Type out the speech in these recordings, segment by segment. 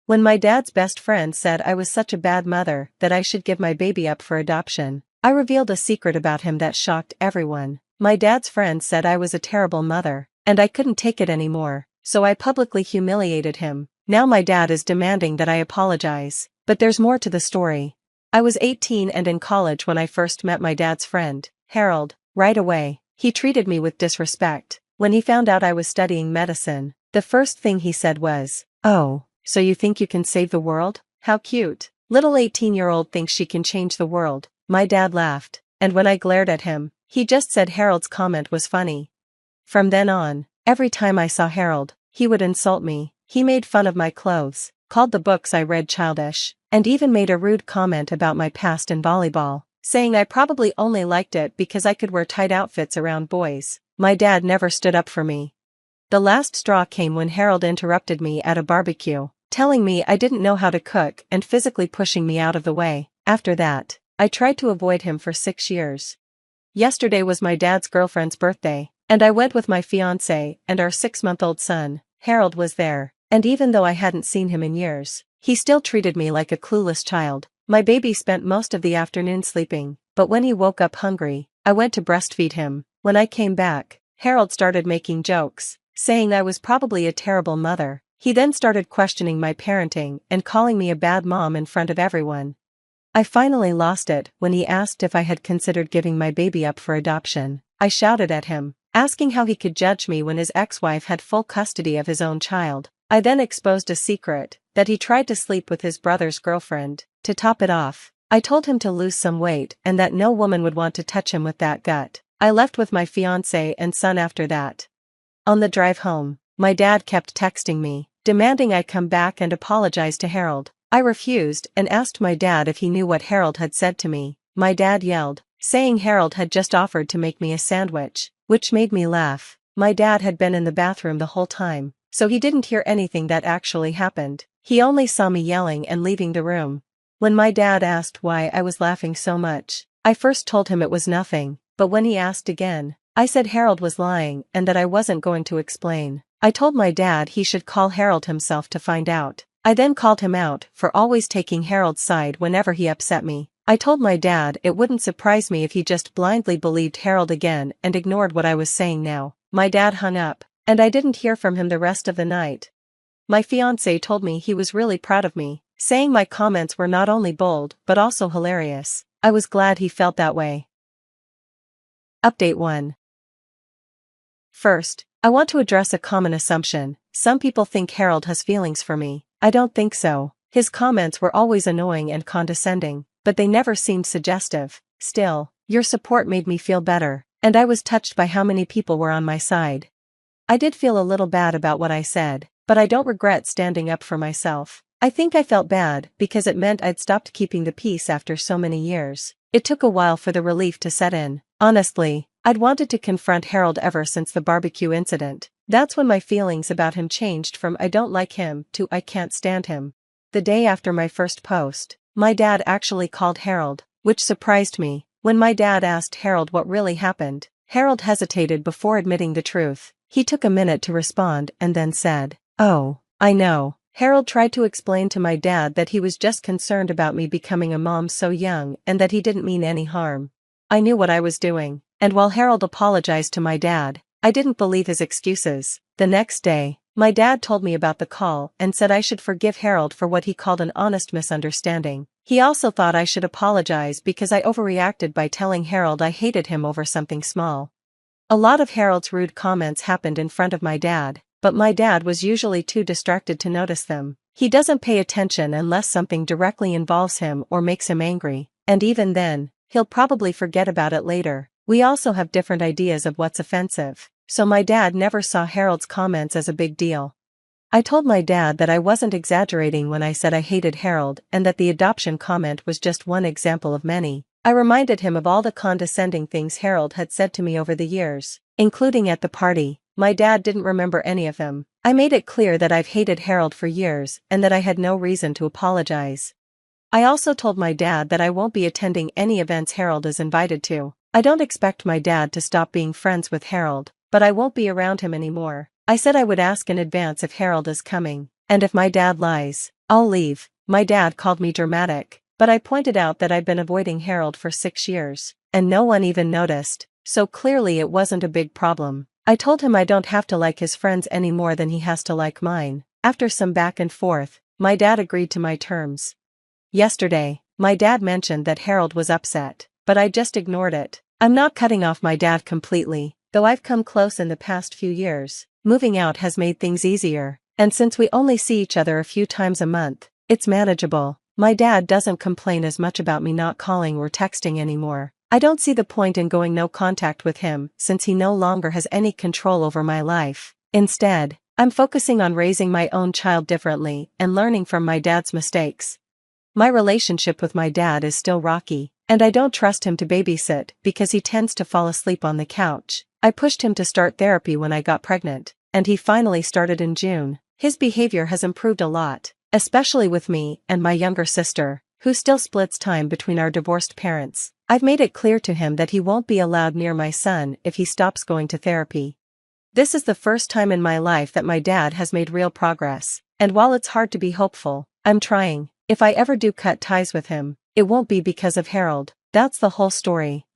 When my dad's best friend said I was such a bad mother that I should give my baby up for adoption, I revealed a secret about him that shocked everyone. My dad's friend said I was a terrible mother, and I couldn't take it anymore, so I publicly humiliated him. Now my dad is demanding that I apologize. But there's more to the story. I was 18 and in college when I first met my dad's friend, Harold. Right away, he treated me with disrespect. When he found out I was studying medicine, the first thing he said was, "Oh, so you think you can save the world? How cute. Little 18-year-old thinks she can change the world." My dad laughed, and when I glared at him, he just said Harold's comment was funny. From then on, every time I saw Harold, he would insult me. He made fun of my clothes, called the books I read childish, and even made a rude comment about my past in volleyball, saying I probably only liked it because I could wear tight outfits around boys. My dad never stood up for me. The last straw came when Harold interrupted me at a barbecue, telling me I didn't know how to cook and physically pushing me out of the way. After that, I tried to avoid him for 6 years. Yesterday was my dad's girlfriend's birthday, and I went with my fiancé and our 6-month-old son. Harold was there, and even though I hadn't seen him in years, he still treated me like a clueless child. My baby spent most of the afternoon sleeping, but when he woke up hungry, I went to breastfeed him. When I came back, Harold started making jokes, saying I was probably a terrible mother. He then started questioning my parenting and calling me a bad mom in front of everyone. I finally lost it when he asked if I had considered giving my baby up for adoption. I shouted at him, asking how he could judge me when his ex-wife had full custody of his own child. I then exposed a secret, that he tried to sleep with his brother's girlfriend. To top it off, I told him to lose some weight and that no woman would want to touch him with that gut. I left with my fiancé and son after that. On the drive home, my dad kept texting me, demanding I come back and apologize to Harold. I refused and asked my dad if he knew what Harold had said to me. My dad yelled, saying Harold had just offered to make me a sandwich, which made me laugh. My dad had been in the bathroom the whole time, so he didn't hear anything that actually happened. He only saw me yelling and leaving the room. When my dad asked why I was laughing so much, I first told him it was nothing, but when he asked again, I said Harold was lying and that I wasn't going to explain. I told my dad he should call Harold himself to find out. I then called him out for always taking Harold's side whenever he upset me. I told my dad it wouldn't surprise me if he just blindly believed Harold again and ignored what I was saying now. My dad hung up, and I didn't hear from him the rest of the night. My fiancé told me he was really proud of me, saying my comments were not only bold but also hilarious. I was glad he felt that way. Update 1. First, I want to address a common assumption. Some people think Harold has feelings for me. I don't think so. His comments were always annoying and condescending, but they never seemed suggestive. Still, your support made me feel better, and I was touched by how many people were on my side. I did feel a little bad about what I said, but I don't regret standing up for myself. I think I felt bad because it meant I'd stopped keeping the peace after so many years. It took a while for the relief to set in. Honestly, I'd wanted to confront Harold ever since the barbecue incident. That's when my feelings about him changed from I don't like him to I can't stand him. The day after my first post, my dad actually called Harold, which surprised me. When my dad asked Harold what really happened, Harold hesitated before admitting the truth. He took a minute to respond and then said, "Oh, I know." Harold tried to explain to my dad that he was just concerned about me becoming a mom so young and that he didn't mean any harm. I knew what I was doing, and while Harold apologized to my dad, I didn't believe his excuses. The next day, my dad told me about the call and said I should forgive Harold for what he called an honest misunderstanding. He also thought I should apologize because I overreacted by telling Harold I hated him over something small. A lot of Harold's rude comments happened in front of my dad, but my dad was usually too distracted to notice them. He doesn't pay attention unless something directly involves him or makes him angry, and even then, he'll probably forget about it later. We also have different ideas of what's offensive, so my dad never saw Harold's comments as a big deal. I told my dad that I wasn't exaggerating when I said I hated Harold and that the adoption comment was just one example of many. I reminded him of all the condescending things Harold had said to me over the years, including at the party. My dad didn't remember any of them. I made it clear that I've hated Harold for years and that I had no reason to apologize. I also told my dad that I won't be attending any events Harold is invited to. I don't expect my dad to stop being friends with Harold, but I won't be around him anymore. I said I would ask in advance if Harold is coming. and if my dad lies, I'll leave. My dad called me dramatic, but I pointed out that I'd been avoiding Harold for 6 years, and no one even noticed, so clearly it wasn't a big problem. I told him I don't have to like his friends any more than he has to like mine. After some back and forth, my dad agreed to my terms. Yesterday, my dad mentioned that Harold was upset, but I just ignored it. I'm not cutting off my dad completely, though I've come close in the past few years. Moving out has made things easier, and since we only see each other a few times a month, it's manageable. My dad doesn't complain as much about me not calling or texting anymore. I don't see the point in going no contact with him since he no longer has any control over my life. Instead, I'm focusing on raising my own child differently and learning from my dad's mistakes. My relationship with my dad is still rocky, and I don't trust him to babysit because he tends to fall asleep on the couch. I pushed him to start therapy when I got pregnant, and he finally started in June. His behavior has improved a lot, especially with me and my younger sister, who still splits time between our divorced parents. I've made it clear to him that he won't be allowed near my son if he stops going to therapy. This is the first time in my life that my dad has made real progress, and while it's hard to be hopeful, I'm trying. If I ever do cut ties with him, it won't be because of Harold. That's the whole story.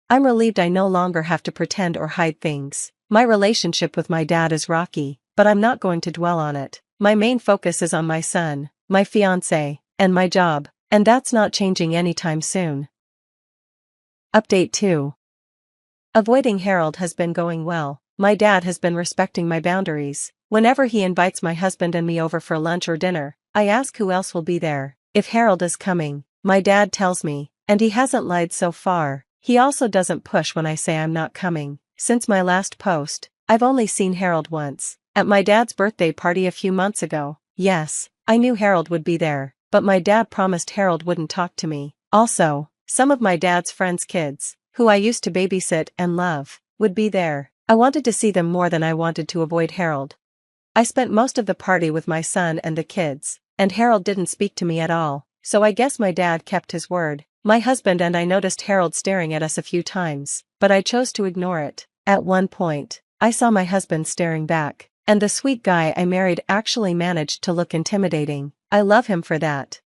I'm relieved I no longer have to pretend or hide things. My relationship with my dad is rocky, but I'm not going to dwell on it. My main focus is on my son, my fiancé, and my job, and that's not changing anytime soon. Update 2. Avoiding Harold has been going well. My dad has been respecting my boundaries. Whenever he invites my husband and me over for lunch or dinner, I ask who else will be there. If Harold is coming, my dad tells me, and he hasn't lied so far. He also doesn't push when I say I'm not coming. Since my last post, I've only seen Harold once. At my dad's birthday party a few months ago. Yes, I knew Harold would be there, but my dad promised Harold wouldn't talk to me. Also, some of my dad's friends' kids, who I used to babysit and love, would be there. I wanted to see them more than I wanted to avoid Harold. I spent most of the party with my son and the kids, and Harold didn't speak to me at all, so I guess my dad kept his word. My husband and I noticed Harold staring at us a few times, but I chose to ignore it. At one point, I saw my husband staring back, and the sweet guy I married actually managed to look intimidating. I love him for that.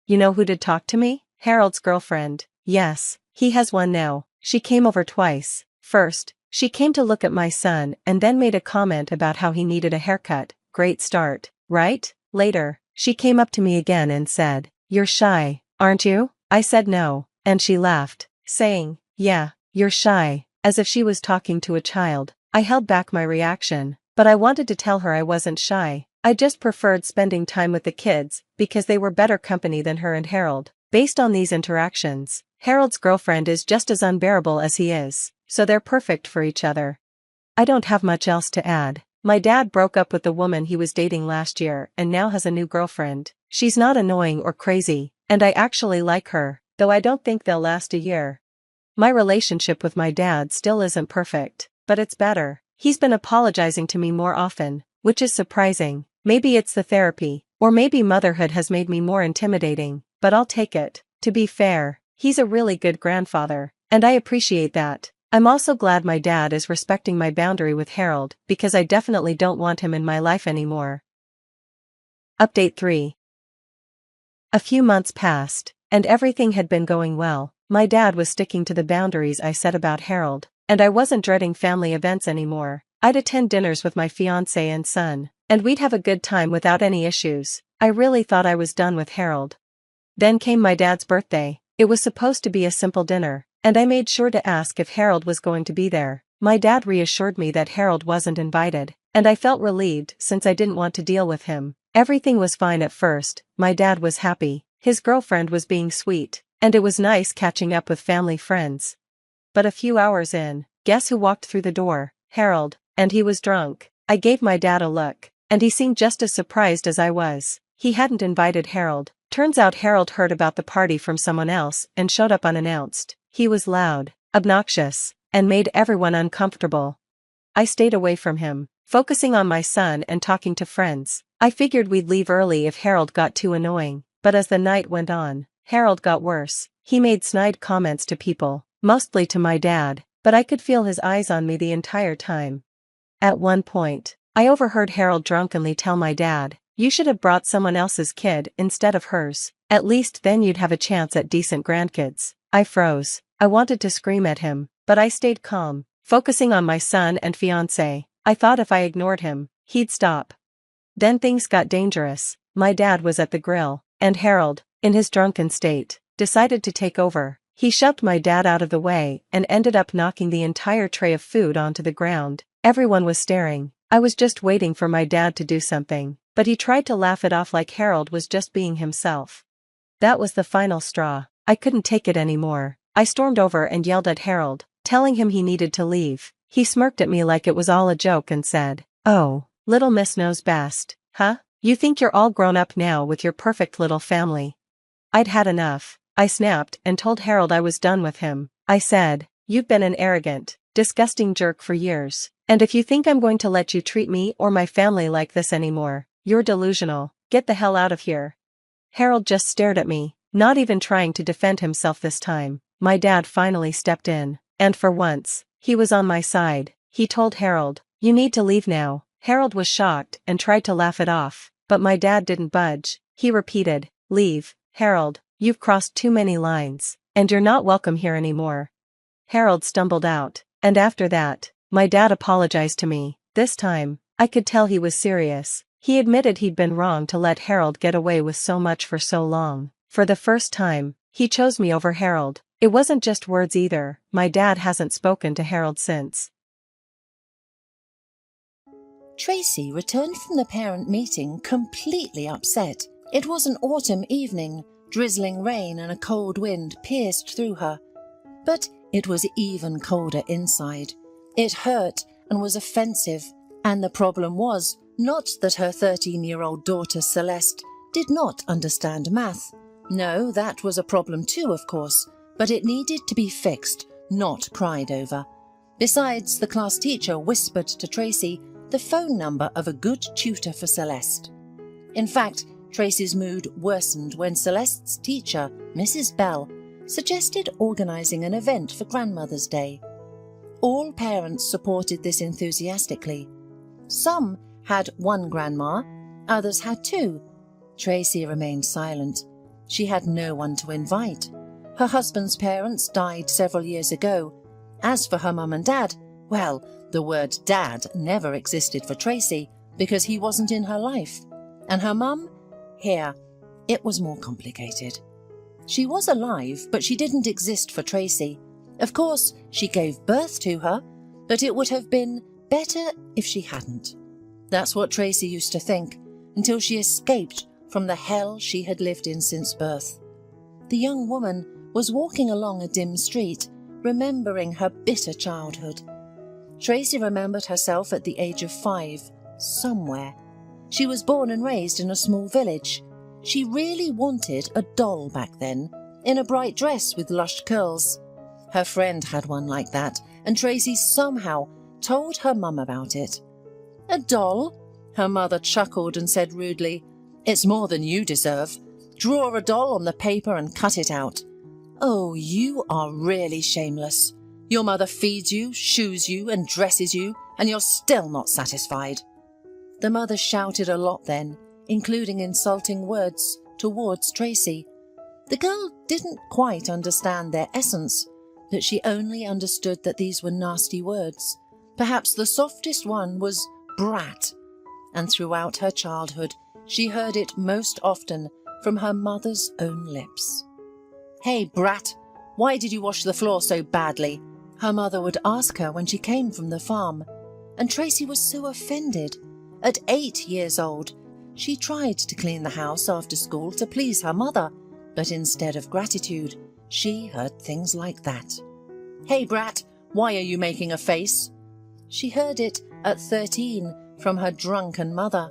You know who did talk to me? Harold's girlfriend. Yes, he has one now. She came over twice. First, she came to look at my son and then made a comment about how he needed a haircut. Great start, right? Later, she came up to me again and said, "You're shy, aren't you?" I said no, and she laughed, saying, "Yeah, you're shy," as if she was talking to a child. I held back my reaction, but I wanted to tell her I wasn't shy. I just preferred spending time with the kids because they were better company than her and Harold. Based on these interactions, Harold's girlfriend is just as unbearable as he is, so they're perfect for each other. I don't have much else to add. My dad broke up with the woman he was dating last year and now has a new girlfriend. She's not annoying or crazy, and I actually like her, though I don't think they'll last a year. My relationship with my dad still isn't perfect, but it's better. He's been apologizing to me more often, which is surprising. Maybe it's the therapy, or maybe motherhood has made me more intimidating, but I'll take it. To be fair, he's a really good grandfather, and I appreciate that. I'm also glad my dad is respecting my boundary with Harold because I definitely don't want him in my life anymore. Update 3. A few months passed, and everything had been going well. My dad was sticking to the boundaries I set about Harold, and I wasn't dreading family events anymore. I'd attend dinners with my fiancé and son, and we'd have a good time without any issues. I really thought I was done with Harold. Then came my dad's birthday. It was supposed to be a simple dinner, and I made sure to ask if Harold was going to be there. My dad reassured me that Harold wasn't invited, and I felt relieved since I didn't want to deal with him. Everything was fine at first. My dad was happy, his girlfriend was being sweet, and it was nice catching up with family friends. But a few hours in, guess who walked through the door? Harold, and he was drunk. I gave my dad a look, and he seemed just as surprised as I was. He hadn't invited Harold. Turns out Harold heard about the party from someone else and showed up unannounced. He was loud, obnoxious, and made everyone uncomfortable. I stayed away from him, focusing on my son and talking to friends. I figured we'd leave early if Harold got too annoying, but as the night went on, Harold got worse. He made snide comments to people, mostly to my dad, but I could feel his eyes on me the entire time. At one point, I overheard Harold drunkenly tell my dad, You should have brought someone else's kid instead of hers. At least then you'd have a chance at decent grandkids. I froze. I wanted to scream at him, but I stayed calm, focusing on my son and fiancé. I thought if I ignored him, he'd stop. Then things got dangerous. My dad was at the grill, and Harold, in his drunken state, decided to take over. He shoved my dad out of the way and ended up knocking the entire tray of food onto the ground. Everyone was staring. I was just waiting for my dad to do something, but he tried to laugh it off like Harold was just being himself. That was the final straw. I couldn't take it anymore. I stormed over and yelled at Harold, telling him he needed to leave. He smirked at me like it was all a joke and said, "Oh, little miss knows best, huh? You think you're all grown up now with your perfect little family." I'd had enough. I snapped and told Harold I was done with him. I said, "You've been an arrogant, disgusting jerk for years, and if you think I'm going to let you treat me or my family like this anymore, you're delusional. Get the hell out of here." Harold just stared at me, not even trying to defend himself this time. My dad finally stepped in, and for once, he was on my side. He told Harold, "You need to leave now." Harold was shocked and tried to laugh it off, but my dad didn't budge. He repeated, "Leave, Harold, you've crossed too many lines, and you're not welcome here anymore." Harold stumbled out, and after that, my dad apologized to me. This time, I could tell he was serious. He admitted he'd been wrong to let Harold get away with so much for so long. For the first time, he chose me over Harold. It wasn't just words either. My dad hasn't spoken to Harold since. Tracy returned from the parent meeting completely upset. It was an autumn evening. Drizzling rain and a cold wind pierced through her. But it was even colder inside. It hurt and was offensive. And the problem was not that her 13-year-old daughter Celeste did not understand math. No, that was a problem too, of course, but it needed to be fixed, not cried over. Besides, the class teacher whispered to Tracy the phone number of a good tutor for Celeste. In fact, Tracy's mood worsened when Celeste's teacher, Mrs. Bell, suggested organising an event for Grandmother's Day. All parents supported this enthusiastically. Some had one grandma, others had two. Tracy remained silent. She had no one to invite. Her husband's parents died several years ago. As for her mum and dad, well, the word dad never existed for Tracy because he wasn't in her life. And her mum? Here, it was more complicated. She was alive, but she didn't exist for Tracy. Of course, she gave birth to her, but it would have been better if she hadn't. That's what Tracy used to think, until she escaped from the hell she had lived in since birth. The young woman was walking along a dim street, remembering her bitter childhood. Tracy remembered herself at the age of 5, somewhere. She was born and raised in a small village. She really wanted a doll back then, in a bright dress with lush curls. Her friend had one like that, and Tracy somehow told her mum about it. "A doll?" Her mother chuckled and said rudely, "It's more than you deserve. Draw a doll on the paper and cut it out." "Oh, you are really shameless. Your mother feeds you, shoes you, and dresses you, and you're still not satisfied." The mother shouted a lot then, including insulting words towards Tracy. The girl didn't quite understand their essence, but she only understood that these were nasty words. Perhaps the softest one was brat, and throughout her childhood she heard it most often from her mother's own lips. "Hey, brat, why did you wash the floor so badly?" her mother would ask her when she came from the farm, and Tracy was so offended. At 8 years old, she tried to clean the house after school to please her mother, but instead of gratitude, she heard things like that. "Hey, brat, why are you making a face?" She heard it at 13 from her drunken mother.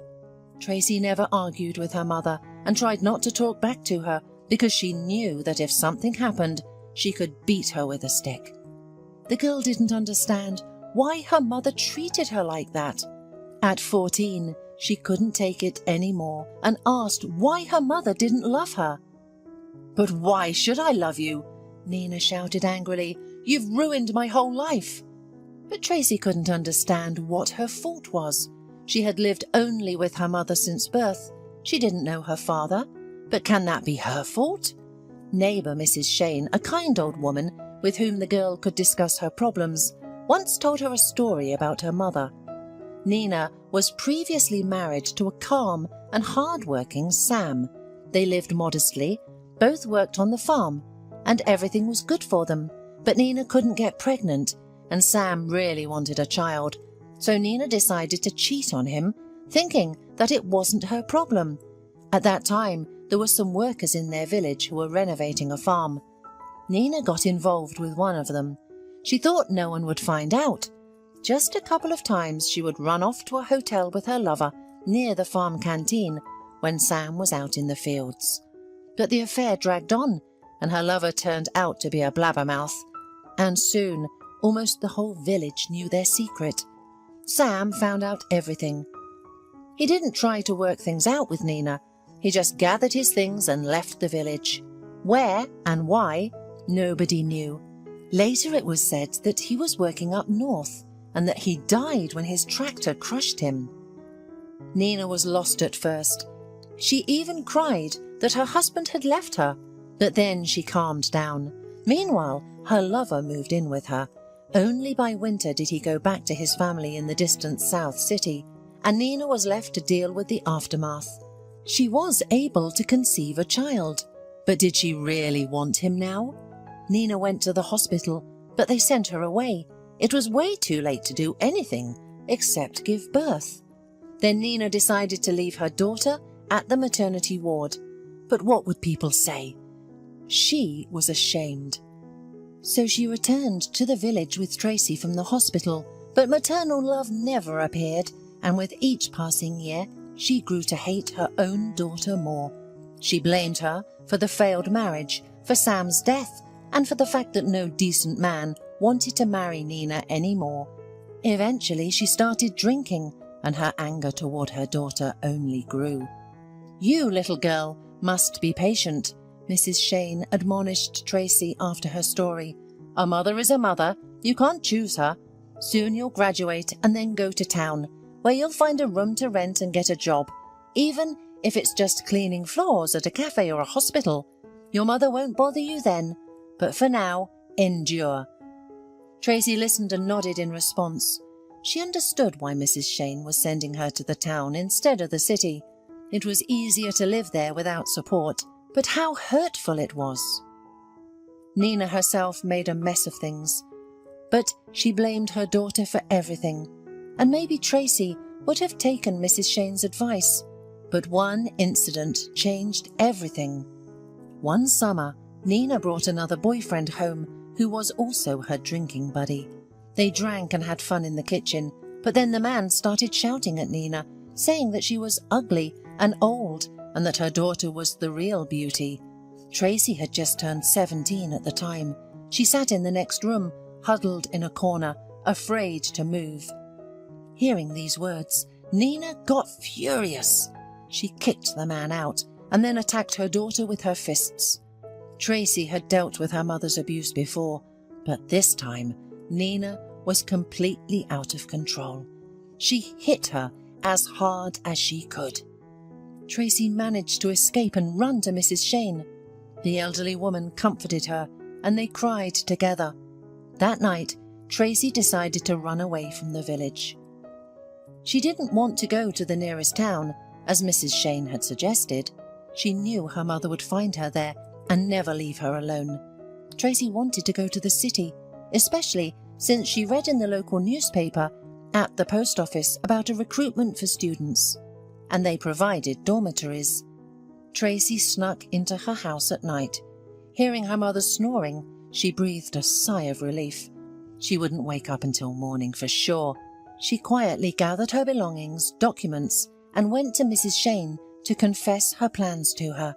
Tracy never argued with her mother and tried not to talk back to her because she knew that if something happened, she could beat her with a stick. The girl didn't understand why her mother treated her like that. At 14, she couldn't take it anymore and asked why her mother didn't love her. "But why should I love you?" Nina shouted angrily. "You've ruined my whole life." But Tracy couldn't understand what her fault was. She had lived only with her mother since birth. She didn't know her father. But can that be her fault? Neighbour Mrs. Shane, a kind old woman with whom the girl could discuss her problems, once told her a story about her mother. Nina was previously married to a calm and hard-working Sam. They lived modestly, both worked on the farm, and everything was good for them. But Nina couldn't get pregnant, and Sam really wanted a child. So Nina decided to cheat on him, thinking that it wasn't her problem. At that time, there were some workers in their village who were renovating a farm. Nina got involved with one of them. She thought no one would find out. Just a couple of times she would run off to a hotel with her lover near the farm canteen when Sam was out in the fields. But the affair dragged on, and her lover turned out to be a blabbermouth. And soon, almost the whole village knew their secret. Sam found out everything. He didn't try to work things out with Nina. He just gathered his things and left the village. Where and why, nobody knew. Later it was said that he was working up north and that he died when his tractor crushed him. Nina was lost at first. She even cried that her husband had left her, but then she calmed down. Meanwhile, her lover moved in with her. Only by winter did he go back to his family in the distant South City, and Nina was left to deal with the aftermath. She was able to conceive a child, but did she really want him now? Nina went to the hospital, but they sent her away. It was way too late to do anything except give birth. Then Nina decided to leave her daughter at the maternity ward. But what would people say? She was ashamed. So she returned to the village with Tracy from the hospital, but maternal love never appeared, and with each passing year, she grew to hate her own daughter more. She blamed her for the failed marriage, for Sam's death, and for the fact that no decent man wanted to marry Nina anymore. Eventually, she started drinking, and her anger toward her daughter only grew. "You, little girl, must be patient," Mrs. Shane admonished Tracy after her story. "A mother is a mother. You can't choose her. Soon you'll graduate and then go to town, where you'll find a room to rent and get a job, even if it's just cleaning floors at a cafe or a hospital. Your mother won't bother you then, but for now, endure." Tracy listened and nodded in response. She understood why Mrs. Shane was sending her to the town instead of the city. It was easier to live there without support, but how hurtful it was. Nina herself made a mess of things, but she blamed her daughter for everything. And maybe Tracy would have taken Mrs. Shane's advice, but one incident changed everything. One summer, Nina brought another boyfriend home who was also her drinking buddy. They drank and had fun in the kitchen, but then the man started shouting at Nina, saying that she was ugly and old and that her daughter was the real beauty. Tracy had just turned 17 at the time. She sat in the next room, huddled in a corner, afraid to move. Hearing these words, Nina got furious. She kicked the man out and then attacked her daughter with her fists. Tracy had dealt with her mother's abuse before, but this time Nina was completely out of control. She hit her as hard as she could. Tracy managed to escape and run to Mrs. Shane. The elderly woman comforted her, and they cried together. That night, Tracy decided to run away from the village. She didn't want to go to the nearest town, as Mrs. Shane had suggested. She knew her mother would find her there and never leave her alone. Tracy wanted to go to the city, especially since she read in the local newspaper at the post office about a recruitment for students, and they provided dormitories. Tracy snuck into her house at night. Hearing her mother snoring, she breathed a sigh of relief. She wouldn't wake up until morning for sure. She quietly gathered her belongings, documents, and went to Mrs. Shane to confess her plans to her.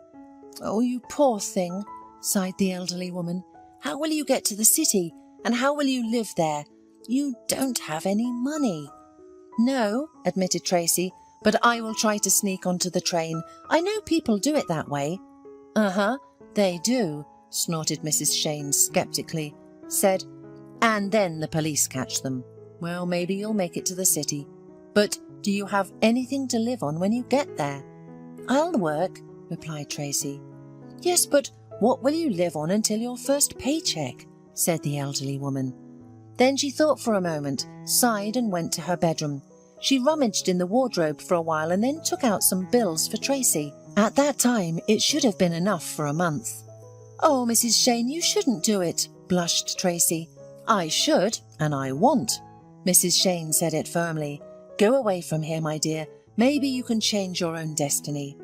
"Oh, you poor thing," sighed the elderly woman. "How will you get to the city, and how will you live there? You don't have any money." "No," admitted Tracy, "but I will try to sneak onto the train. I know people do it that way." "Uh-huh, they do," snorted Mrs. Shane skeptically, said, "and then the police catch them. Well, maybe you'll make it to the city." But do you have anything to live on when you get there?" "I'll work," replied Tracy. "Yes, but what will you live on until your first paycheck?" said the elderly woman. Then she thought for a moment, sighed and went to her bedroom. She rummaged in the wardrobe for a while and then took out some bills for Tracy. At that time, it should have been enough for a month. "Oh, Mrs. Shane, you shouldn't do it," blushed Tracy. "I should, and I want." Mrs. Shane said it firmly. "Go away from here, my dear. Maybe you can change your own destiny."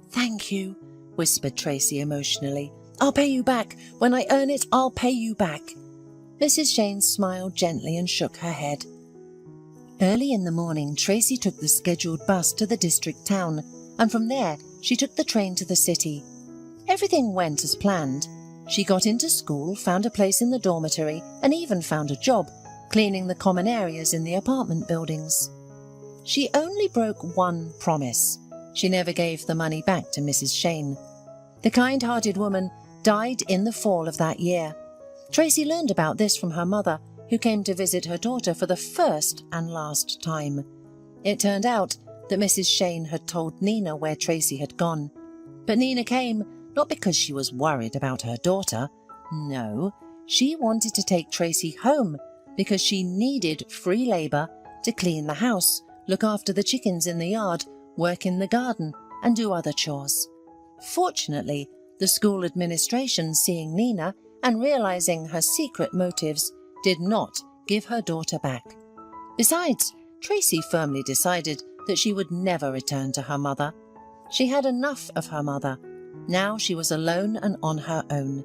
"Thank you," whispered Tracy emotionally. "I'll pay you back. When I earn it, I'll pay you back." Mrs. Shane smiled gently and shook her head. Early in the morning, Tracy took the scheduled bus to the district town, and from there she took the train to the city. Everything went as planned. She got into school, found a place in the dormitory, and even found a job, cleaning the common areas in the apartment buildings. She only broke one promise. She never gave the money back to Mrs. Shane. The kind-hearted woman died in the fall of that year. Tracy learned about this from her mother, who came to visit her daughter for the first and last time. It turned out that Mrs. Shane had told Nina where Tracy had gone. But Nina came not because she was worried about her daughter. No, she wanted to take Tracy home because she needed free labour to clean the house, look after the chickens in the yard, work in the garden, and do other chores. Fortunately, the school administration, seeing Nina and realising her secret motives, did not give her daughter back. Besides, Tracy firmly decided that she would never return to her mother. She had enough of her mother. Now she was alone and on her own.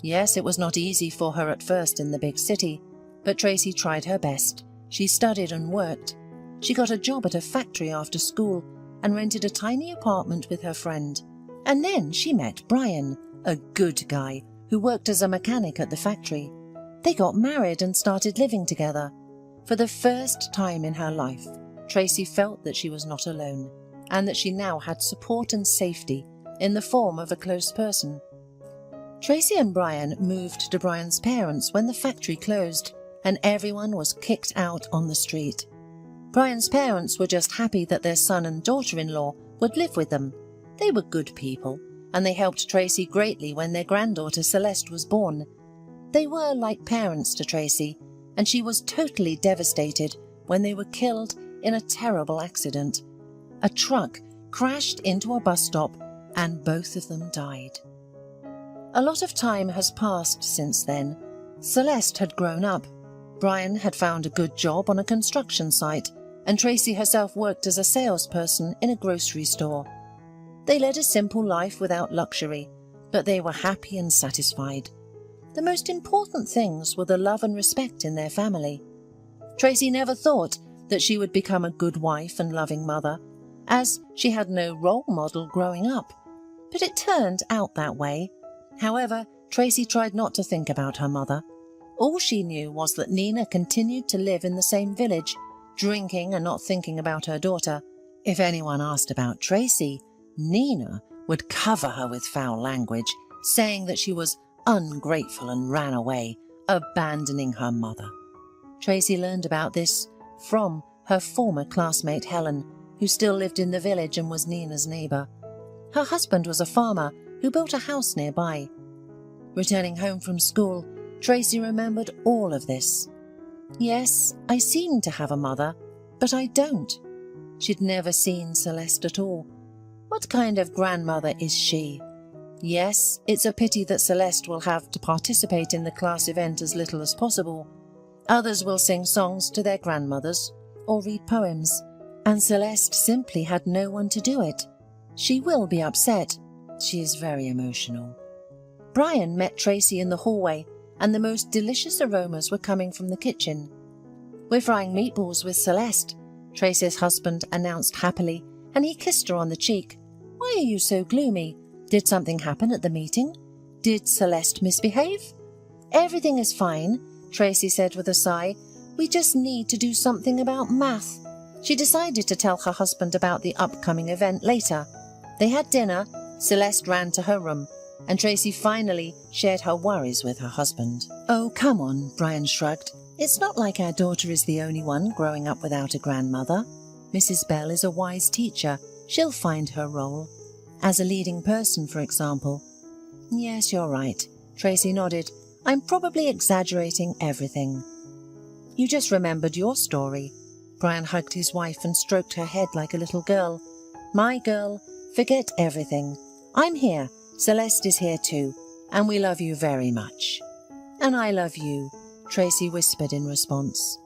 Yes, it was not easy for her at first in the big city, but Tracy tried her best. She studied and worked. She got a job at a factory after school and rented a tiny apartment with her friend. And then she met Brian, a good guy who worked as a mechanic at the factory. They got married and started living together. For the first time in her life, Tracy felt that she was not alone, and that she now had support and safety in the form of a close person. Tracy and Brian moved to Brian's parents when the factory closed and everyone was kicked out on the street. Brian's parents were just happy that their son and daughter-in-law would live with them. They were good people, and they helped Tracy greatly when their granddaughter Celeste was born. They were like parents to Tracy, and she was totally devastated when they were killed in a terrible accident. A truck crashed into a bus stop and both of them died. A lot of time has passed since then. Celeste had grown up. Brian had found a good job on a construction site, and Tracy herself worked as a salesperson in a grocery store. They led a simple life without luxury, but they were happy and satisfied. The most important things were the love and respect in their family. Tracy never thought that she would become a good wife and loving mother, as she had no role model growing up. But it turned out that way. However, Tracy tried not to think about her mother. All she knew was that Nina continued to live in the same village, drinking and not thinking about her daughter. If anyone asked about Tracy, Nina would cover her with foul language, saying that she was ungrateful and ran away, abandoning her mother. Tracy learned about this from her former classmate Helen, who still lived in the village and was Nina's neighbour. Her husband was a farmer who built a house nearby. Returning home from school, Tracy remembered all of this. Yes, I seem to have a mother, but I don't. She'd never seen Celeste at all. What kind of grandmother is she? Yes, it's a pity that Celeste will have to participate in the class event as little as possible. Others will sing songs to their grandmothers or read poems, and Celeste simply had no one to do it. She will be upset. She is very emotional. Brian met Tracy in the hallway, and the most delicious aromas were coming from the kitchen. "We're frying meatballs with Celeste," Tracy's husband announced happily, and he kissed her on the cheek. "Why are you so gloomy? Did something happen at the meeting? Did Celeste misbehave?" "Everything is fine," Tracy said with a sigh. "We just need to do something about math." She decided to tell her husband about the upcoming event later. They had dinner, Celeste ran to her room, and Tracy finally shared her worries with her husband. "Oh, come on," Brian shrugged. It's not like our daughter is the only one growing up without a grandmother. Mrs. Bell is a wise teacher. She'll find her role. As a leading person, for example. Yes, you're right. Tracy nodded. I'm probably exaggerating everything. You just remembered your story. Brian hugged his wife and stroked her head like a little girl. My girl, forget everything. I'm here. Celeste is here too. And we love you very much. And I love you, Tracy whispered in response.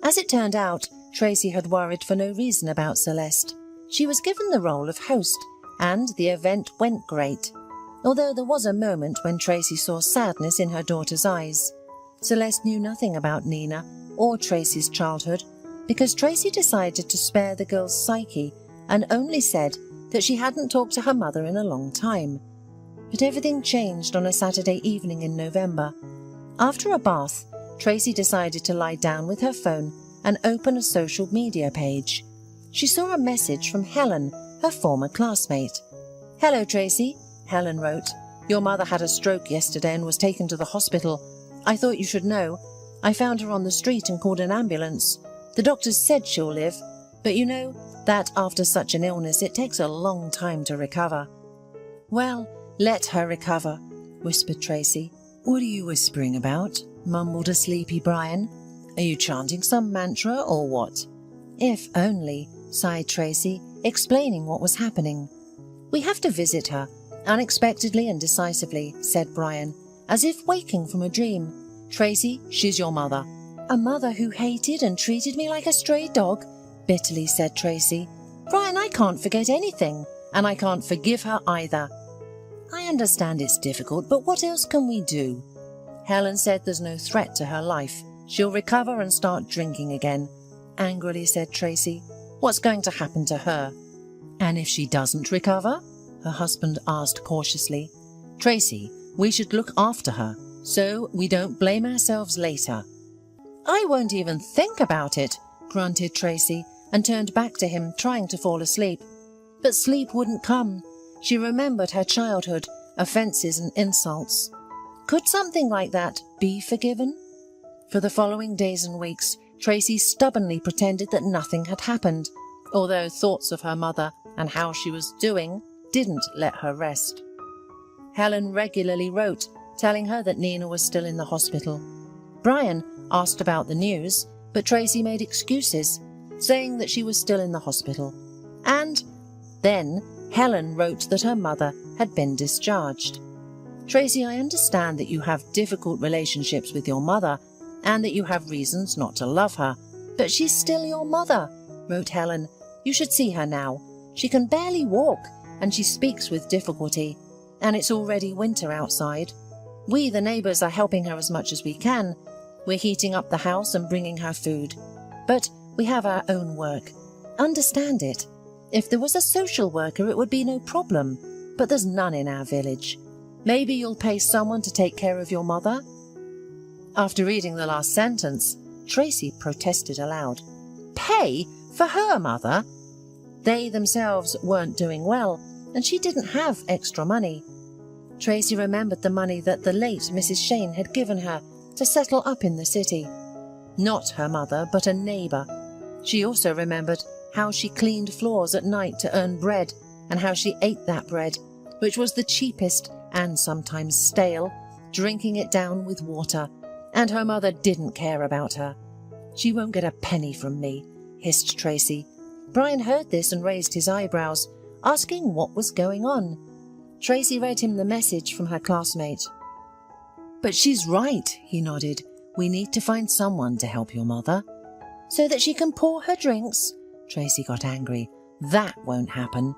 As it turned out, Tracy had worried for no reason about Celeste. She was given the role of host, and the event went great. Although there was a moment when Tracy saw sadness in her daughter's eyes. Celeste knew nothing about Nina or Tracy's childhood, because Tracy decided to spare the girl's psyche and only said that she hadn't talked to her mother in a long time. But everything changed on a Saturday evening in November. After a bath, Tracy decided to lie down with her phone and open a social media page. She saw a message from Helen, her former classmate. Hello, Tracy, Helen wrote. Your mother had a stroke yesterday and was taken to the hospital. I thought you should know. I found her on the street and called an ambulance. The doctors said she'll live, but you know that after such an illness it takes a long time to recover. Well, let her recover, whispered Tracy. What are you whispering about? Mumbled a sleepy Brian. Are you chanting some mantra or what? If only, sighed Tracy, explaining what was happening. We have to visit her, unexpectedly and decisively, said Brian, as if waking from a dream. Tracy, she's your mother. A mother who hated and treated me like a stray dog, bitterly said Tracy. Brian, I can't forget anything, and I can't forgive her either. I understand it's difficult, but what else can we do? Helen said there's no threat to her life. She'll recover and start drinking again, angrily said Tracy. What's going to happen to her? And if she doesn't recover? Her husband asked cautiously. Tracy, we should look after her, so we don't blame ourselves later. I won't even think about it, grunted Tracy, and turned back to him, trying to fall asleep. But sleep wouldn't come. She remembered her childhood, offences and insults. Could something like that be forgiven? For the following days and weeks, Tracy stubbornly pretended that nothing had happened, although thoughts of her mother and how she was doing didn't let her rest. Helen regularly wrote, telling her that Nina was still in the hospital. Brian asked about the news, but Tracy made excuses, saying that she was still in the hospital. And then Helen wrote that her mother had been discharged. Tracy, I understand that you have difficult relationships with your mother and that you have reasons not to love her, but she's still your mother, wrote Helen. You should see her now. She can barely walk and she speaks with difficulty, and it's already winter outside. We, the neighbours, are helping her as much as we can. We're heating up the house and bringing her food. But we have our own work. Understand it. If there was a social worker, it would be no problem, but there's none in our village. Maybe you'll pay someone to take care of your mother? After reading the last sentence, Tracy protested aloud. Pay for her mother? They themselves weren't doing well, and she didn't have extra money. Tracy remembered the money that the late Mrs. Shane had given her to settle up in the city. Not her mother, but a neighbour. She also remembered how she cleaned floors at night to earn bread, and how she ate that bread, which was the cheapest and sometimes stale, drinking it down with water, and her mother didn't care about her. She won't get a penny from me, hissed Tracy. Brian heard this and raised his eyebrows, asking what was going on. Tracy read him the message from her classmate. But she's right, he nodded. We need to find someone to help your mother. So that she can pour her drinks? Tracy got angry. That won't happen.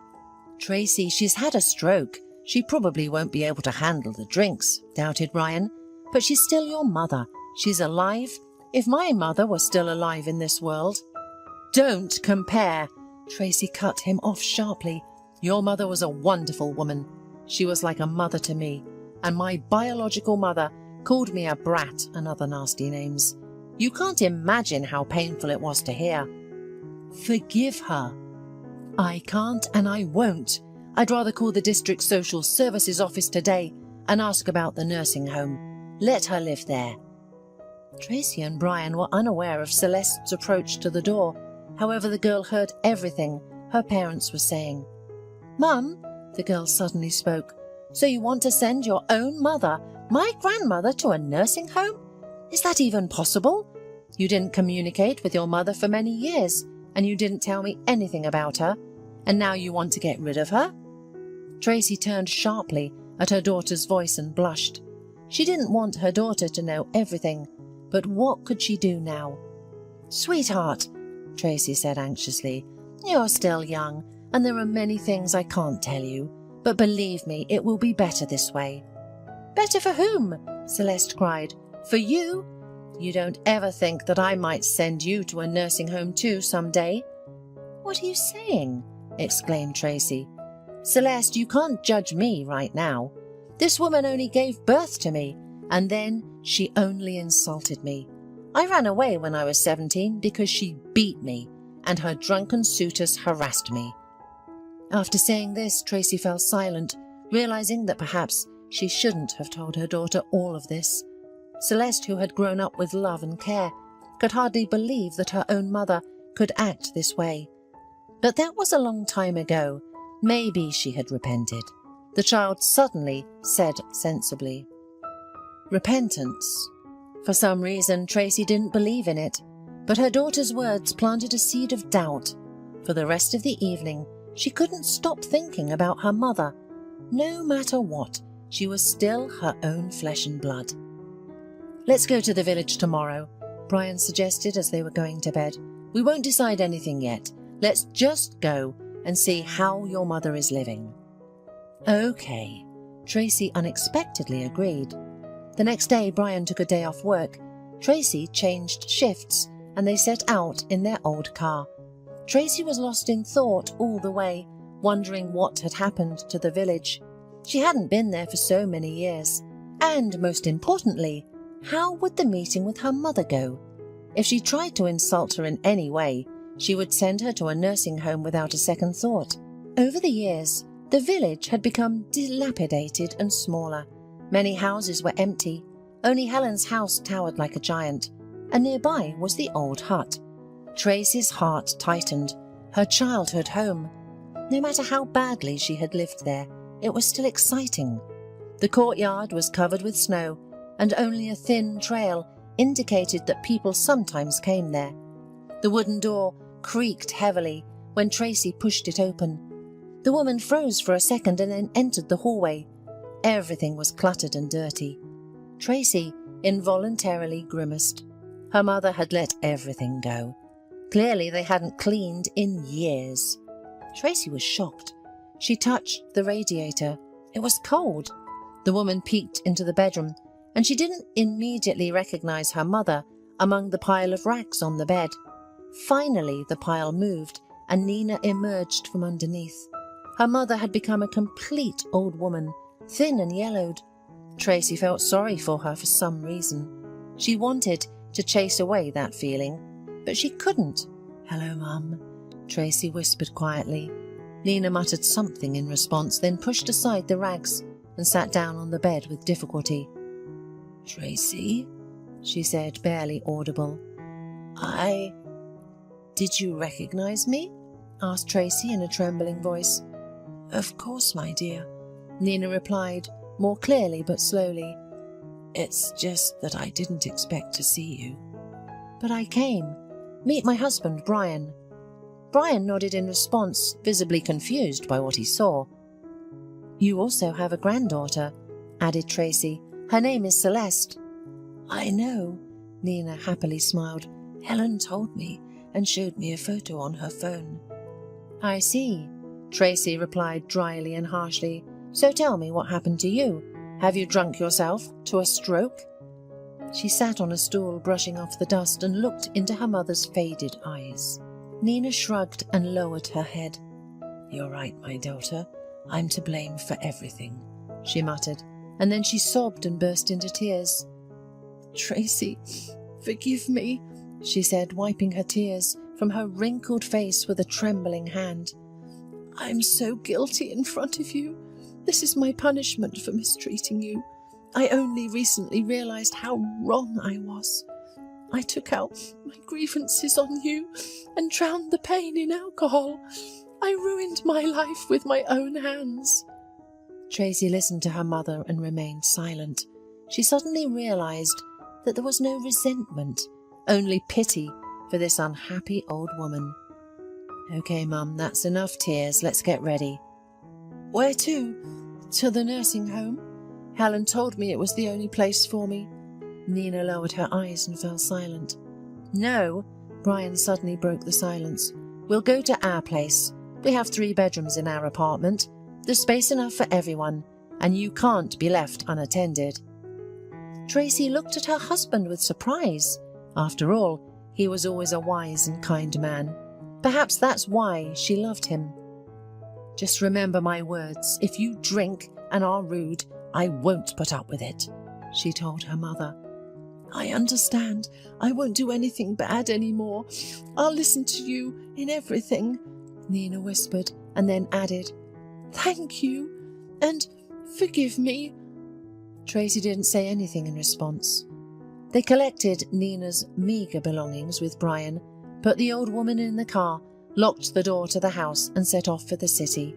Tracy, she's had a stroke. She probably won't be able to handle the drinks, doubted Brian. But she's still your mother. She's alive. If my mother were still alive in this world. Don't compare. Tracy cut him off sharply. Your mother was a wonderful woman. She was like a mother to me, and my biological mother called me a brat and other nasty names. You can't imagine how painful it was to hear. Forgive her. I can't and I won't. I'd rather call the district social services office today and ask about the nursing home. Let her live there. Tracy and Brian were unaware of Celeste's approach to the door. However, the girl heard everything her parents were saying. "Mum," the girl suddenly spoke, "so you want to send your own mother, my grandmother, to a nursing home? Is that even possible? You didn't communicate with your mother for many years, and you didn't tell me anything about her, and now you want to get rid of her?" Tracy turned sharply at her daughter's voice and blushed. She didn't want her daughter to know everything, but what could she do now? "Sweetheart," Tracy said anxiously, "you're still young, and there are many things I can't tell you, but believe me, it will be better this way." "Better for whom?" Celeste cried. "For you? You don't ever think that I might send you to a nursing home too someday?" "What are you saying?" exclaimed Tracy. "Celeste, you can't judge me right now. This woman only gave birth to me, and then she only insulted me. I ran away when I was 17 because she beat me, and her drunken suitors harassed me." After saying this, Tracy fell silent, realizing that perhaps she shouldn't have told her daughter all of this. Celeste, who had grown up with love and care, could hardly believe that her own mother could act this way. But that was a long time ago. Maybe she had repented. The child suddenly said sensibly. Repentance. For some reason, Tracy didn't believe in it, but her daughter's words planted a seed of doubt. For the rest of the evening, she couldn't stop thinking about her mother. No matter what, she was still her own flesh and blood. "Let's go to the village tomorrow," Brian suggested as they were going to bed. "We won't decide anything yet. Let's just go and see how your mother is living." "Okay," Tracy unexpectedly agreed. The next day, Brian took a day off work. Tracy changed shifts, and they set out in their old car. Tracy was lost in thought all the way, wondering what had happened to the village. She hadn't been there for so many years. And most importantly, how would the meeting with her mother go? If she tried to insult her in any way, she would send her to a nursing home without a second thought. Over the years, the village had become dilapidated and smaller. Many houses were empty. Only Helen's house towered like a giant, and nearby was the old hut. Tracy's heart tightened. Her childhood home. No matter how badly she had lived there, it was still exciting. The courtyard was covered with snow, and only a thin trail indicated that people sometimes came there. The wooden door creaked heavily when Tracy pushed it open. The woman froze for a second and then entered the hallway. Everything was cluttered and dirty. Tracy involuntarily grimaced. Her mother had let everything go. Clearly they hadn't cleaned in years. Tracy was shocked. She touched the radiator. It was cold. The woman peeked into the bedroom, and she didn't immediately recognize her mother among the pile of rags on the bed. Finally, the pile moved, and Nina emerged from underneath. Her mother had become a complete old woman, thin and yellowed. Tracy felt sorry for her for some reason. She wanted to chase away that feeling, but she couldn't. "Hello, Mum," Tracy whispered quietly. Nina muttered something in response, then pushed aside the rags and sat down on the bed with difficulty. "Tracy," she said, barely audible. Did you recognize me?" asked Tracy in a trembling voice. "Of course, my dear," Nina replied, more clearly but slowly. "It's just that I didn't expect to see you." "But I came. Meet my husband, Brian." Brian nodded in response, visibly confused by what he saw. "You also have a granddaughter," added Tracy. "Her name is Celeste." "I know," Nina happily smiled. "Helen told me and showed me a photo on her phone." "I see," Tracy replied dryly and harshly. "So tell me what happened to you. Have you drunk yourself to a stroke?" She sat on a stool, brushing off the dust, and looked into her mother's faded eyes. Nina shrugged and lowered her head. "You're right, my daughter. I'm to blame for everything," she muttered, and then she sobbed and burst into tears. "Tracy, forgive me," she said, wiping her tears from her wrinkled face with a trembling hand. "I'm so guilty in front of you. This is my punishment for mistreating you. I only recently realized how wrong I was. I took out my grievances on you and drowned the pain in alcohol. I ruined my life with my own hands." Tracy listened to her mother and remained silent. She suddenly realised that there was no resentment, only pity for this unhappy old woman. "Okay, Mum, that's enough tears. Let's get ready." "Where to?" "To the nursing home. Helen told me it was the only place for me." Nina lowered her eyes and fell silent. "No," Brian suddenly broke the silence. "We'll go to our place. We have 3 bedrooms in our apartment. There's space enough for everyone, and you can't be left unattended." Tracy looked at her husband with surprise. After all, he was always a wise and kind man. Perhaps that's why she loved him. "Just remember my words. If you drink and are rude, I won't put up with it," she told her mother. "I understand. I won't do anything bad anymore. I'll listen to you in everything," Nina whispered, and then added, "Thank you, and forgive me." Tracy didn't say anything in response. They collected Nina's meagre belongings with Brian, put the old woman in the car, locked the door to the house, and set off for the city.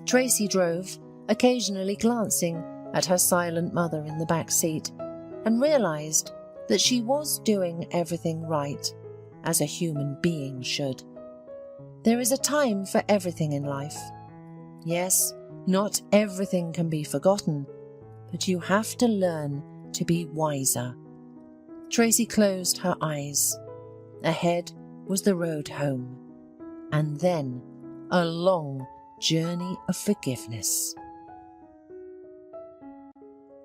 Tracy drove, occasionally glancing at her silent mother in the back seat, and realised that she was doing everything right, as a human being should. There is a time for everything in life. Yes, not everything can be forgotten, but you have to learn to be wiser. Tracy closed her eyes. Ahead was the road home, and then a long journey of forgiveness.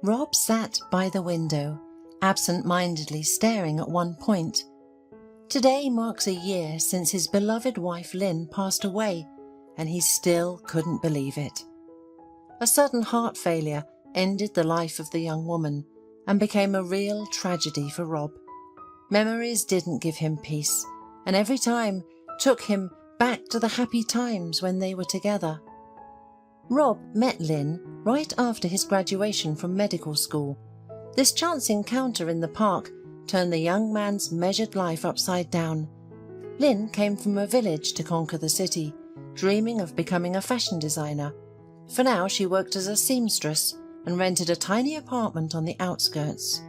Rob sat by the window, absent-mindedly staring at one point. Today marks a year since his beloved wife Lynn passed away, and he still couldn't believe it. A sudden heart failure ended the life of the young woman and became a real tragedy for Rob. Memories didn't give him peace, and every time took him back to the happy times when they were together. Rob met Lynn right after his graduation from medical school. This chance encounter in the park turned the young man's measured life upside down. Lynn came from a village to conquer the city, dreaming of becoming a fashion designer. For now she worked as a seamstress and rented a tiny apartment on the outskirts.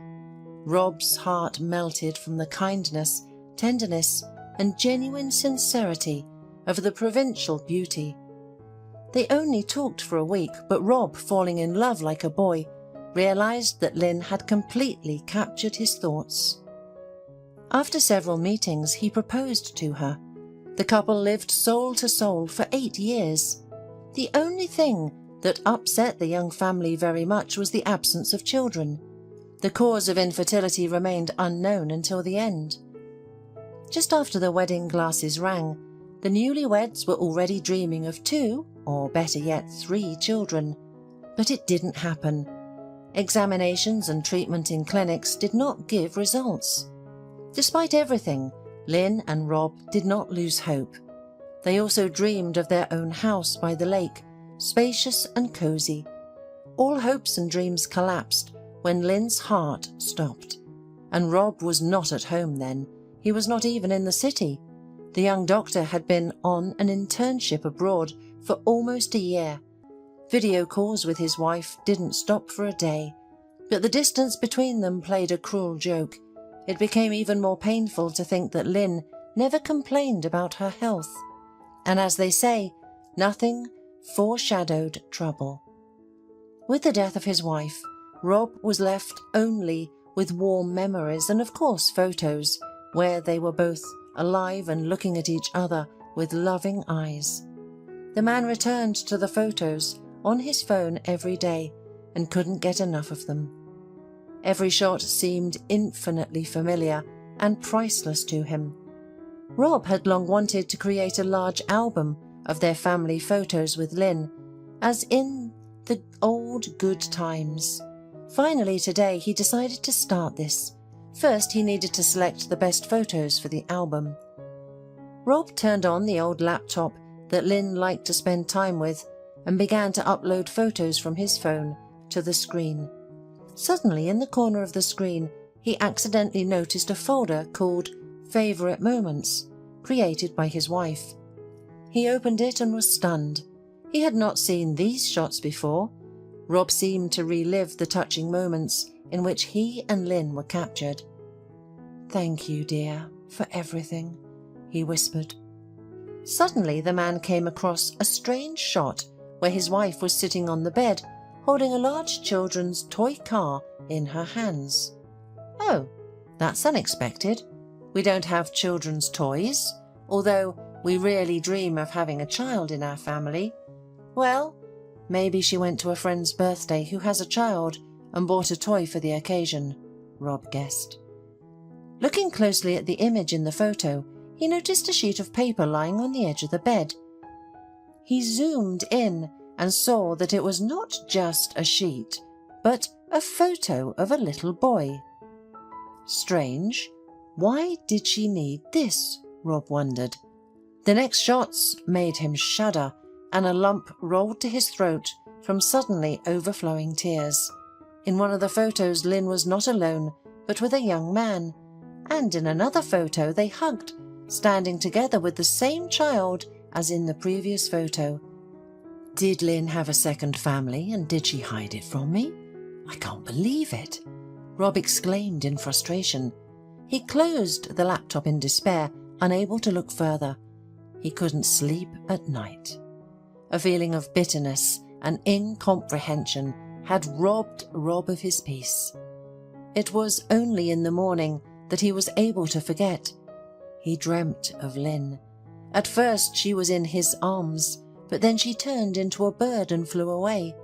Rob's heart melted from the kindness, tenderness, and genuine sincerity of the provincial beauty. They only talked for a week, but Rob, falling in love like a boy, realised that Lynn had completely captured his thoughts. After several meetings, he proposed to her. The couple lived soul to soul for 8 years. The only thing that upset the young family very much was the absence of children. The cause of infertility remained unknown until the end. Just after the wedding glasses rang, the newlyweds were already dreaming of 2, or better yet 3 children. But it didn't happen. Examinations and treatment in clinics did not give results. Despite everything, Lynn and Rob did not lose hope. They also dreamed of their own house by the lake, spacious and cosy. All hopes and dreams collapsed when Lynn's heart stopped. And Rob was not at home then. He was not even in the city. The young doctor had been on an internship abroad for almost a year. Video calls with his wife didn't stop for a day, but the distance between them played a cruel joke. It became even more painful to think that Lynn never complained about her health. And as they say, nothing foreshadowed trouble. With the death of his wife, Rob was left only with warm memories and, of course, photos where they were both alive and looking at each other with loving eyes. The man returned to the photos on his phone every day and couldn't get enough of them. Every shot seemed infinitely familiar and priceless to him. Rob had long wanted to create a large album of their family photos with Lynn, as in the old good times. Finally today he decided to start this. First he needed to select the best photos for the album. Rob turned on the old laptop that Lynn liked to spend time with and began to upload photos from his phone to the screen. Suddenly, in the corner of the screen, he accidentally noticed a folder called Favourite Moments, created by his wife. He opened it and was stunned. He had not seen these shots before. Rob seemed to relive the touching moments in which he and Lynn were captured. "Thank you, dear, for everything," he whispered. Suddenly the man came across a strange shot where his wife was sitting on the bed, holding a large children's toy car in her hands. "Oh, that's unexpected. We don't have children's toys, although we really dream of having a child in our family. Well, maybe she went to a friend's birthday who has a child and bought a toy for the occasion," Rob guessed. Looking closely at the image in the photo, he noticed a sheet of paper lying on the edge of the bed. He zoomed in and saw that it was not just a sheet, but a photo of a little boy. Strange. Why did she need this? Rob wondered. The next shots made him shudder, and a lump rolled to his throat from suddenly overflowing tears. In one of the photos, Lynn was not alone, but with a young man, and in another photo they hugged, standing together with the same child as in the previous photo. Did Lynn have a second family, and did she hide it from me? I can't believe it, Rob exclaimed in frustration. He closed the laptop in despair, unable to look further. He couldn't sleep at night. A feeling of bitterness and incomprehension had robbed Rob of his peace. It was only in the morning that he was able to forget. He dreamt of Lynn. At first she was in his arms, but then she turned into a bird and flew away.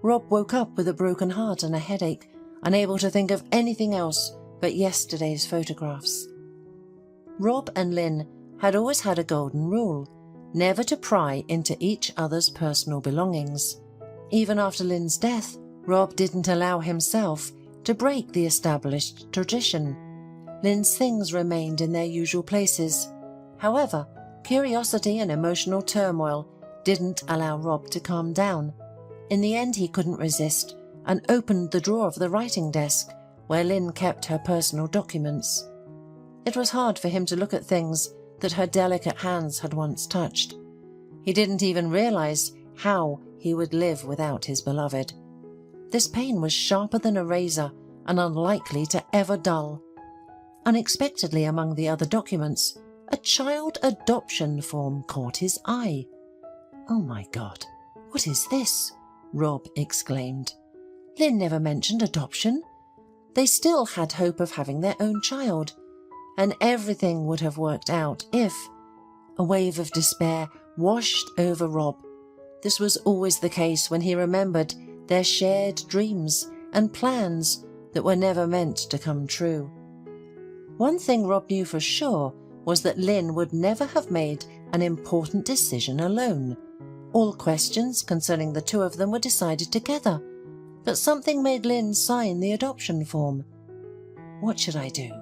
Rob woke up with a broken heart and a headache, unable to think of anything else but yesterday's photographs. Rob and Lynn had always had a golden rule, never to pry into each other's personal belongings. Even after Lynn's death, Rob didn't allow himself to break the established tradition. Lynn's things remained in their usual places. However, curiosity and emotional turmoil didn't allow Rob to calm down. In the end, he couldn't resist and opened the drawer of the writing desk where Lynn kept her personal documents. It was hard for him to look at things that her delicate hands had once touched. He didn't even realize how he would live without his beloved. This pain was sharper than a razor and unlikely to ever dull. Unexpectedly, among the other documents, a child adoption form caught his eye. "Oh my God, what is this?" Rob exclaimed. Lynn never mentioned adoption. They still had hope of having their own child, and everything would have worked out if... A wave of despair washed over Rob. This was always the case when he remembered their shared dreams and plans that were never meant to come true. One thing Rob knew for sure was that Lynn would never have made an important decision alone. All questions concerning the two of them were decided together, but something made Lynn sign the adoption form. "What should I do?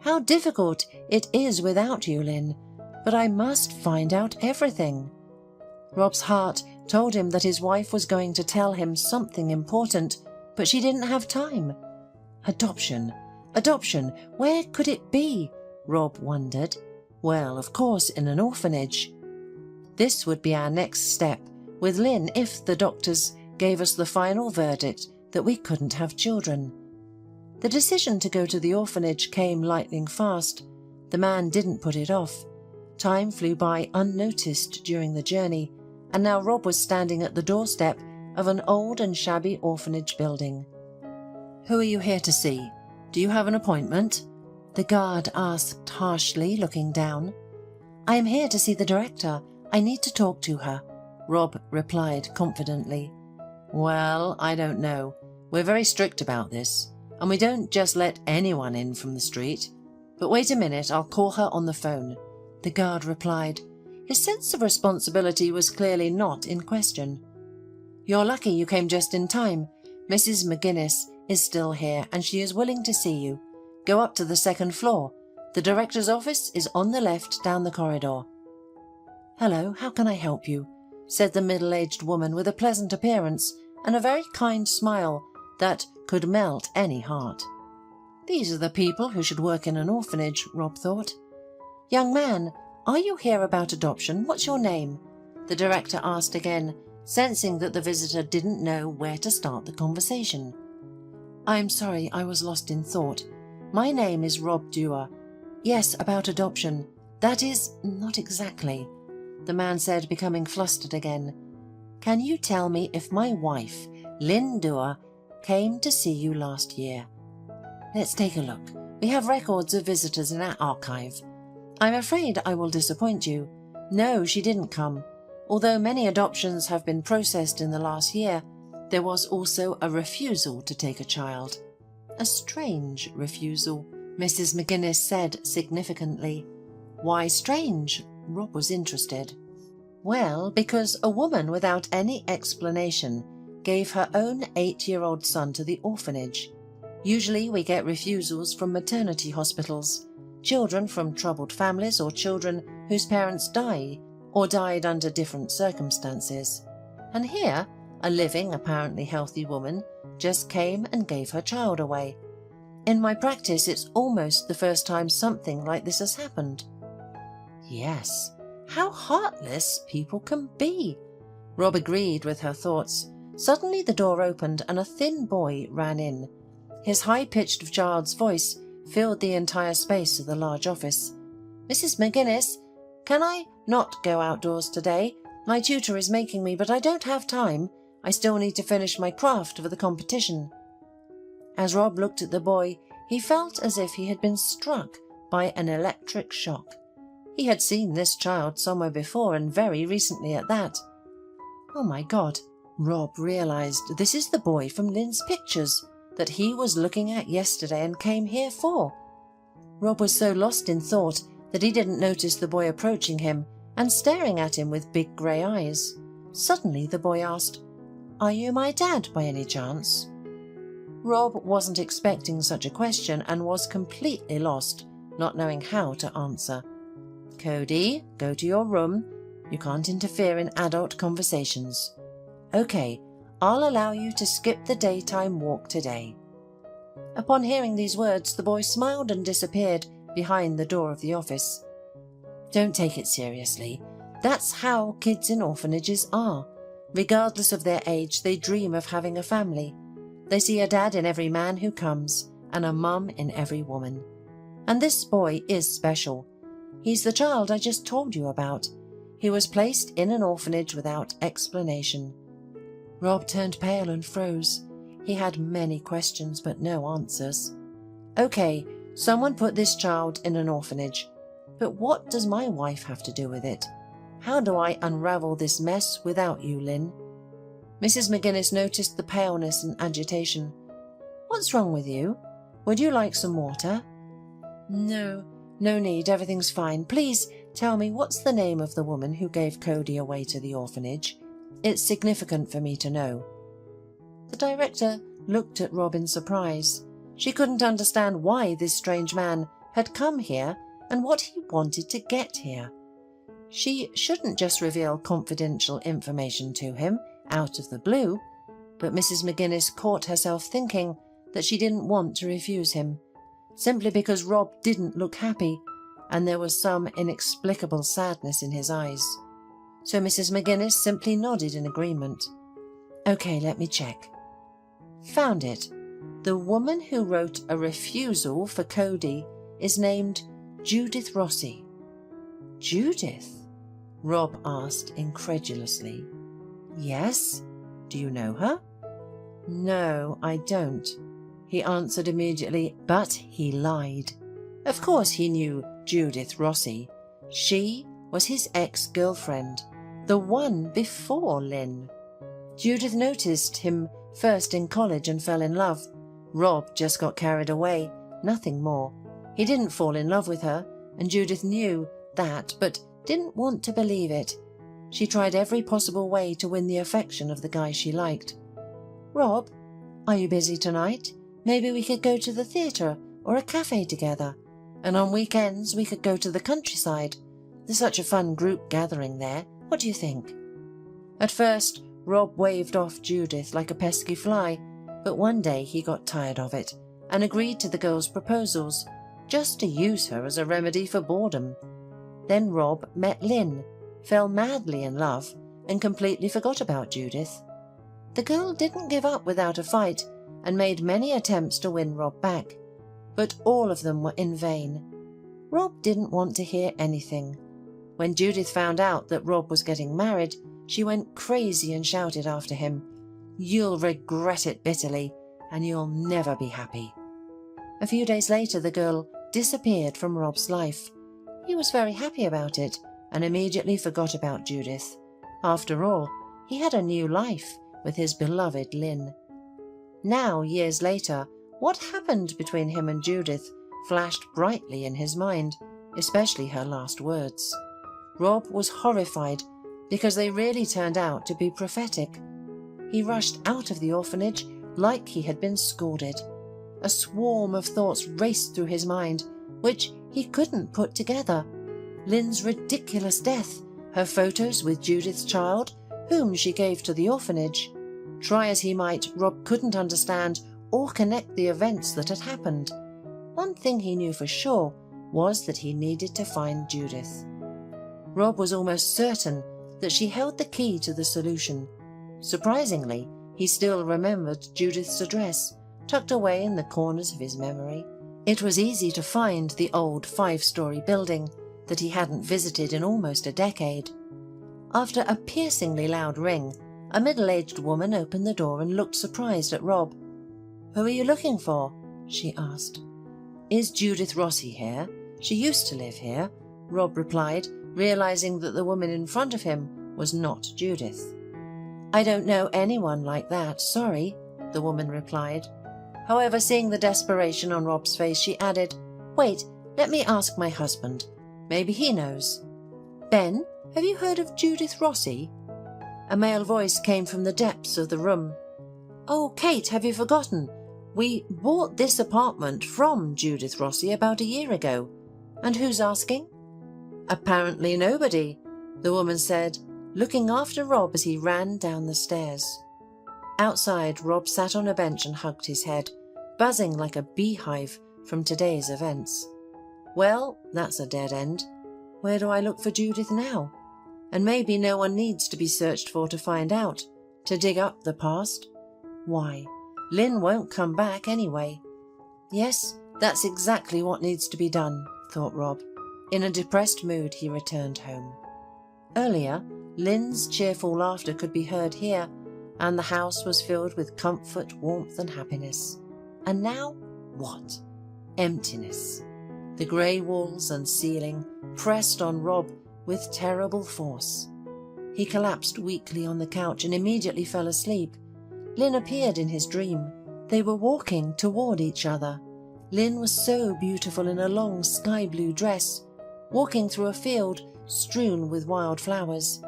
How difficult it is without you, Lynn, but I must find out everything." Rob's heart told him that his wife was going to tell him something important, but she didn't have time. Adoption, where could it be? Rob wondered. Well, of course, in an orphanage. This would be our next step with Lynn if the doctors gave us the final verdict that we couldn't have children. The decision to go to the orphanage came lightning fast. The man didn't put it off. Time flew by unnoticed during the journey, and now Rob was standing at the doorstep of an old and shabby orphanage building. "Who are you here to see? Do you have an appointment?" the guard asked harshly, looking down. "I am here to see the director. I need to talk to her," Rob replied confidently. "Well, I don't know. We're very strict about this, and we don't just let anyone in from the street. But wait a minute, I'll call her on the phone," the guard replied. His sense of responsibility was clearly not in question. "You're lucky you came just in time. Mrs. McGuinness is still here, and she is willing to see you. Go up to the second floor. The director's office is on the left down the corridor." "Hello, how can I help you?" said the middle-aged woman with a pleasant appearance and a very kind smile that could melt any heart. These are the people who should work in an orphanage, Rob thought. Young man, are you here about adoption? What's your name? The director asked again, sensing that the visitor didn't know where to start the conversation. I'm sorry, I was lost in thought. My name is Rob Dewar. Yes, about adoption. That is, not exactly, the man said, becoming flustered again. Can you tell me if my wife, Lynn Dewar, came to see you last year? Let's take a look. We have records of visitors in our archive. I'm afraid I will disappoint you. No, she didn't come. Although many adoptions have been processed in the last year, there was also a refusal to take a child. A strange refusal, Mrs. McGuinness said significantly. Why strange? Rob was interested. Well, because a woman without any explanation gave her own 8-year-old son to the orphanage. Usually we get refusals from maternity hospitals, children from troubled families or children whose parents die or died under different circumstances. And here, a living, apparently healthy woman just came and gave her child away. In my practice, it's almost the first time something like this has happened. Yes, how heartless people can be. Rob agreed with her thoughts. Suddenly the door opened and a thin boy ran in. His high-pitched child's voice filled the entire space of the large office. Mrs. McGuinness, can I not go outdoors today? My tutor is making me, but I don't have time. I still need to finish my craft for the competition. As Rob looked at the boy, he felt as if he had been struck by an electric shock. He had seen this child somewhere before, and very recently at that. Oh my God, Rob realized this is the boy from Lynn's pictures that he was looking at yesterday and came here for. Rob was so lost in thought that he didn't notice the boy approaching him and staring at him with big grey eyes. Suddenly the boy asked, "Are you my dad by any chance?" Rob wasn't expecting such a question and was completely lost, not knowing how to answer. Cody, go to your room. You can't interfere in adult conversations. Okay, I'll allow you to skip the daytime walk today. Upon hearing these words, the boy smiled and disappeared behind the door of the office. Don't take it seriously. That's how kids in orphanages are. Regardless of their age, they dream of having a family. They see a dad in every man who comes and a mum in every woman. And this boy is special. He's the child I just told you about. He was placed in an orphanage without explanation. Rob turned pale and froze. He had many questions but no answers. Okay, someone put this child in an orphanage. But what does my wife have to do with it? How do I unravel this mess without you, Lynn? Mrs. McGuinness noticed the paleness and agitation. What's wrong with you? Would you like some water? No need, everything's fine. Please tell me, what's the name of the woman who gave Cody away to the orphanage? It's significant for me to know. The director looked at Rob in surprise. She couldn't understand why this strange man had come here and what he wanted to get here. She shouldn't just reveal confidential information to him out of the blue, but Mrs. McGuinness caught herself thinking that she didn't want to refuse him, simply because Rob didn't look happy and there was some inexplicable sadness in his eyes. So Mrs. McGuinness simply nodded in agreement. Okay, let me check. Found it. The woman who wrote a refusal for Cody is named Judith Rossi. Judith? Rob asked incredulously. Yes? Do you know her? No, I don't, he answered immediately, but he lied. Of course he knew Judith Rossi. She was his ex-girlfriend, the one before Lynn. Judith noticed him first in college and fell in love. Rob just got carried away, nothing more. He didn't fall in love with her, and Judith knew that, but didn't want to believe it. She tried every possible way to win the affection of the guy she liked. Rob, are you busy tonight? Maybe we could go to the theatre or a cafe together. And on weekends we could go to the countryside. There's such a fun group gathering there. What do you think? At first, Rob waved off Judith like a pesky fly, but one day he got tired of it and agreed to the girl's proposals, just to use her as a remedy for boredom. Then Rob met Lynn, fell madly in love, and completely forgot about Judith. The girl didn't give up without a fight and made many attempts to win Rob back, but all of them were in vain. Rob didn't want to hear anything. When Judith found out that Rob was getting married, she went crazy and shouted after him, "You'll regret it bitterly, and you'll never be happy." A few days later, the girl disappeared from Rob's life. He was very happy about it and immediately forgot about Judith. After all, he had a new life with his beloved Lynn. Now, years later, what happened between him and Judith flashed brightly in his mind, especially her last words. Rob was horrified because they really turned out to be prophetic. He rushed out of the orphanage like he had been scalded. A swarm of thoughts raced through his mind, which he couldn't put together. Lynn's ridiculous death, her photos with Judith's child, whom she gave to the orphanage. Try as he might, Rob couldn't understand or connect the events that had happened. One thing he knew for sure was that he needed to find Judith. Rob was almost certain that she held the key to the solution. Surprisingly, he still remembered Judith's address, tucked away in the corners of his memory. It was easy to find the old 5-story building that he hadn't visited in almost a decade. After a piercingly loud ring, a middle-aged woman opened the door and looked surprised at Rob. "Who are you looking for?" she asked. "Is Judith Rossi here? She used to live here," Rob replied, realizing that the woman in front of him was not Judith. "I don't know anyone like that, sorry," the woman replied. However, seeing the desperation on Rob's face, she added, "Wait, let me ask my husband. Maybe he knows." "Ben, have you heard of Judith Rossi?" A male voice came from the depths of the room. "Oh, Kate, have you forgotten? We bought this apartment from Judith Rossi about a year ago. And who's asking?" "Apparently nobody," the woman said, looking after Rob as he ran down the stairs. Outside, Rob sat on a bench and hugged his head, buzzing like a beehive from today's events. Well, that's a dead end. Where do I look for Judith now? And maybe no one needs to be searched for to find out, to dig up the past. Why, Lynn won't come back anyway. Yes, that's exactly what needs to be done, thought Rob. In a depressed mood, he returned home. Earlier, Lynn's cheerful laughter could be heard here, and the house was filled with comfort, warmth, and happiness. And now, what? Emptiness. The grey walls and ceiling pressed on Rob with terrible force. He collapsed weakly on the couch and immediately fell asleep. Lynn appeared in his dream. They were walking toward each other. Lynn was so beautiful in a long sky-blue dress, walking through a field strewn with wild flowers.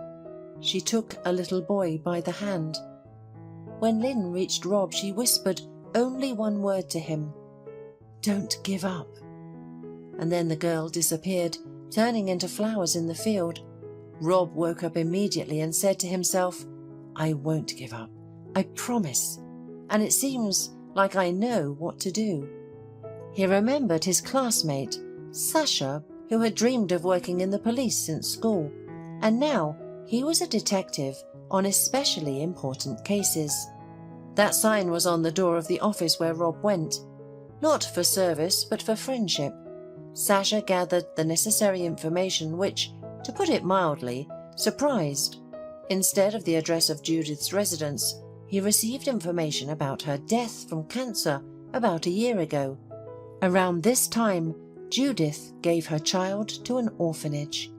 She took a little boy by the hand. When Lynn reached Rob, she whispered only one word to him, "Don't give up." And then the girl disappeared, turning into flowers in the field. Rob woke up immediately and said to himself, "I won't give up, I promise, and it seems like I know what to do." He remembered his classmate, Sasha, who had dreamed of working in the police since school, and now he was a detective on especially important cases. That sign was on the door of the office where Rob went, not for service but for friendship. Sasha gathered the necessary information which, to put it mildly, surprised. Instead of the address of Judith's residence, he received information about her death from cancer about a year ago. Around this time, Judith gave her child to an orphanage.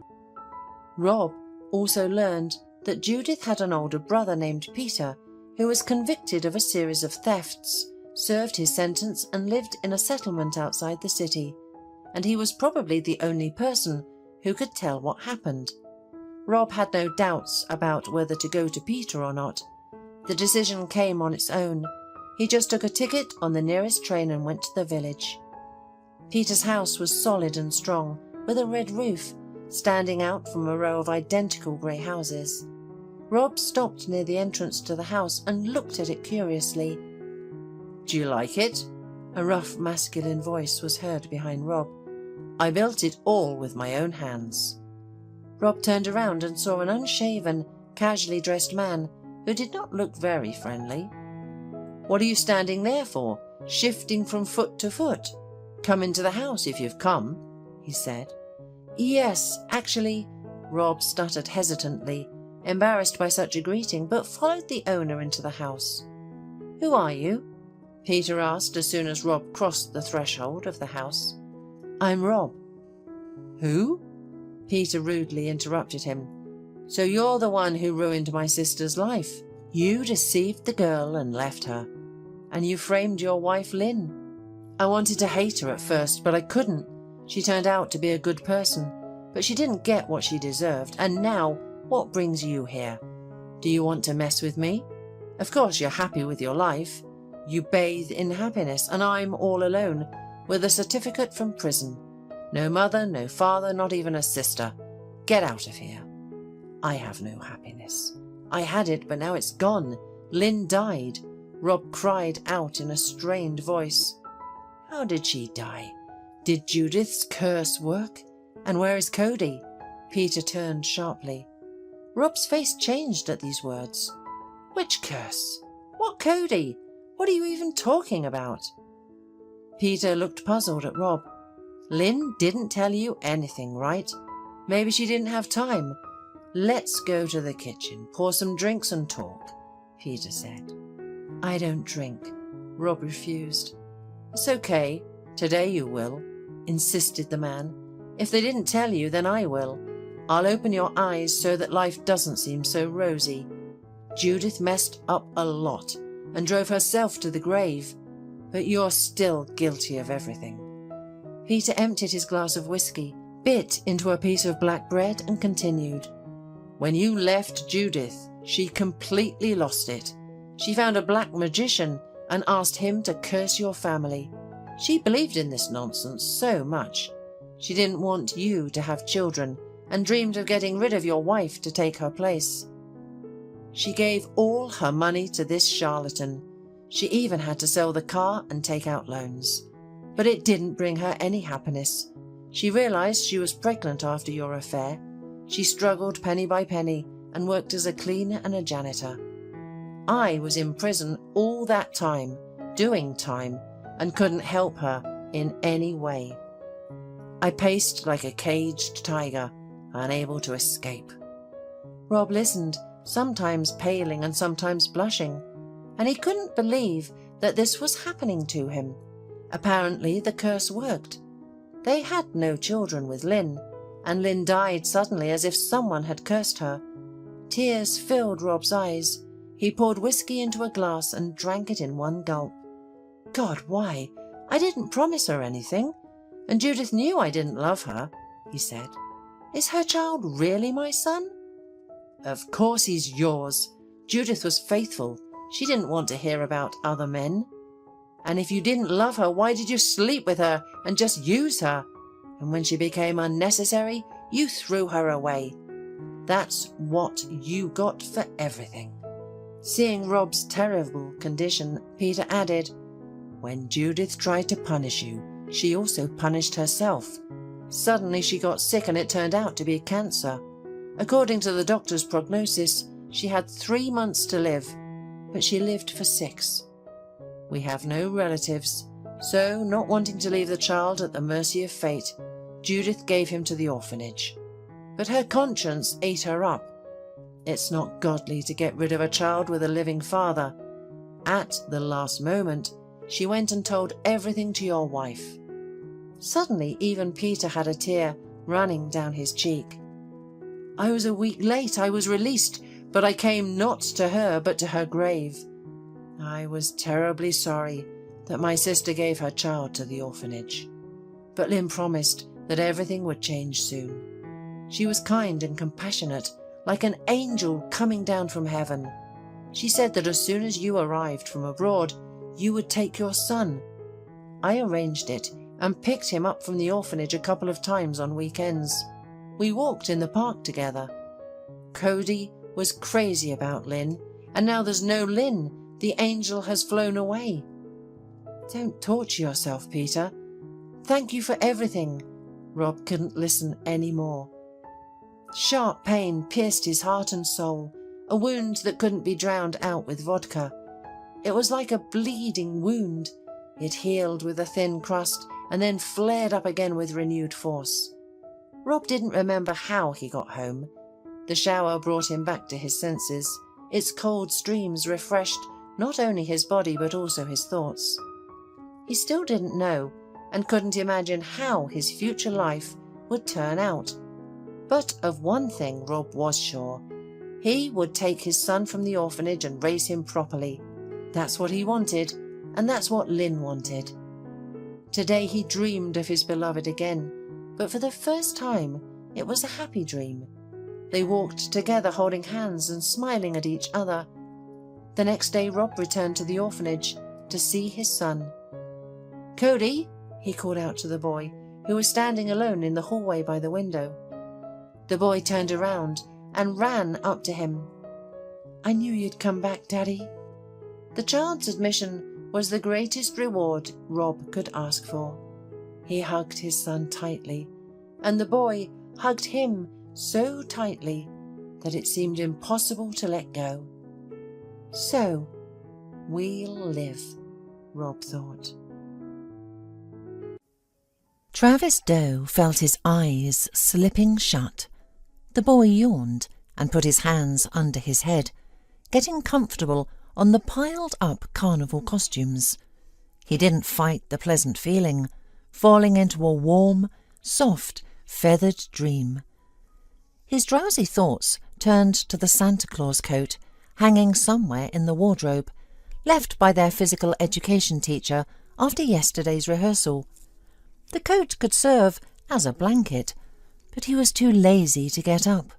Rob also learned that Judith had an older brother named Peter, who was convicted of a series of thefts, served his sentence and lived in a settlement outside the city, and he was probably the only person who could tell what happened. Rob had no doubts about whether to go to Peter or not. The decision came on its own. He just took a ticket on the nearest train and went to the village. Peter's house was solid and strong, with a red roof, standing out from a row of identical grey houses. Rob stopped near the entrance to the house and looked at it curiously. "Do you like it?" A rough masculine voice was heard behind Rob. "I built it all with my own hands." Rob turned around and saw an unshaven, casually dressed man who did not look very friendly. "What are you standing there for, shifting from foot to foot? Come into the house if you've come," he said. "Yes, actually," Rob stuttered hesitantly, embarrassed by such a greeting, but followed the owner into the house. "Who are you?" Peter asked as soon as Rob crossed the threshold of the house. "I'm Rob." "Who?" Peter rudely interrupted him. "So you're the one who ruined my sister's life. You deceived the girl and left her. And you framed your wife, Lynn. I wanted to hate her at first, but I couldn't. She turned out to be a good person, but she didn't get what she deserved. And now, what brings you here? Do you want to mess with me? Of course you're happy with your life. You bathe in happiness, and I'm all alone, with a certificate from prison. No mother, no father, not even a sister. Get out of here." "I have no happiness. I had it, but now it's gone. Lynn died," Rob cried out in a strained voice. "How did she die? Did Judith's curse work? And where is Cody?" Peter turned sharply. Rob's face changed at these words. "Which curse? What Cody? What are you even talking about?" Peter looked puzzled at Rob. "Lynn didn't tell you anything, right? Maybe she didn't have time. Let's go to the kitchen, pour some drinks and talk," Peter said. "I don't drink," Rob refused. "It's okay. Today you will," insisted the man. "If they didn't tell you, then I will. I'll open your eyes so that life doesn't seem so rosy. Judith messed up a lot and drove herself to the grave, but you're still guilty of everything." Peter emptied his glass of whiskey, bit into a piece of black bread and continued. "When you left Judith, she completely lost it. She found a black magician and asked him to curse your family. She believed in this nonsense so much. She didn't want you to have children and dreamed of getting rid of your wife to take her place. She gave all her money to this charlatan. She even had to sell the car and take out loans. But it didn't bring her any happiness. She realized she was pregnant after your affair. She struggled penny by penny and worked as a cleaner and a janitor. I was in prison all that time, doing time, and couldn't help her in any way. I paced like a caged tiger, unable to escape." Rob listened, sometimes paling and sometimes blushing, and he couldn't believe that this was happening to him. Apparently the curse worked. They had no children with Lynn, and Lynn died suddenly as if someone had cursed her. Tears filled Rob's eyes. He poured whiskey into a glass and drank it in one gulp. "God, why? I didn't promise her anything. And Judith knew I didn't love her," he said. "Is her child really my son?" "Of course he's yours. Judith was faithful. She didn't want to hear about other men. And if you didn't love her, why did you sleep with her and just use her? And when she became unnecessary, you threw her away. That's what you got for everything." Seeing Rob's terrible condition, Peter added, "When Judith tried to punish you, she also punished herself. Suddenly she got sick and it turned out to be cancer. According to the doctor's prognosis, she had 3 months to live, but she lived for 6. We have no relatives, so not wanting to leave the child at the mercy of fate, Judith gave him to the orphanage. But her conscience ate her up. It's not godly to get rid of a child with a living father. At the last moment, she went and told everything to your wife." Suddenly, even Peter had a tear running down his cheek. "I was a week late. I was released, but I came not to her but to her grave. I was terribly sorry that my sister gave her child to the orphanage. But Lynn promised that everything would change soon. She was kind and compassionate, like an angel coming down from heaven. She said that as soon as you arrived from abroad, you would take your son. I arranged it and picked him up from the orphanage a couple of times on weekends. We walked in the park together. Cody was crazy about Lynn, and now there's no Lynn. The angel has flown away." Don't torture yourself, Peter. Thank you for everything. Rob couldn't listen any more. Sharp pain pierced his heart and soul, a wound that couldn't be drowned out with vodka. It was like a bleeding wound. It healed with a thin crust and then flared up again with renewed force. Rob didn't remember how he got home. The shower brought him back to his senses. Its cold streams refreshed not only his body but also his thoughts. He still didn't know and couldn't imagine how his future life would turn out. But of one thing Rob was sure. He would take his son from the orphanage and raise him properly. That's what he wanted, and that's what Lynn wanted. Today he dreamed of his beloved again, but for the first time it was a happy dream. They walked together holding hands and smiling at each other. The next day Rob returned to the orphanage to see his son. "Cody," he called out to the boy, who was standing alone in the hallway by the window. The boy turned around and ran up to him. "I knew you'd come back, Daddy." The child's admission was the greatest reward Rob could ask for. He hugged his son tightly, and the boy hugged him so tightly that it seemed impossible to let go. So, we'll live, Rob thought. Travis Doe felt his eyes slipping shut. The boy yawned and put his hands under his head, getting comfortable on the piled-up carnival costumes. He didn't fight the pleasant feeling, falling into a warm, soft, feathered dream. His drowsy thoughts turned to the Santa Claus coat hanging somewhere in the wardrobe, left by their physical education teacher after yesterday's rehearsal. The coat could serve as a blanket, but he was too lazy to get up.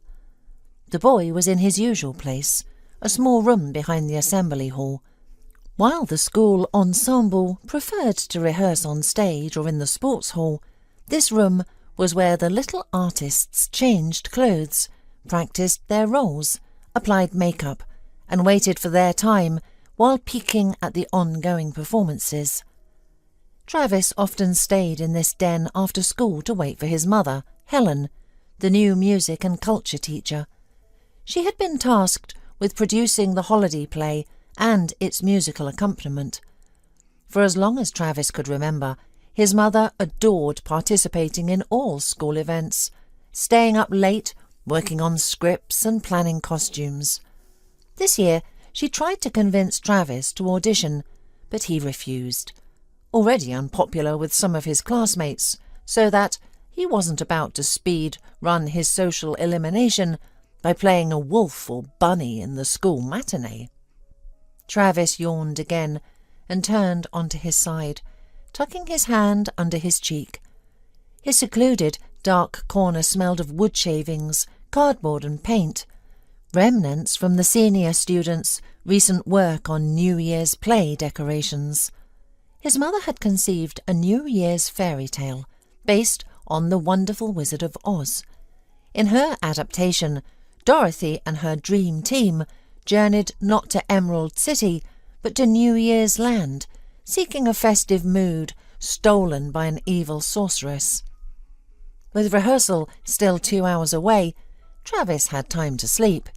The boy was in his usual place, a small room behind the assembly hall. While the school ensemble preferred to rehearse on stage or in the sports hall, this room was where the little artists changed clothes, practiced their roles, applied makeup, and waited for their time while peeking at the ongoing performances. Travis often stayed in this den after school to wait for his mother, Helen, the new music and culture teacher. She had been tasked with producing the holiday play and its musical accompaniment. For as long as Travis could remember, his mother adored participating in all school events, staying up late, working on scripts and planning costumes. This year she tried to convince Travis to audition, but he refused, already unpopular with some of his classmates, so that he wasn't about to speed run his social elimination by playing a wolf or bunny in the school matinee. Travis yawned again and turned onto his side, tucking his hand under his cheek. His secluded, dark corner smelled of wood shavings, cardboard and paint, remnants from the senior students' recent work on New Year's play decorations. His mother had conceived a New Year's fairy tale based on The Wonderful Wizard of Oz. In her adaptation, Dorothy and her dream team journeyed not to Emerald City, but to New Year's Land, seeking a festive mood stolen by an evil sorceress. With rehearsal still 2 hours away, Travis had time to sleep.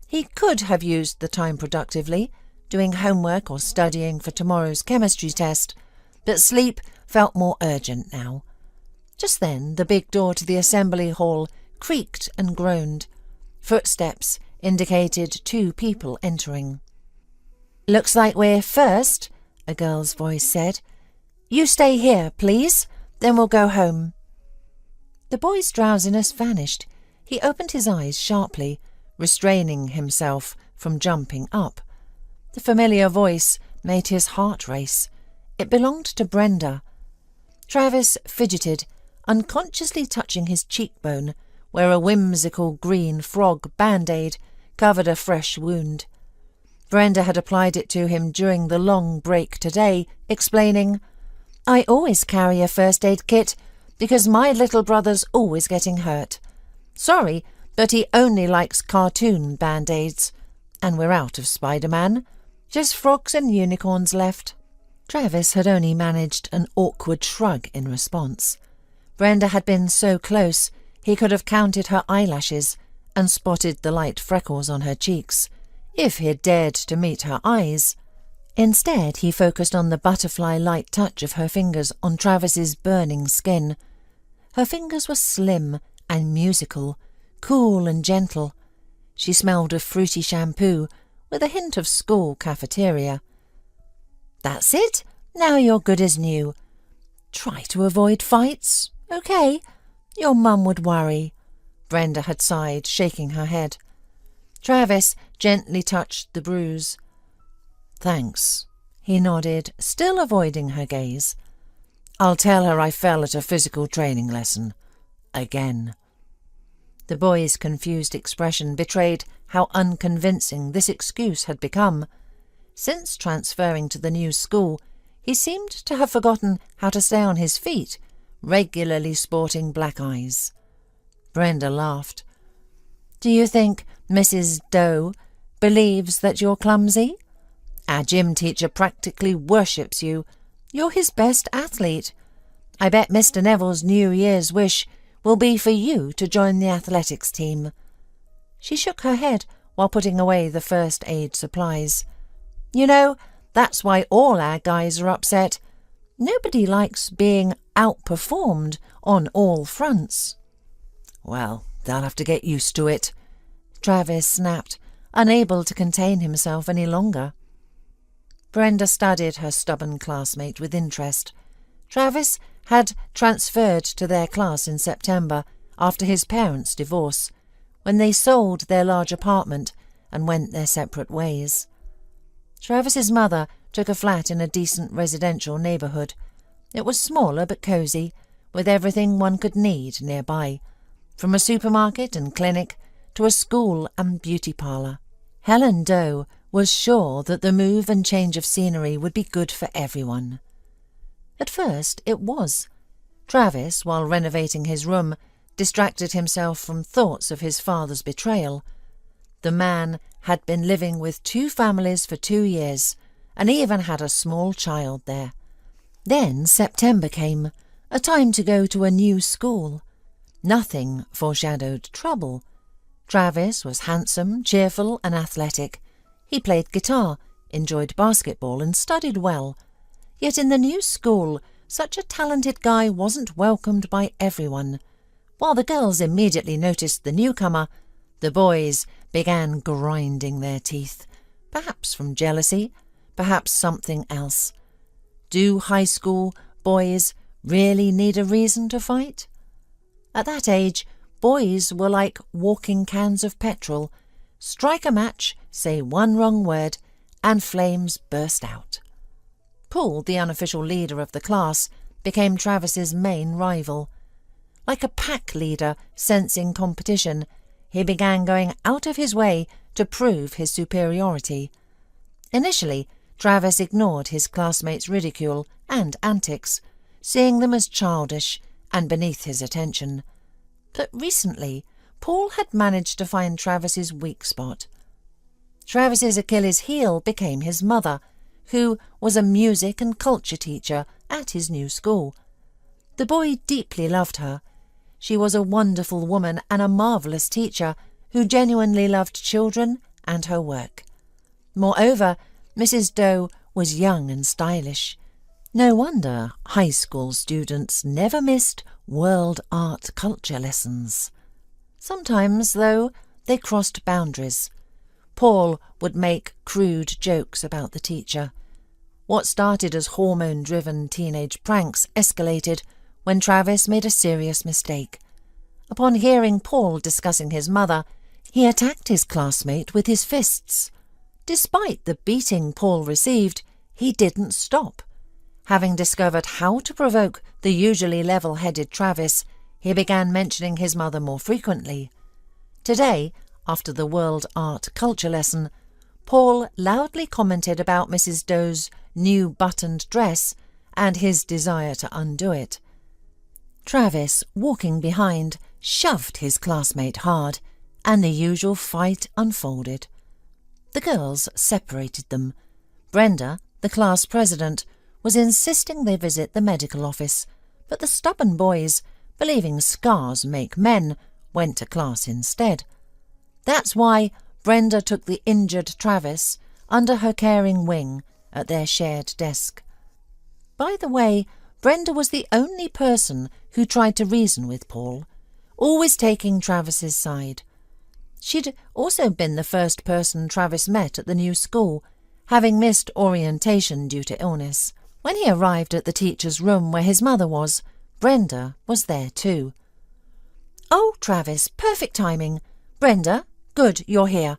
He could have used the time productively, doing homework or studying for tomorrow's chemistry test, but sleep felt more urgent now. Just then the big door to the assembly hall creaked and groaned. Footsteps indicated 2 people entering. "Looks like we're first," a girl's voice said. "You stay here, please, then we'll go home." The boy's drowsiness vanished. He opened his eyes sharply, restraining himself from jumping up. The familiar voice made his heart race. It belonged to Brenda. Travis fidgeted, unconsciously touching his cheekbone, where a whimsical green frog band-aid covered a fresh wound. Brenda had applied it to him during the long break today, explaining, "I always carry a first aid kit because my little brother's always getting hurt. Sorry, but he only likes cartoon band-aids. And we're out of Spider-Man. Just frogs and unicorns left." Travis had only managed an awkward shrug in response. Brenda had been so close he could have counted her eyelashes and spotted the light freckles on her cheeks, if he had dared to meet her eyes. Instead, he focused on the butterfly-light touch of her fingers on Travis's burning skin. Her fingers were slim and musical, cool and gentle. She smelled of fruity shampoo with a hint of school cafeteria. "That's it. Now you're good as new. Try to avoid fights, okay? Your mum would worry." Brenda had sighed, shaking her head. Travis gently touched the bruise. "Thanks," he nodded, still avoiding her gaze. "I'll tell her I fell at a physical training lesson. Again." The boy's confused expression betrayed how unconvincing this excuse had become. Since transferring to the new school, he seemed to have forgotten how to stay on his feet, regularly sporting black eyes. Brenda laughed. "Do you think Mrs. Doe believes that you're clumsy? Our gym teacher practically worships you. You're his best athlete. I bet Mr. Neville's New Year's wish will be for you to join the athletics team." She shook her head while putting away the first aid supplies. "You know, that's why all our guys are upset. Nobody likes being outperformed on all fronts." "Well, they'll have to get used to it," Travis snapped, unable to contain himself any longer. Brenda studied her stubborn classmate with interest. Travis had transferred to their class in September after his parents' divorce, when they sold their large apartment and went their separate ways. Travis's mother took a flat in a decent residential neighbourhood. It was smaller but cosy, with everything one could need nearby, from a supermarket and clinic to a school and beauty parlour. Helen Doe was sure that the move and change of scenery would be good for everyone. At first it was. Travis, while renovating his room, distracted himself from thoughts of his father's betrayal. The man had been living with 2 families for 2 years, and even had a small child there. Then September came, a time to go to a new school. Nothing foreshadowed trouble. Travis was handsome, cheerful and athletic. He played guitar, enjoyed basketball and studied well. Yet in the new school, such a talented guy wasn't welcomed by everyone. While the girls immediately noticed the newcomer, the boys began grinding their teeth, perhaps from jealousy, perhaps something else. Do high school boys really need a reason to fight? At that age, boys were like walking cans of petrol. Strike a match, say one wrong word, and flames burst out. Paul, the unofficial leader of the class, became Travis's main rival. Like a pack leader sensing competition, he began going out of his way to prove his superiority. Initially, Travis ignored his classmates' ridicule and antics, seeing them as childish and beneath his attention. But recently, Paul had managed to find Travis's weak spot. Travis's Achilles' heel became his mother, who was a music and culture teacher at his new school. The boy deeply loved her. She was a wonderful woman and a marvellous teacher who genuinely loved children and her work. Moreover, Mrs. Doe was young and stylish. No wonder high school students never missed world art culture lessons. Sometimes, though, they crossed boundaries. Paul would make crude jokes about the teacher. What started as hormone-driven teenage pranks escalated when Travis made a serious mistake. Upon hearing Paul discussing his mother, he attacked his classmate with his fists. Despite the beating Paul received, he didn't stop. Having discovered how to provoke the usually level-headed Travis, he began mentioning his mother more frequently. Today, after the world art culture lesson, Paul loudly commented about Mrs. Doe's new buttoned dress and his desire to undo it. Travis, walking behind, shoved his classmate hard, and the usual fight unfolded. The girls separated them. Brenda, the class president, was insisting they visit the medical office, but the stubborn boys, believing scars make men, went to class instead. That's why Brenda took the injured Travis under her caring wing at their shared desk. By the way, Brenda was the only person who tried to reason with Paul, always taking Travis's side. She'd also been the first person Travis met at the new school, having missed orientation due to illness. When he arrived at the teacher's room where his mother was, Brenda was there too. "Oh, Travis, perfect timing. Brenda, good, you're here,"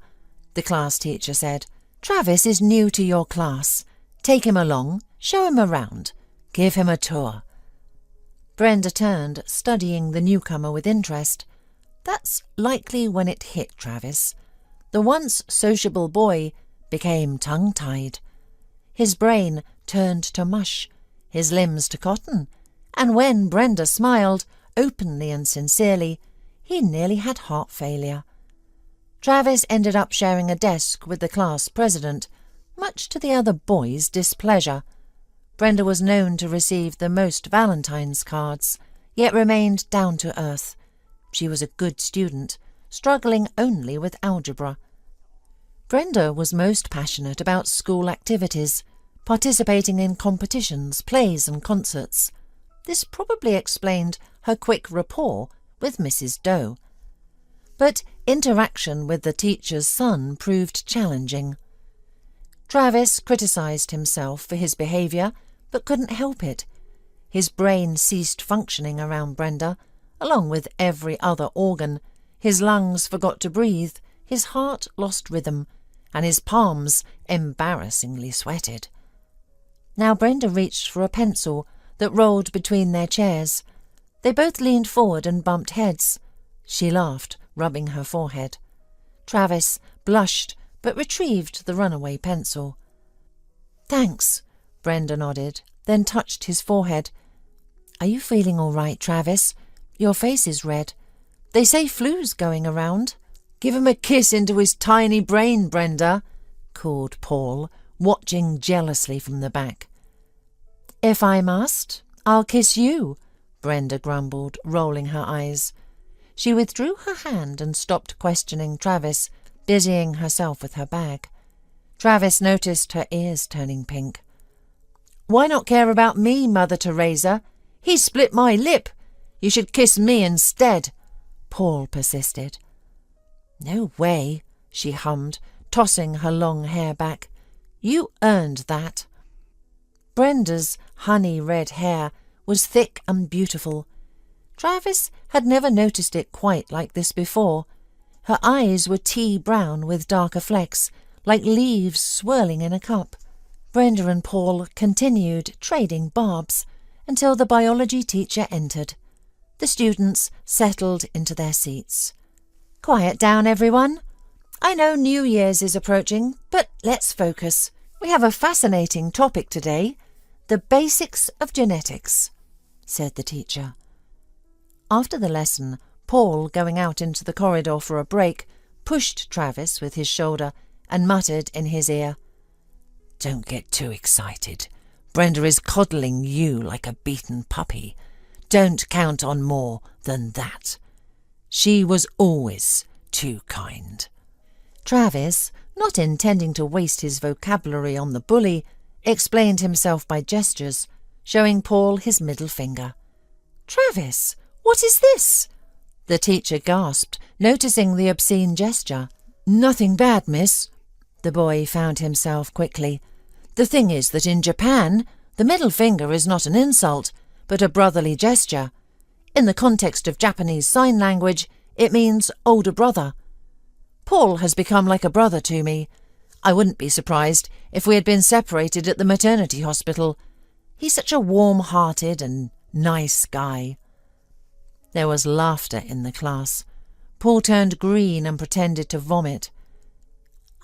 the class teacher said. "Travis is new to your class. Take him along, show him around, give him a tour." Brenda turned, studying the newcomer with interest. That's likely when it hit Travis. The once sociable boy became tongue-tied. His brain turned to mush, his limbs to cotton, and when Brenda smiled, openly and sincerely, he nearly had heart failure. Travis ended up sharing a desk with the class president, much to the other boys' displeasure. Brenda was known to receive the most Valentine's cards, yet remained down to earth. She was a good student, struggling only with algebra. Brenda was most passionate about school activities, participating in competitions, plays and concerts. This probably explained her quick rapport with Mrs. Doe. But interaction with the teacher's son proved challenging. Travis criticised himself for his behaviour, but couldn't help it. His brain ceased functioning around Brenda, along with every other organ. His lungs forgot to breathe, his heart lost rhythm, and his palms embarrassingly sweated. Now Brenda reached for a pencil that rolled between their chairs. They both leaned forward and bumped heads. She laughed, rubbing her forehead. Travis blushed, but retrieved the runaway pencil. "Thanks," Brenda nodded, then touched his forehead. "Are you feeling all right, Travis? Your face is red. They say flu's going around." "Give him a kiss into his tiny brain, Brenda," called Paul, watching jealously from the back. "If I must, I'll kiss you," Brenda grumbled, rolling her eyes. She withdrew her hand and stopped questioning Travis, busying herself with her bag. Travis noticed her ears turning pink. "Why not care about me, Mother Teresa? He split my lip. You should kiss me instead," Paul persisted. "No way," she hummed, tossing her long hair back. "You earned that." Brenda's honey-red hair was thick and beautiful. Travis had never noticed it quite like this before. Her eyes were tea-brown with darker flecks, like leaves swirling in a cup. Brenda and Paul continued trading barbs until the biology teacher entered. The students settled into their seats. "Quiet down, everyone. I know New Year's is approaching, but let's focus. We have a fascinating topic today, the basics of genetics," said the teacher. After the lesson, Paul, going out into the corridor for a break, pushed Travis with his shoulder and muttered in his ear, "Don't get too excited. Brenda is coddling you like a beaten puppy. Don't count on more than that. She was always too kind." Travis, not intending to waste his vocabulary on the bully, explained himself by gestures, showing Paul his middle finger. "Travis, what is this?" the teacher gasped, noticing the obscene gesture. "Nothing bad, miss," the boy found himself quickly. "The thing is that in Japan, the middle finger is not an insult, but a brotherly gesture. In the context of Japanese Sign Language, it means older brother. Paul has become like a brother to me. I wouldn't be surprised if we had been separated at the maternity hospital. He's such a warm-hearted and nice guy." There was laughter in the class. Paul turned green and pretended to vomit.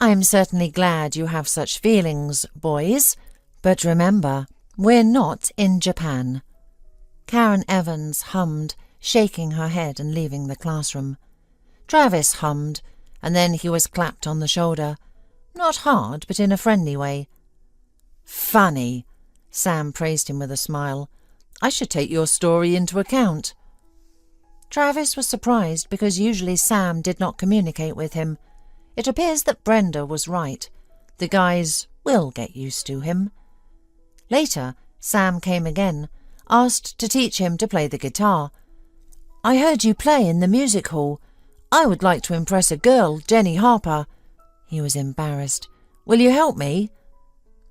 "I'm certainly glad you have such feelings, boys, but remember, we're not in Japan." Karen Evans hummed, shaking her head and leaving the classroom. Travis hummed, and then he was clapped on the shoulder. Not hard, but in a friendly way. "Funny," Sam praised him with a smile. "I should take your story into account." Travis was surprised because usually Sam did not communicate with him. It appears that Brenda was right. The guys will get used to him. Later, Sam came again, asked to teach him to play the guitar. "I heard you play in the music hall. I would like to impress a girl, Jenny Harper." He was embarrassed. "Will you help me?"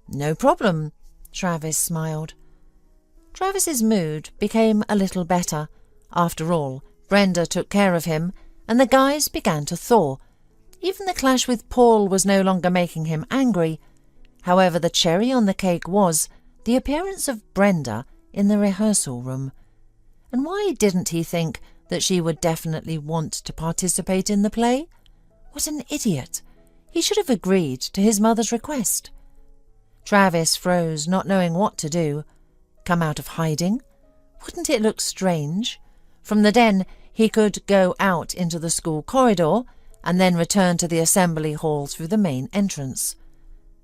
"No problem," Travis smiled. Travis's mood became a little better. After all, Brenda took care of him, and the guys began to thaw. Even the clash with Paul was no longer making him angry. However, the cherry on the cake was the appearance of Brenda in the rehearsal room. And why didn't he think that she would definitely want to participate in the play? What an idiot! He should have agreed to his mother's request. Travis froze, not knowing what to do. Come out of hiding? Wouldn't it look strange? From the den, he could go out into the school corridor and then return to the assembly hall through the main entrance.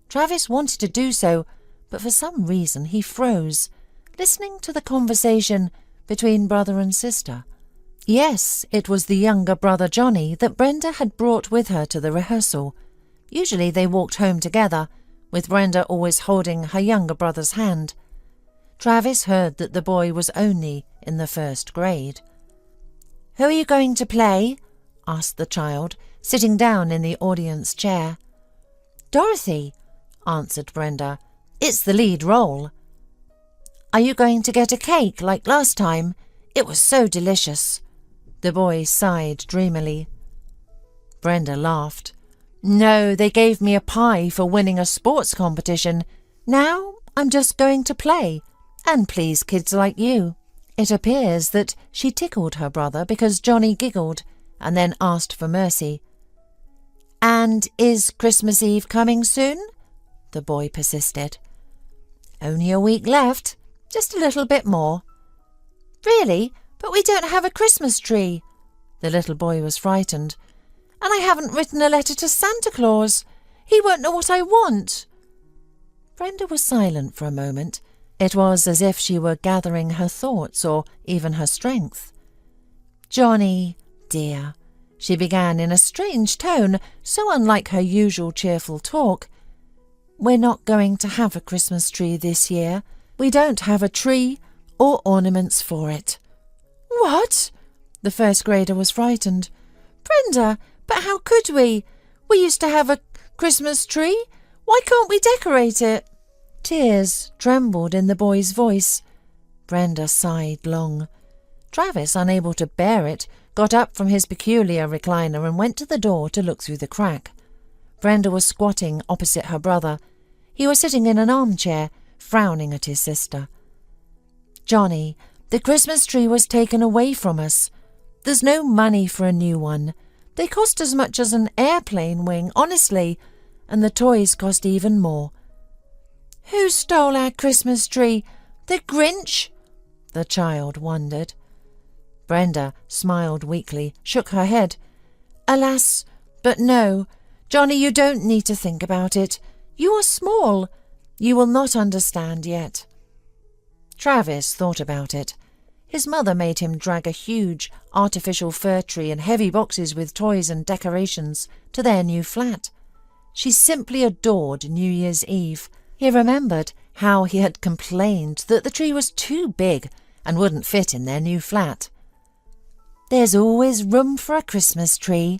Travis wanted to do so, but for some reason he froze, listening to the conversation between brother and sister. Yes, it was the younger brother Johnny that Brenda had brought with her to the rehearsal. Usually they walked home together, with Brenda always holding her younger brother's hand. Travis heard that the boy was only in the 1st grade. "Who are you going to play?" asked the child, sitting down in the audience chair. "Dorothy," answered Brenda. "It's the lead role." "Are you going to get a cake like last time? It was so delicious." The boy sighed dreamily. Brenda laughed. "No, they gave me a pie for winning a sports competition. Now I'm just going to play and please kids like you." It appears that she tickled her brother because Johnny giggled and then asked for mercy. "And is Christmas Eve coming soon?" the boy persisted. "Only a week left, just a little bit more." "Really? But we don't have a Christmas tree." The little boy was frightened. "And I haven't written a letter to Santa Claus. He won't know what I want." Brenda was silent for a moment. It was as if she were gathering her thoughts or even her strength. "Johnny, dear," she began in a strange tone, so unlike her usual cheerful talk. "We're not going to have a Christmas tree this year. We don't have a tree or ornaments for it." "What?" The 1st grader was frightened. "Brenda, but how could we? We used to have a Christmas tree. Why can't we decorate it?" Tears trembled in the boy's voice. Brenda sighed long. Travis, unable to bear it, got up from his peculiar recliner and went to the door to look through the crack. Brenda was squatting opposite her brother. He was sitting in an armchair, frowning at his sister. "Johnny, the Christmas tree was taken away from us. There's no money for a new one. They cost as much as an airplane wing, honestly, and the toys cost even more." "Who stole our Christmas tree? The Grinch?" the child wondered. Brenda smiled weakly, shook her head. "Alas, but no. Johnny, you don't need to think about it. You are small. You will not understand yet." Travis thought about it. His mother made him drag a huge artificial fir tree and heavy boxes with toys and decorations to their new flat. She simply adored New Year's Eve. He remembered how he had complained that the tree was too big and wouldn't fit in their new flat. "There's always room for a Christmas tree,"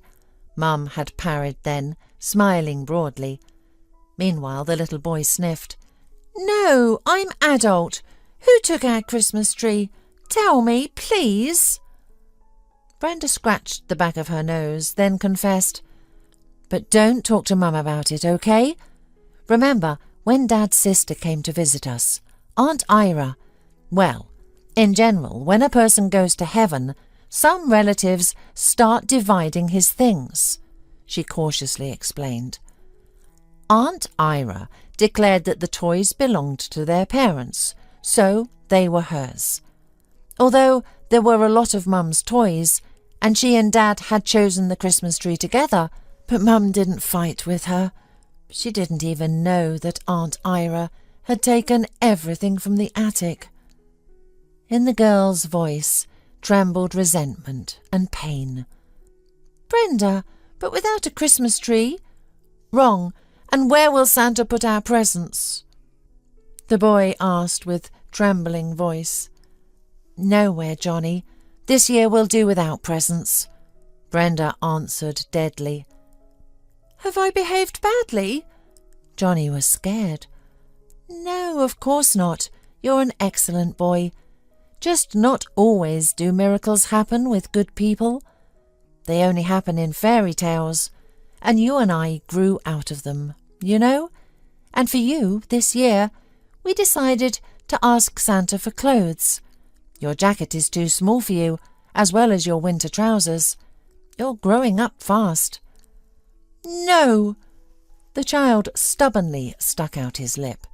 Mum had parried then, smiling broadly. Meanwhile, the little boy sniffed. "No, I'm adult. Who took our Christmas tree? Tell me, please." Brenda scratched the back of her nose, then confessed, "But don't talk to Mum about it, okay? Remember, when Dad's sister came to visit us, Aunt Ira, well, in general, when a person goes to heaven, some relatives start dividing his things," she cautiously explained. Aunt Ira declared that the toys belonged to their parents, so they were hers. Although there were a lot of Mum's toys, and she and Dad had chosen the Christmas tree together, but Mum didn't fight with her. She didn't even know that Aunt Ira had taken everything from the attic. In the girl's voice trembled resentment and pain. "Brenda, but without a Christmas tree?" "Wrong. And where will Santa put our presents?" the boy asked with trembling voice. "Nowhere, Johnny. This year we'll do without presents," Brenda answered deadly. "Have I behaved badly?" Johnny was scared. "No, of course not. You're an excellent boy. Just not always do miracles happen with good people. They only happen in fairy tales, and you and I grew out of them, you know? And for you, this year, we decided to ask Santa for clothes. Your jacket is too small for you, as well as your winter trousers. You're growing up fast." "No!" The child stubbornly stuck out his lip.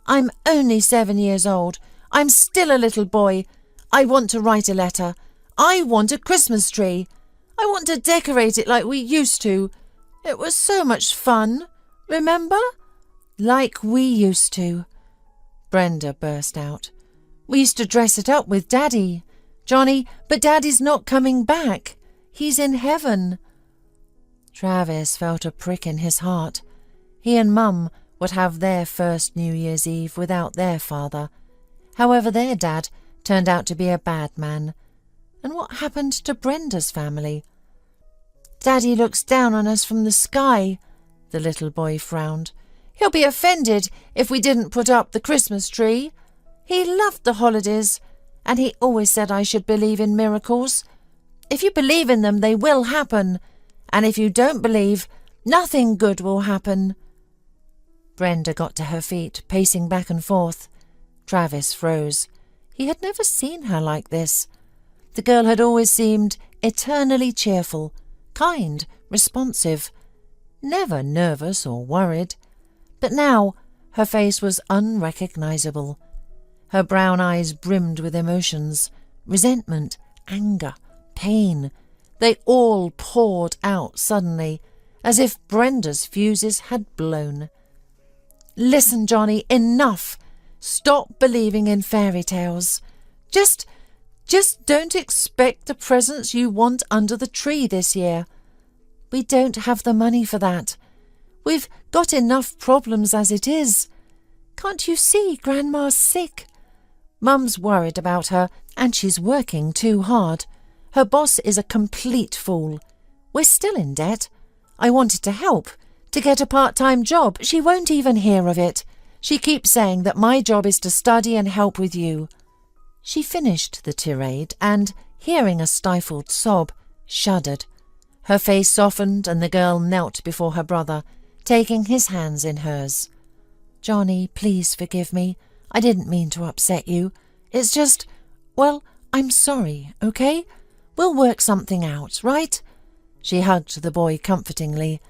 "I'm only 7 years old. I'm still a little boy. I want to write a letter. I want a Christmas tree. I want to decorate it like we used to. It was so much fun. Remember? Like we used to," Brenda burst out. "We used to dress it up with Daddy. Johnny, but Daddy's not coming back. He's in heaven." Travis felt a prick in his heart. He and Mum would have their first New Year's Eve without their father. However, their dad turned out to be a bad man. And what happened to Brenda's family? "Daddy looks down on us from the sky," the little boy frowned. "He'll be offended if we didn't put up the Christmas tree. He loved the holidays, and he always said I should believe in miracles. If you believe in them, they will happen. And if you don't believe, nothing good will happen." Brenda got to her feet, pacing back and forth. Travis froze. He had never seen her like this. The girl had always seemed eternally cheerful, kind, responsive, never nervous or worried. But now her face was unrecognizable. Her brown eyes brimmed with emotions, resentment, anger, pain. They all poured out suddenly, as if Brenda's fuses had blown. "Listen, Johnny, enough! Stop believing in fairy tales. Just don't expect the presents you want under the tree this year. We don't have the money for that. We've got enough problems as it is. Can't you see Grandma's sick? Mum's worried about her, and she's working too hard. Her boss is a complete fool. We're still in debt. I wanted to help, to get a part-time job. She won't even hear of it. She keeps saying that my job is to study and help with you." She finished the tirade and, hearing a stifled sob, shuddered. Her face softened and the girl knelt before her brother, taking his hands in hers. "Johnny, please forgive me. I didn't mean to upset you. It's just, well, I'm sorry, okay? We'll work something out, right?" She hugged the boy comfortingly.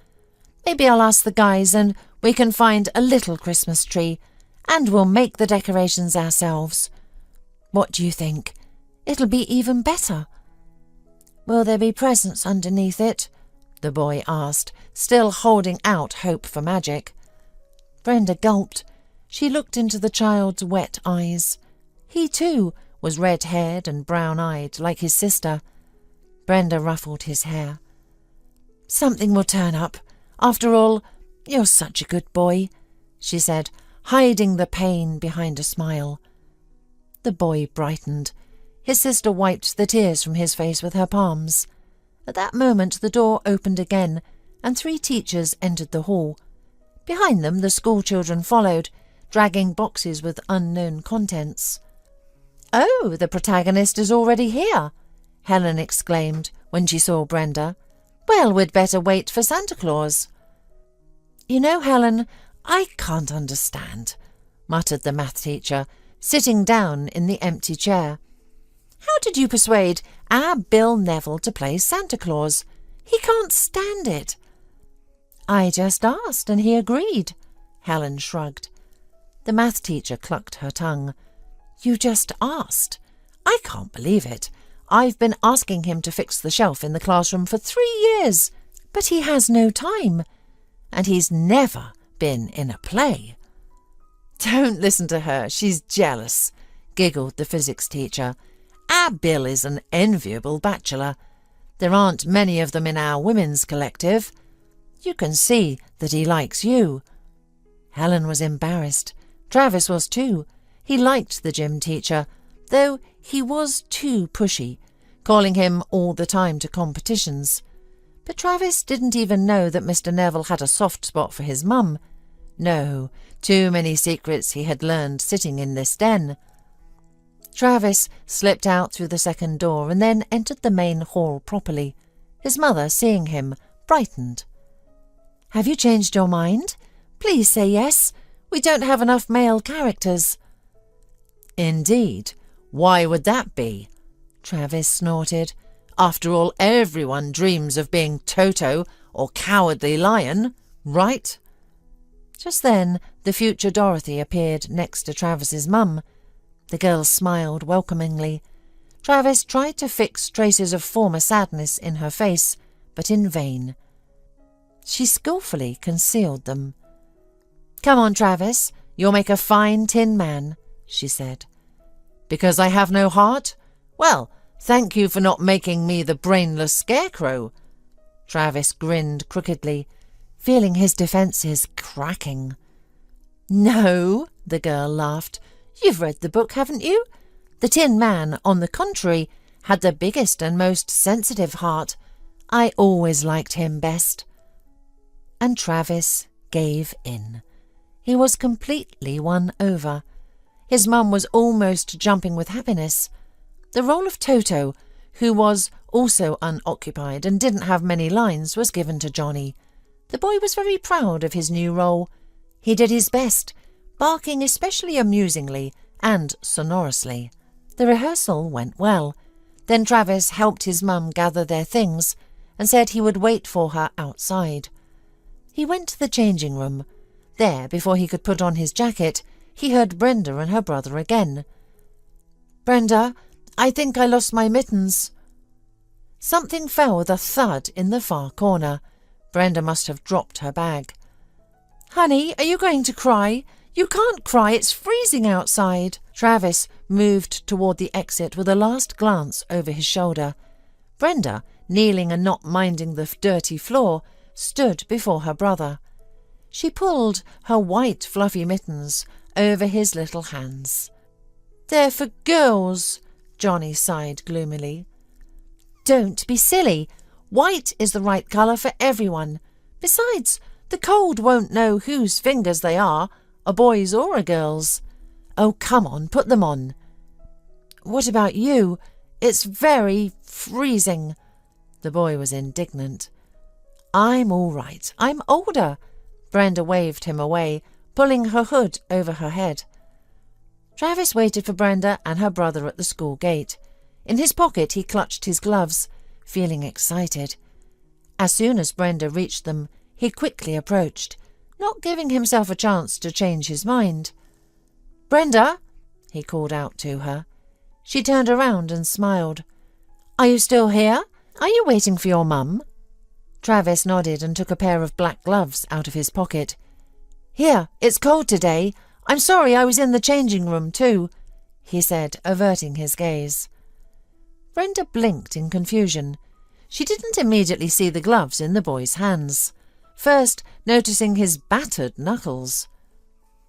"Maybe I'll ask the guys and we can find a little Christmas tree, and we'll make the decorations ourselves. What do you think? It'll be even better." "Will there be presents underneath it?" the boy asked, still holding out hope for magic. Brenda gulped. She looked into the child's wet eyes. He, too, was red-haired and brown-eyed like his sister. Brenda ruffled his hair. "Something will turn up. After all, you're such a good boy," she said, hiding the pain behind a smile. The boy brightened. His sister wiped the tears from his face with her palms. At that moment the door opened again, and 3 teachers entered the hall. Behind them the schoolchildren followed, dragging boxes with unknown contents. "Oh, the protagonist is already here," Helen exclaimed when she saw Brenda. "Well, we'd better wait for Santa Claus." "You know, Helen, I can't understand," muttered the math teacher, sitting down in the empty chair. "How did you persuade our Bill Neville to play Santa Claus? He can't stand it." "I just asked and he agreed," Helen shrugged. The math teacher clucked her tongue. "You just asked? I can't believe it. I've been asking him to fix the shelf in the classroom for 3 years, but he has no time, and he's never been in a play." "Don't listen to her, she's jealous," giggled the physics teacher. "Our Bill is an enviable bachelor. There aren't many of them in our women's collective. You can see that he likes you." Helen was embarrassed. Travis was too. He liked the gym teacher, though he was too pushy, calling him all the time to competitions. But Travis didn't even know that Mr. Neville had a soft spot for his mum. No, too many secrets he had learned sitting in this den. Travis slipped out through the second door and then entered the main hall properly. His mother, seeing him, brightened. "Have you changed your mind? Please say yes. We don't have enough male characters." "Indeed. Why would that be?" Travis snorted. "After all, everyone dreams of being Toto or Cowardly Lion, right?" Just then the future Dorothy appeared next to Travis's mum. The girl smiled welcomingly. Travis tried to fix traces of former sadness in her face, but in vain. She skillfully concealed them. "Come on, Travis, you'll make a fine tin man," she said. "Because I have no heart? Well, thank you for not making me the brainless scarecrow." Travis grinned crookedly, feeling his defences cracking. "No," the girl laughed. "You've read the book, haven't you? The Tin Man, on the contrary, had the biggest and most sensitive heart. I always liked him best." And Travis gave in. He was completely won over. His mum was almost jumping with happiness. The role of Toto, who was also unoccupied and didn't have many lines, was given to Johnny. The boy was very proud of his new role. He did his best, barking especially amusingly and sonorously. The rehearsal went well. Then Travis helped his mum gather their things and said he would wait for her outside. He went to the changing room. There, before he could put on his jacket, he heard Brenda and her brother again. "Brenda, I think I lost my mittens." Something fell with a thud in the far corner. Brenda must have dropped her bag. "Honey, are you going to cry? You can't cry, it's freezing outside." Travis moved toward the exit with a last glance over his shoulder. Brenda, kneeling and not minding the dirty floor, stood before her brother. She pulled her white fluffy mittens over his little hands. "They're for girls," Johnny sighed gloomily. "Don't be silly. White is the right colour for everyone. Besides, the cold won't know whose fingers they are, a boy's or a girl's. Oh, come on, put them on." "What about you? It's very freezing." The boy was indignant. "I'm all right. I'm older." Brenda waved him away, pulling her hood over her head. Travis waited for Brenda and her brother at the school gate. In his pocket he clutched his gloves, feeling excited. As soon as Brenda reached them, he quickly approached, not giving himself a chance to change his mind. "Brenda," he called out to her. She turned around and smiled. "Are you still here? Are you waiting for your mum?" Travis nodded and took a pair of black gloves out of his pocket. "Here, it's cold today. I'm sorry I was in the changing room too," he said, averting his gaze. Brenda blinked in confusion. She didn't immediately see the gloves in the boy's hands, first noticing his battered knuckles.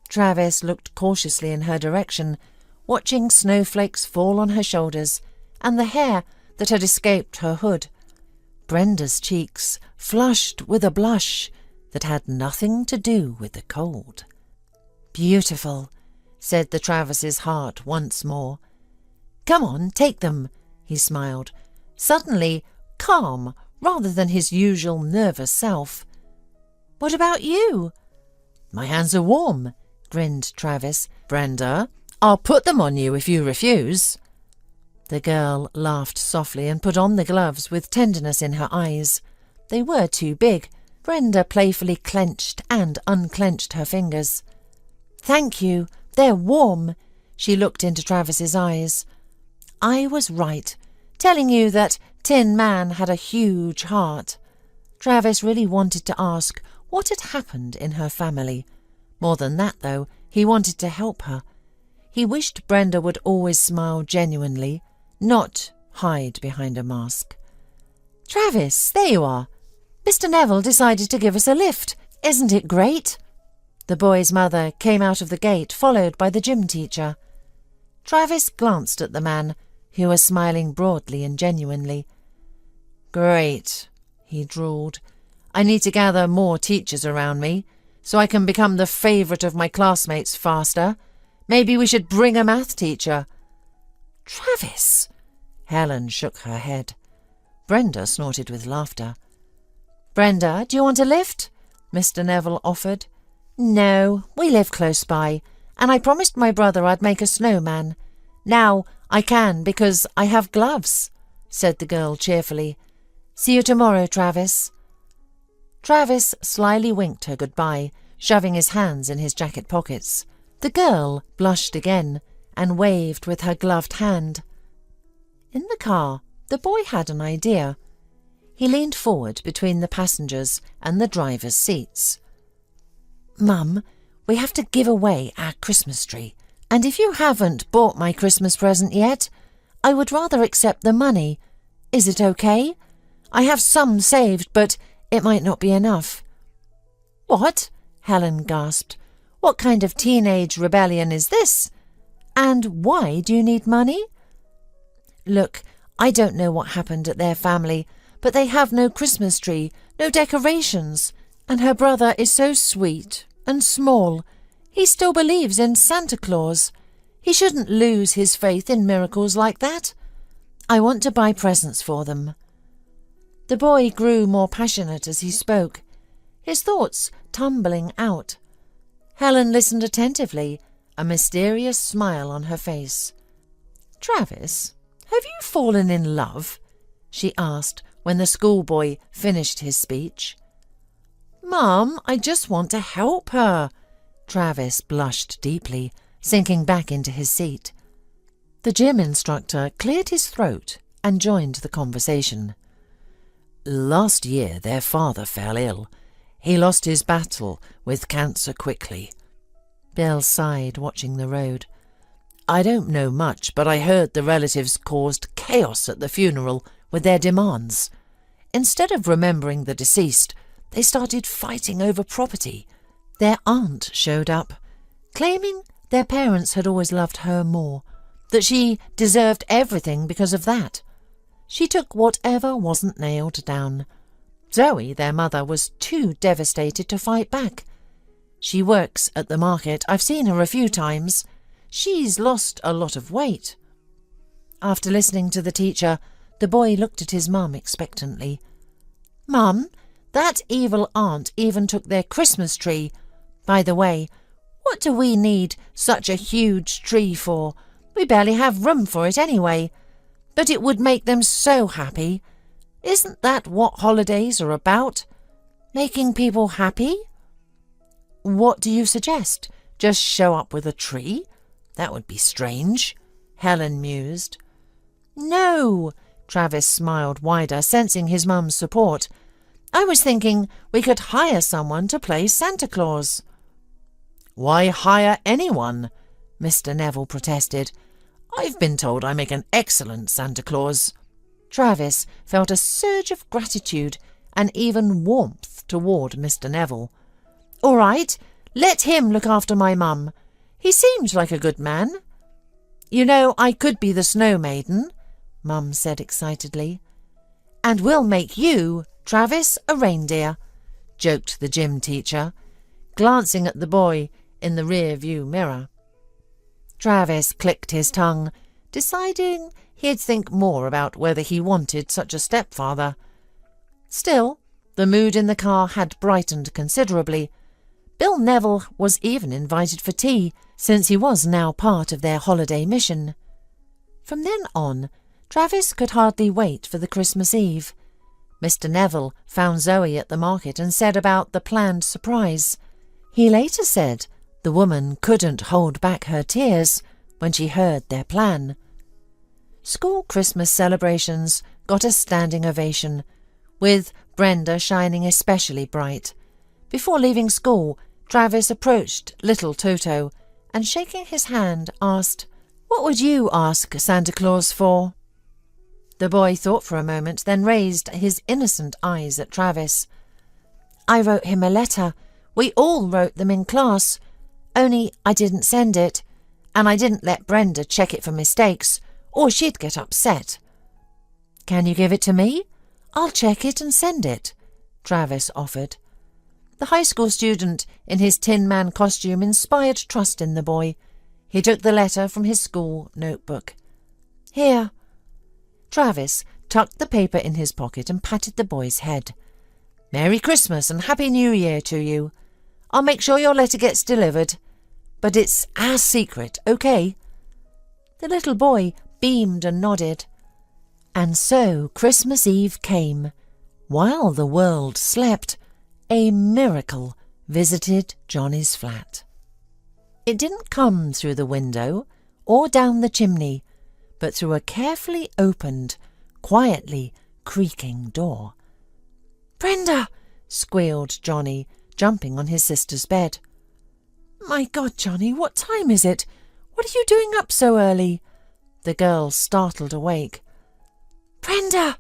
Travis looked cautiously in her direction, watching snowflakes fall on her shoulders and the hair that had escaped her hood. Brenda's cheeks flushed with a blush that had nothing to do with the cold. "Beautiful," said the Travis's heart once more. "Come on, take them," he smiled, suddenly calm rather than his usual nervous self. "What about you?" "My hands are warm," grinned Travis. "Brenda, I'll put them on you if you refuse." The girl laughed softly and put on the gloves with tenderness in her eyes. They were too big. Brenda playfully clenched and unclenched her fingers. "Thank you, they're warm." She looked into Travis's eyes. "I was right, telling you that Tin Man had a huge heart." Travis really wanted to ask what had happened in her family. More than that, though, He wanted to help her. He wished Brenda would always smile genuinely, not hide behind a mask. "Travis, there you are. Mr. Neville decided to give us a lift. Isn't it great?" The boy's mother came out of the gate, followed by the gym teacher. Travis glanced at the man, who was smiling broadly and genuinely. "Great," he drawled. "I need to gather more teachers around me, so I can become the favourite of my classmates faster. Maybe we should bring a math teacher." "Travis!" Helen shook her head. Brenda snorted with laughter. "Brenda, do you want a lift?" Mr. Neville offered. "No, we live close by, and I promised my brother I'd make a snowman. Now I can because I have gloves," said the girl cheerfully. "See you tomorrow, Travis." Travis slyly winked her goodbye, shoving his hands in his jacket pockets. The girl blushed again and waved with her gloved hand. In the car, the boy had an idea. He leaned forward between the passengers and the driver's seats. "Mum, we have to give away our Christmas tree, and if you haven't bought my Christmas present yet, I would rather accept the money. Is it okay? I have some saved, but it might not be enough." "What?" Helen gasped. "What kind of teenage rebellion is this? And why do you need money?" "Look, I don't know what happened at their family, but they have no Christmas tree, no decorations, and her brother is so sweet and small. He still believes in Santa Claus. He shouldn't lose his faith in miracles like that. I want to buy presents for them." The boy grew more passionate as he spoke, his thoughts tumbling out. Helen listened attentively, a mysterious smile on her face. "Travis, have you fallen in love?" she asked when the schoolboy finished his speech. "Mum, I just want to help her." Travis blushed deeply, sinking back into his seat. The gym instructor cleared his throat and joined the conversation. "Last year their father fell ill. He lost his battle with cancer quickly." Bill sighed, watching the road. "I don't know much, but I heard the relatives caused chaos at the funeral with their demands. Instead of remembering the deceased, they started fighting over property. Their aunt showed up, claiming their parents had always loved her more, that she deserved everything because of that. She took whatever wasn't nailed down. Zoe, their mother, was too devastated to fight back. She works at the market. I've seen her a few times. She's lost a lot of weight." After listening to the teacher, the boy looked at his mum expectantly. "Mum, that evil aunt even took their Christmas tree. By the way, what do we need such a huge tree for? We barely have room for it anyway. But it would make them so happy. Isn't that what holidays are about? Making people happy?" "What do you suggest? Just show up with a tree? That would be strange," Helen mused. "No," Travis smiled wider, sensing his mum's support. "I was thinking we could hire someone to play Santa Claus." "Why hire anyone?" Mr. Neville protested. "I've been told I make an excellent Santa Claus." Travis felt a surge of gratitude and even warmth toward Mr. Neville. "All right, let him look after my mum. He seems like a good man." "You know, I could be the snow maiden," Mum said excitedly. "And we'll make you, Travis, a reindeer," joked the gym teacher, glancing at the boy in the rear-view mirror. Travis clicked his tongue, deciding he'd think more about whether he wanted such a stepfather. Still, the mood in the car had brightened considerably. Bill Neville was even invited for tea, since he was now part of their holiday mission. From then on, Travis could hardly wait for the Christmas Eve. Mr. Neville found Zoe at the market and said about the planned surprise. He later said the woman couldn't hold back her tears when she heard their plan. School Christmas celebrations got a standing ovation, with Brenda shining especially bright. Before leaving school, Travis approached little Toto and shaking his hand asked, "What would you ask Santa Claus for?" The boy thought for a moment, then raised his innocent eyes at Travis. "I wrote him a letter. We all wrote them in class. Only I didn't send it, and I didn't let Brenda check it for mistakes, or she'd get upset." "Can you give it to me? I'll check it and send it," Travis offered. The high school student in his Tin Man costume inspired trust in the boy. He took the letter from his school notebook. "Here." Travis tucked the paper in his pocket and patted the boy's head. "Merry Christmas and Happy New Year to you. I'll make sure your letter gets delivered. But it's our secret, okay?" The little boy beamed and nodded. And so Christmas Eve came. While the world slept, a miracle visited Johnny's flat. It didn't come through the window or down the chimney, but through a carefully opened, quietly creaking door. "Brenda!" squealed Johnny, jumping on his sister's bed. "My God, Johnny, what time is it? What are you doing up so early?" The girl startled awake. "Brenda!"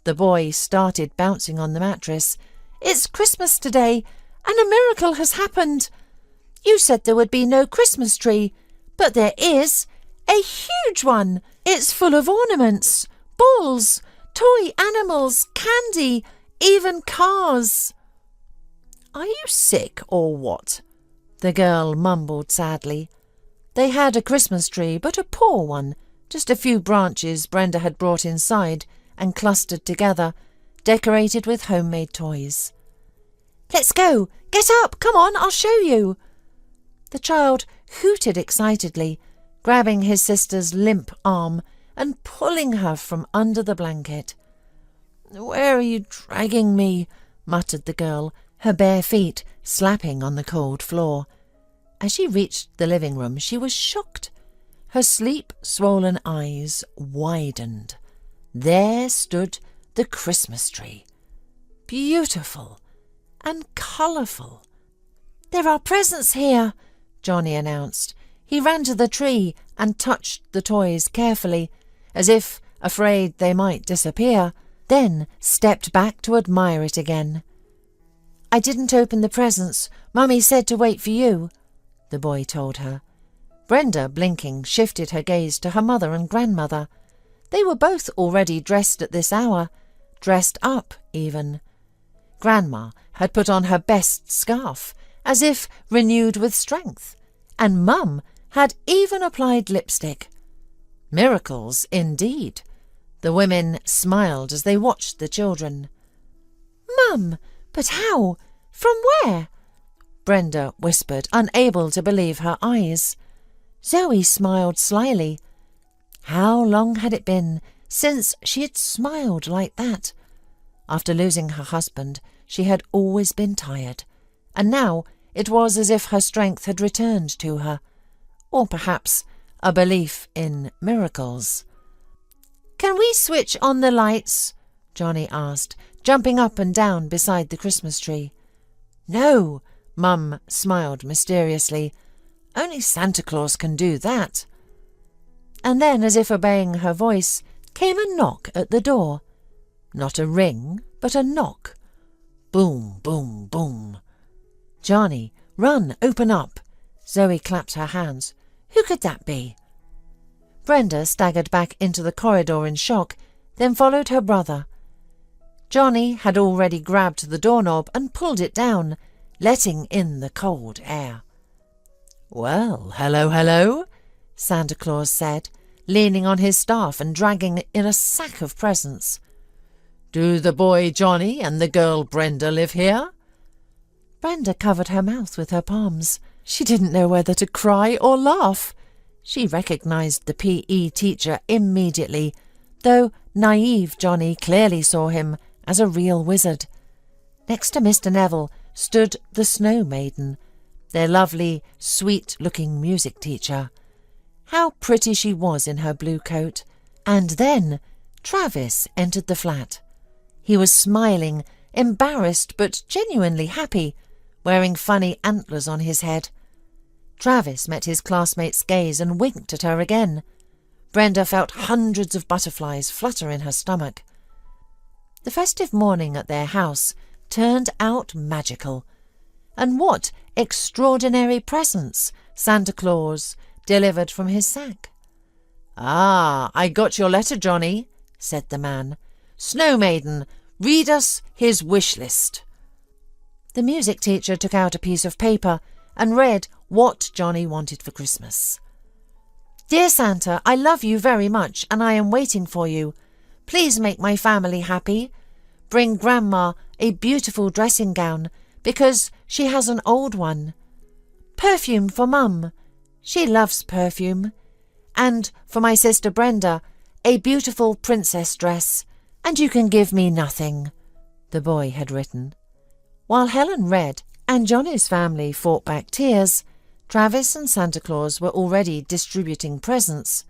The boy started bouncing on the mattress. "It's Christmas today, and a miracle has happened. You said there would be no Christmas tree, but there is. A huge one. It's full of ornaments, balls, toy animals, candy, even cars." "Are you sick or what?" the girl mumbled sadly. They had a Christmas tree, but a poor one, just a few branches Brenda had brought inside and clustered together, decorated with homemade toys. "Let's go! Get up! Come on, I'll show you!" The child hooted excitedly, grabbing his sister's limp arm and pulling her from under the blanket. "Where are you dragging me?" muttered the girl, her bare feet slapping on the cold floor. As she reached the living room, she was shocked. Her sleep-swollen eyes widened. There stood the Christmas tree, beautiful and colourful. "There are presents here," Johnny announced. He ran to the tree and touched the toys carefully, as if afraid they might disappear, then stepped back to admire it again. "I didn't open the presents. Mummy said to wait for you," the boy told her. Brenda, blinking, shifted her gaze to her mother and grandmother. They were both already dressed at this hour, dressed up even. Grandma had put on her best scarf, as if renewed with strength, and Mum had even applied lipstick. Miracles indeed. The women smiled as they watched the children. "Mum, but how? From where?" Brenda whispered, unable to believe her eyes. Zoe smiled slyly. How long had it been since she had smiled like that? After losing her husband, she had always been tired, and now it was as if her strength had returned to her, or perhaps a belief in miracles. "Can we switch on the lights?" Johnny asked, jumping up and down beside the Christmas tree. "No," Mum smiled mysteriously. "Only Santa Claus can do that." And then, as if obeying her voice, came a knock at the door. Not a ring, but a knock. Boom, boom, boom. "Johnny, run, open up." Zoe clapped her hands. "Who could that be?" Brenda staggered back into the corridor in shock, then followed her brother. Johnny had already grabbed the doorknob and pulled it down, letting in the cold air. "Well, hello, hello," Santa Claus said, leaning on his staff and dragging in a sack of presents. "Do the boy Johnny and the girl Brenda live here?" Brenda covered her mouth with her palms. She didn't know whether to cry or laugh. She recognized the PE teacher immediately, though naive Johnny clearly saw him as a real wizard. Next to Mr. Neville stood the Snow Maiden, their lovely, sweet-looking music teacher. How pretty she was in her blue coat. And then Travis entered the flat. He was smiling, embarrassed but genuinely happy, wearing funny antlers on his head. Travis met his classmate's gaze and winked at her again. Brenda felt hundreds of butterflies flutter in her stomach. The festive morning at their house turned out magical. And what extraordinary presents Santa Claus delivered from his sack. "Ah, I got your letter, Johnny," said the man. "Snow Maiden, read us his wish list." The music teacher took out a piece of paper and read what Johnny wanted for Christmas. "Dear Santa, I love you very much and I am waiting for you. Please make my family happy. Bring Grandma a beautiful dressing gown because she has an old one. Perfume for Mum. She loves perfume. And for my sister Brenda, a beautiful princess dress. And you can give me nothing," the boy had written. While Helen read and Johnny's family fought back tears, Travis and Santa Claus were already distributing presents.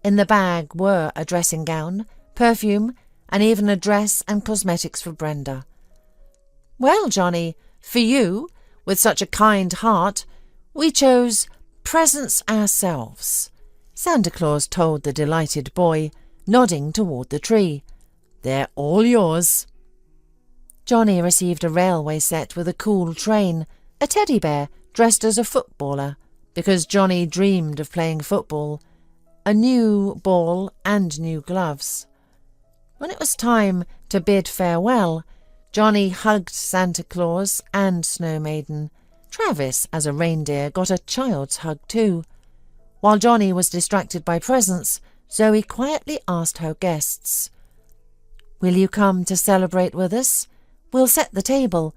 In the bag were a dressing gown, perfume, and even a dress and cosmetics for Brenda. "Well, Johnny, for you, with such a kind heart, we chose presents ourselves," Santa Claus told the delighted boy, nodding toward the tree. "They're all yours." Johnny received a railway set with a cool train, a teddy bear dressed as a footballer, because Johnny dreamed of playing football, a new ball and new gloves. When it was time to bid farewell, Johnny hugged Santa Claus and Snow Maiden. Travis, as a reindeer, got a child's hug too. While Johnny was distracted by presents, Zoe quietly asked her guests, "Will you come to celebrate with us? We'll set the table.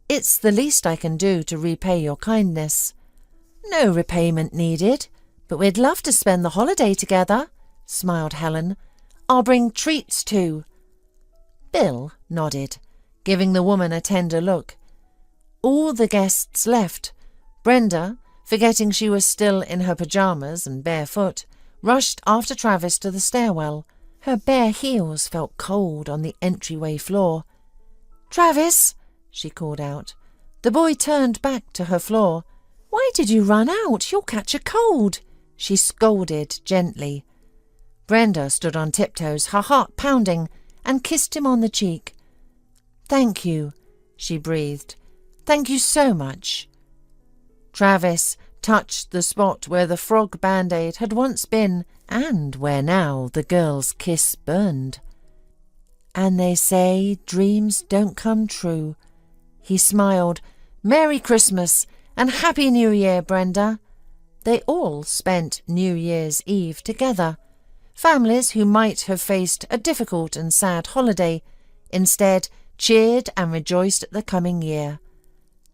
It's the least I can do to repay your kindness." "No repayment needed, but we'd love to spend the holiday together," smiled Helen. "I'll bring treats too." Bill nodded, giving the woman a tender look. All the guests left. Brenda, forgetting she was still in her pyjamas and barefoot, rushed after Travis to the stairwell. Her bare heels felt cold on the entryway floor. "Travis!" she called out. The boy turned back to her floor. "Why did you run out? You'll catch a cold," she scolded gently. Brenda stood on tiptoes, her heart pounding, and kissed him on the cheek. "Thank you," she breathed. "Thank you so much." Travis touched the spot where the frog band-aid had once been and where now the girl's kiss burned. "And they say dreams don't come true." He smiled. "Merry Christmas and Happy New Year, Brenda." They all spent New Year's Eve together. Families who might have faced a difficult and sad holiday instead cheered and rejoiced at the coming year.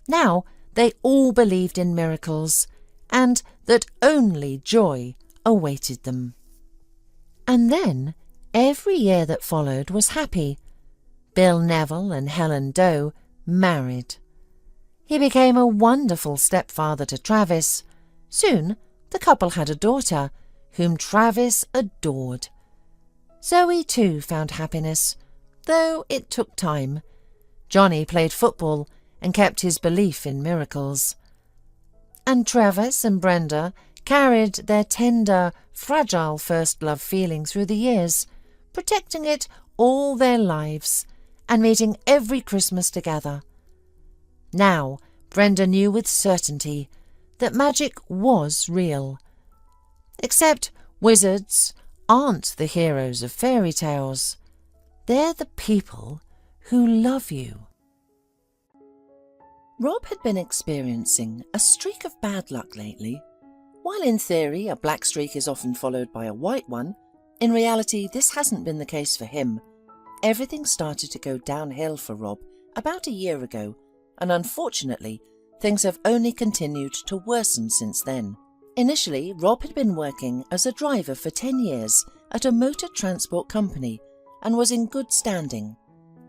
Now they all believed in miracles and that only joy awaited them. And then every year that followed was happy. Bill Neville and Helen Doe married. He became a wonderful stepfather to Travis. Soon the couple had a daughter, whom Travis adored. Zoe too found happiness, though it took time. Johnny played football and kept his belief in miracles. And Travis and Brenda carried their tender, fragile first love feeling through the years, protecting it all their lives and meeting every Christmas together. Now Brenda knew with certainty that magic was real. Except wizards aren't the heroes of fairy tales. They're the people who love you. Rob had been experiencing a streak of bad luck lately. While in theory a black streak is often followed by a white one, in reality this hasn't been the case for him. Everything started to go downhill for Rob about a year ago, and unfortunately things have only continued to worsen since then. Initially, Rob had been working as a driver for 10 years at a motor transport company and was in good standing.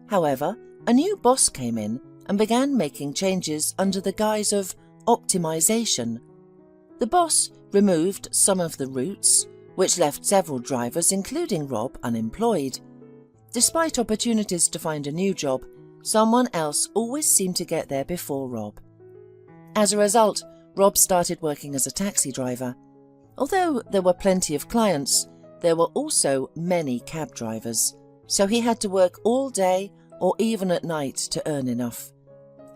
However, a new boss came in and began making changes under the guise of optimization. The boss removed some of the routes, which left several drivers, including Rob, unemployed. Despite opportunities to find a new job, someone else always seemed to get there before Rob. As a result, Rob started working as a taxi driver. Although there were plenty of clients, there were also many cab drivers, so he had to work all day or even at night to earn enough.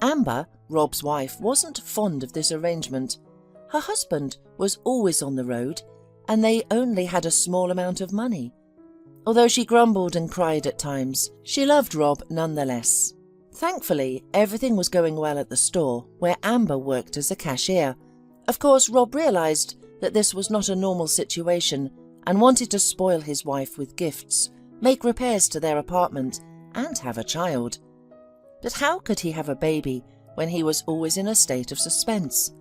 Amber, Rob's wife, wasn't fond of this arrangement. Her husband was always on the road, and they only had a small amount of money. Although she grumbled and cried at times, she loved Rob nonetheless. Thankfully, everything was going well at the store, where Amber worked as a cashier. Of course, Rob realized that this was not a normal situation and wanted to spoil his wife with gifts, make repairs to their apartment, and have a child. But how could he have a baby when he was always in a state of suspense?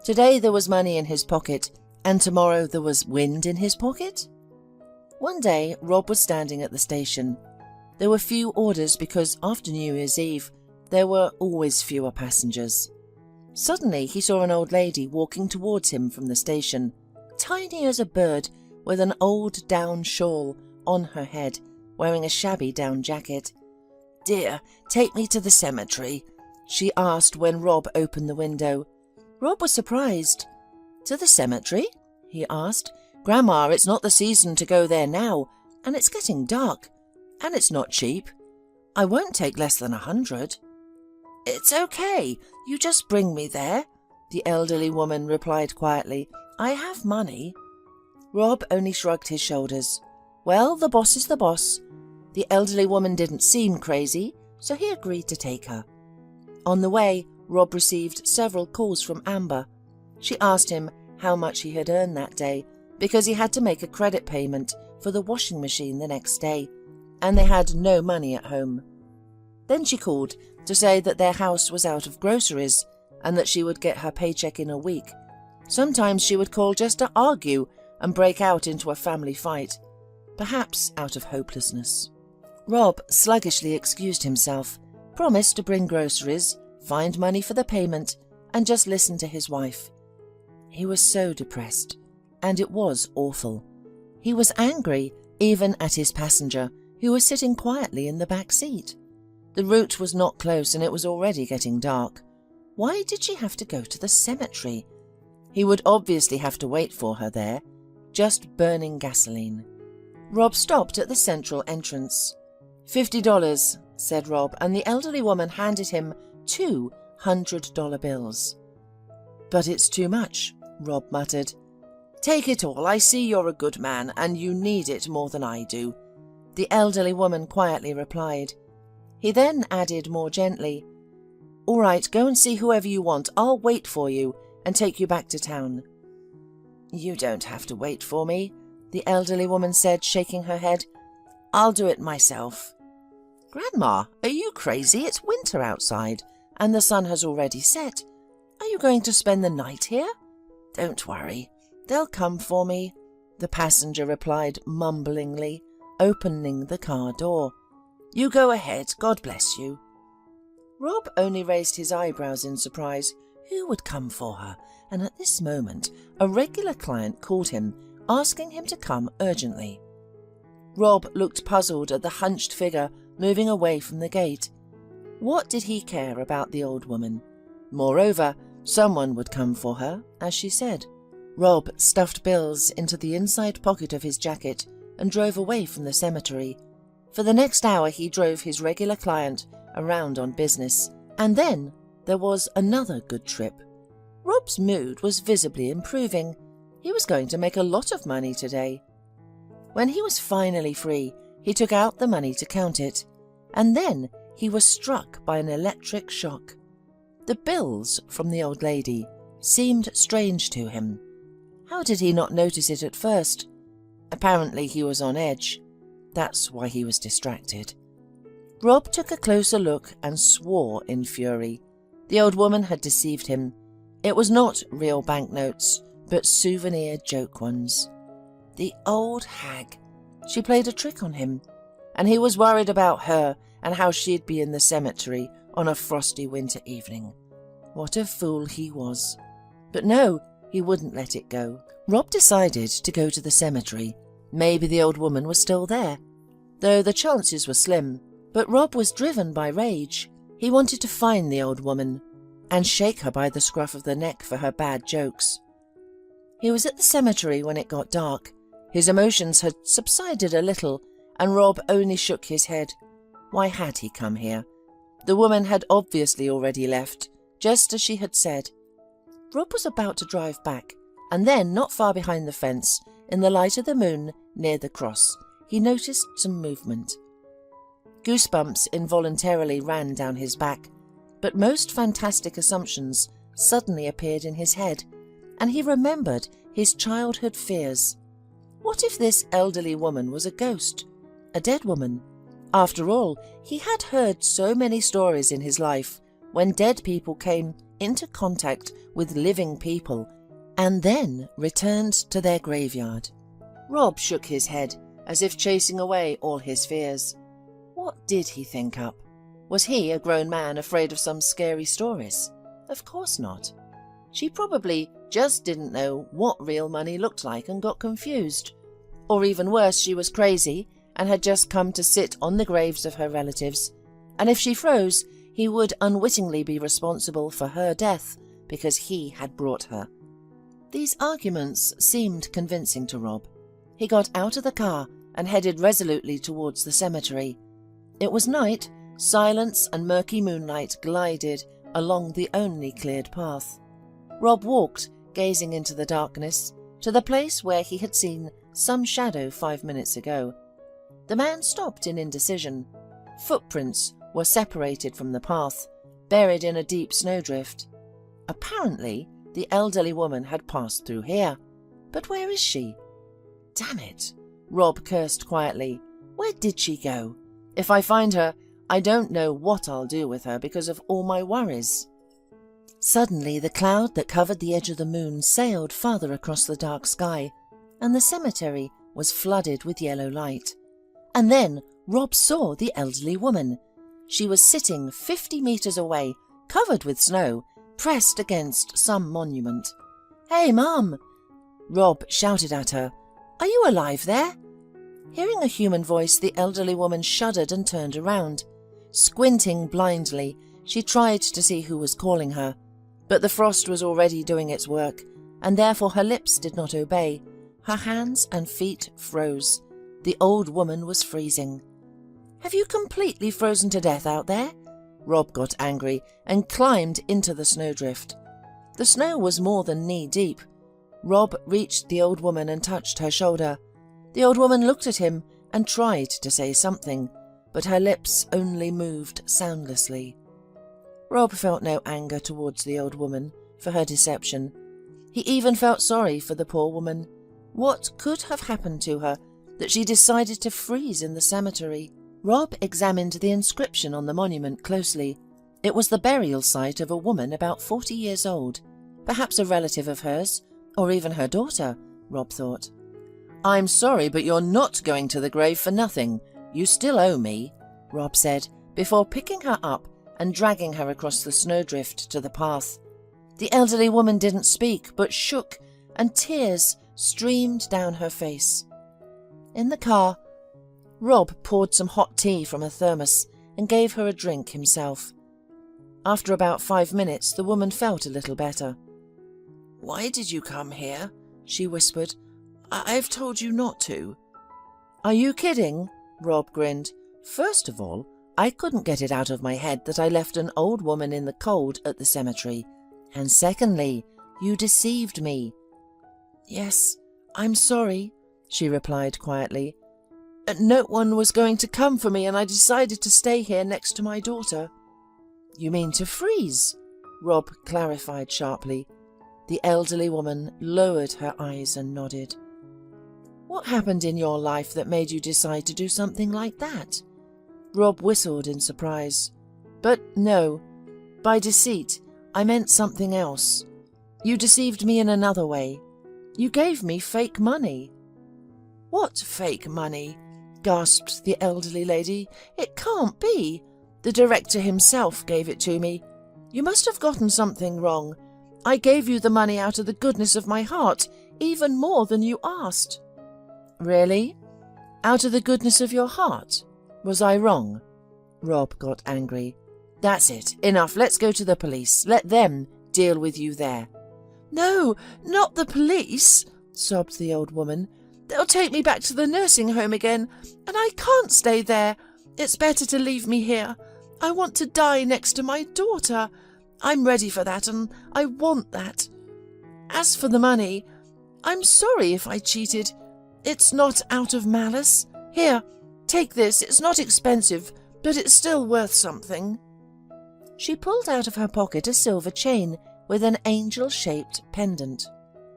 Today there was money in his pocket, and tomorrow there was wind in his pocket? One day, Rob was standing at the station. There were few orders because after New Year's Eve, there were always fewer passengers. Suddenly, he saw an old lady walking towards him from the station, tiny as a bird, with an old down shawl on her head, wearing a shabby down jacket. "Dear, take me to the cemetery," she asked when Rob opened the window. Rob was surprised. "To the cemetery?" he asked. "Grandma, it's not the season to go there now, and it's getting dark, and it's not cheap. I won't take less than 100. "It's okay, you just bring me there," the elderly woman replied quietly. "I have money." Rob only shrugged his shoulders. Well, the boss is the boss. The elderly woman didn't seem crazy, so he agreed to take her. On the way, Rob received several calls from Amber. She asked him how much he had earned that day, because he had to make a credit payment for the washing machine the next day, and they had no money at home. Then she called to say that their house was out of groceries and that she would get her paycheck in a week. Sometimes she would call just to argue and break out into a family fight, perhaps out of hopelessness. Rob sluggishly excused himself, promised to bring groceries, find money for the payment, and just listen to his wife. He was so depressed, and it was awful. He was angry even at his passenger, who was sitting quietly in the back seat. The route was not close and it was already getting dark. Why did she have to go to the cemetery? He would obviously have to wait for her there, just burning gasoline. Rob stopped at the central entrance. $50, said Rob, and the elderly woman handed him two $100 bills. But it's too much, Rob muttered. Take it all. I see you're a good man and you need it more than I do, the elderly woman quietly replied. He then added more gently, All right, go and see whoever you want. I'll wait for you and take you back to town. You don't have to wait for me, the elderly woman said, shaking her head. I'll do it myself. Grandma, are you crazy? It's winter outside and the sun has already set. Are you going to spend the night here? Don't worry, they'll come for me, the passenger replied mumblingly, opening the car door. You go ahead, God bless you. Rob only raised his eyebrows in surprise. Who would come for her? And at this moment, a regular client called him, asking him to come urgently. Rob looked puzzled at the hunched figure moving away from the gate. What did he care about the old woman? Moreover, someone would come for her, as she said. Rob stuffed bills into the inside pocket of his jacket and drove away from the cemetery. For the next hour he drove his regular client around on business, and then there was another good trip. Rob's mood was visibly improving. He was going to make a lot of money today. When he was finally free, he took out the money to count it, and then he was struck by an electric shock. The bills from the old lady seemed strange to him. How did he not notice it at first? Apparently he was on edge. That's why he was distracted. Rob took a closer look and swore in fury. The old woman had deceived him. It was not real banknotes, but souvenir joke ones. The old hag. She played a trick on him, and he was worried about her and how she'd be in the cemetery on a frosty winter evening. What a fool he was. But no, he wouldn't let it go. Rob decided to go to the cemetery. Maybe the old woman was still there, though the chances were slim. But Rob was driven by rage. He wanted to find the old woman. and shake her by the scruff of the neck for her bad jokes. He was at the cemetery when it got dark. His emotions had subsided a little, and Rob only shook his head. Why had he come here? The woman had obviously already left, just as she had said. Rob was about to drive back, and then, not far behind the fence, in the light of the moon near the cross, he noticed some movement. Goosebumps involuntarily ran down his back, but most fantastic assumptions suddenly appeared in his head, and he remembered his childhood fears. What if this elderly woman was a ghost, a dead woman? After all, he had heard so many stories in his life when dead people came into contact with living people and then returned to their graveyard. Rob shook his head, as if chasing away all his fears. What did he think up? Was he, a grown man, afraid of some scary stories? Of course not. She probably just didn't know what real money looked like and got confused. Or even worse, she was crazy and had just come to sit on the graves of her relatives, and if she froze, he would unwittingly be responsible for her death because he had brought her. These arguments seemed convincing to Rob. He got out of the car and headed resolutely towards the cemetery. It was night. Silence and murky moonlight glided along the only cleared path. Rob walked, gazing into the darkness, to the place where he had seen some shadow 5 minutes ago. The man stopped in indecision. Footprints were separated from the path, buried in a deep snowdrift. Apparently, the elderly woman had passed through here. But where is she? Damn it, Rob cursed quietly. Where did she go? If I find her, I don't know what I'll do with her because of all my worries. Suddenly, the cloud that covered the edge of the moon sailed farther across the dark sky, and the cemetery was flooded with yellow light. And then Rob saw the elderly woman. She was sitting 50 meters away, covered with snow, pressed against some monument. "Hey, Mum!" Rob shouted at her. "Are you alive there?" Hearing a human voice, the elderly woman shuddered and turned around. Squinting blindly, she tried to see who was calling her, but the frost was already doing its work, and therefore her lips did not obey. Her hands and feet froze. The old woman was freezing. "Have you completely frozen to death out there?" Rob got angry and climbed into the snowdrift. The snow was more than knee-deep. Rob reached the old woman and touched her shoulder. The old woman looked at him and tried to say something, but her lips only moved soundlessly. Rob felt no anger towards the old woman for her deception. He even felt sorry for the poor woman. What could have happened to her that she decided to freeze in the cemetery? Rob examined the inscription on the monument closely. It was the burial site of a woman about 40 years old, perhaps a relative of hers, or even her daughter, Rob thought. "I'm sorry, but you're not going to the grave for nothing. You still owe me," Rob said, before picking her up and dragging her across the snowdrift to the path. The elderly woman didn't speak, but shook, and tears streamed down her face. In the car, Rob poured some hot tea from a thermos and gave her a drink himself. After about 5 minutes, the woman felt a little better. "Why did you come here?" she whispered. "I've told you not to." "Are you kidding?" Rob grinned. "First of all, I couldn't get it out of my head that I left an old woman in the cold at the cemetery. And secondly, you deceived me." "Yes, I'm sorry," she replied quietly. "No one was going to come for me, and I decided to stay here next to my daughter." "You mean to freeze?" Rob clarified sharply. The elderly woman lowered her eyes and nodded. "What happened in your life that made you decide to do something like that?" Rob whistled in surprise. "But no, by deceit, I meant something else. You deceived me in another way. You gave me fake money." "What fake money?" gasped the elderly lady. "It can't be. The director himself gave it to me. You must have gotten something wrong. I gave you the money out of the goodness of my heart, even more than you asked." "Really? Out of the goodness of your heart? Was I wrong?" Rob got angry. That's it. Enough. Let's go to the police. Let them deal with you there." "No, not the police," sobbed the old woman. "They'll take me back to the nursing home again, and I can't stay there. It's better to leave me here. I want to die next to my daughter. I'm ready for that, and I want that. As for the money, I'm sorry if I cheated. It's not out of malice. Here, take this. It's not expensive, but it's still worth something." She pulled out of her pocket a silver chain with an angel-shaped pendant.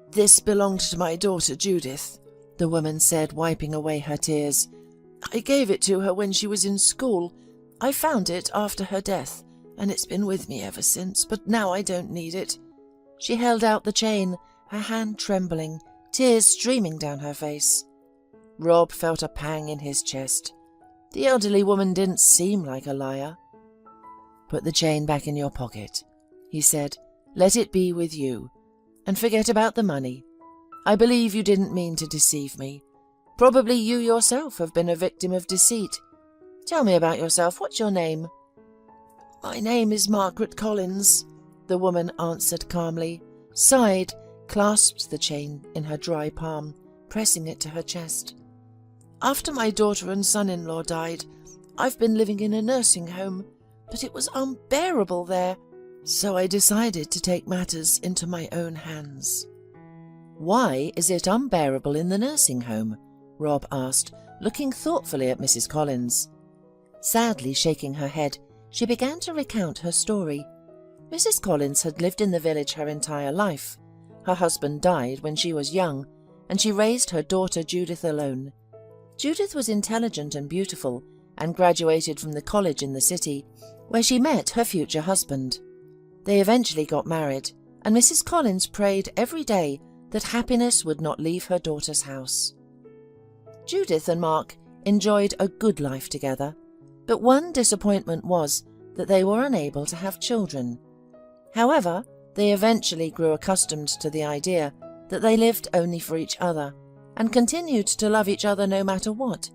"This belonged to my daughter Judith," the woman said, wiping away her tears. "I gave it to her when she was in school. I found it after her death, and it's been with me ever since, but now I don't need it." She held out the chain, her hand trembling, tears streaming down her face. Rob felt a pang in his chest. The elderly woman didn't seem like a liar. "Put the chain back in your pocket," he said. "Let it be with you, and forget about the money. I believe you didn't mean to deceive me. Probably you yourself have been a victim of deceit. Tell me about yourself. What's your name?" "My name is Margaret Collins," the woman answered calmly, sighed, clasped the chain in her dry palm, pressing it to her chest. "After my daughter and son-in-law died, I've been living in a nursing home, but it was unbearable there, so I decided to take matters into my own hands." "Why is it unbearable in the nursing home?" Rob asked, looking thoughtfully at Mrs. Collins. Sadly shaking her head, she began to recount her story. Mrs. Collins had lived in the village her entire life. Her husband died when she was young, and she raised her daughter Judith alone. Judith was intelligent and beautiful, and graduated from the college in the city, where she met her future husband. They eventually got married, and Mrs. Collins prayed every day that happiness would not leave her daughter's house. Judith and Mark enjoyed a good life together, but one disappointment was that they were unable to have children. However, they eventually grew accustomed to the idea that they lived only for each other, and continued to love each other no matter what.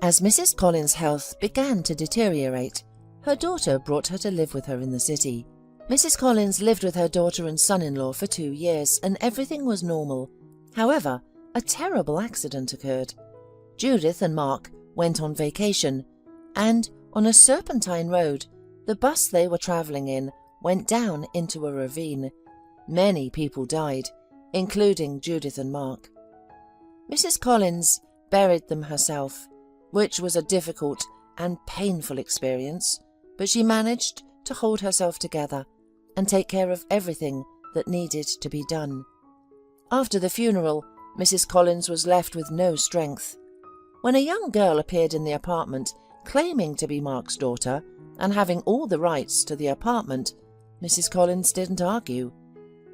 As Mrs. Collins' health began to deteriorate, her daughter brought her to live with her in the city. Mrs. Collins lived with her daughter and son-in-law for 2 years, and everything was normal. However, a terrible accident occurred. Judith and Mark went on vacation, and on a serpentine road, the bus they were travelling in went down into a ravine. Many people died, including Judith and Mark. Mrs. Collins buried them herself, which was a difficult and painful experience, but she managed to hold herself together and take care of everything that needed to be done. After the funeral, Mrs. Collins was left with no strength. When a young girl appeared in the apartment, claiming to be Mark's daughter and having all the rights to the apartment, Mrs. Collins didn't argue.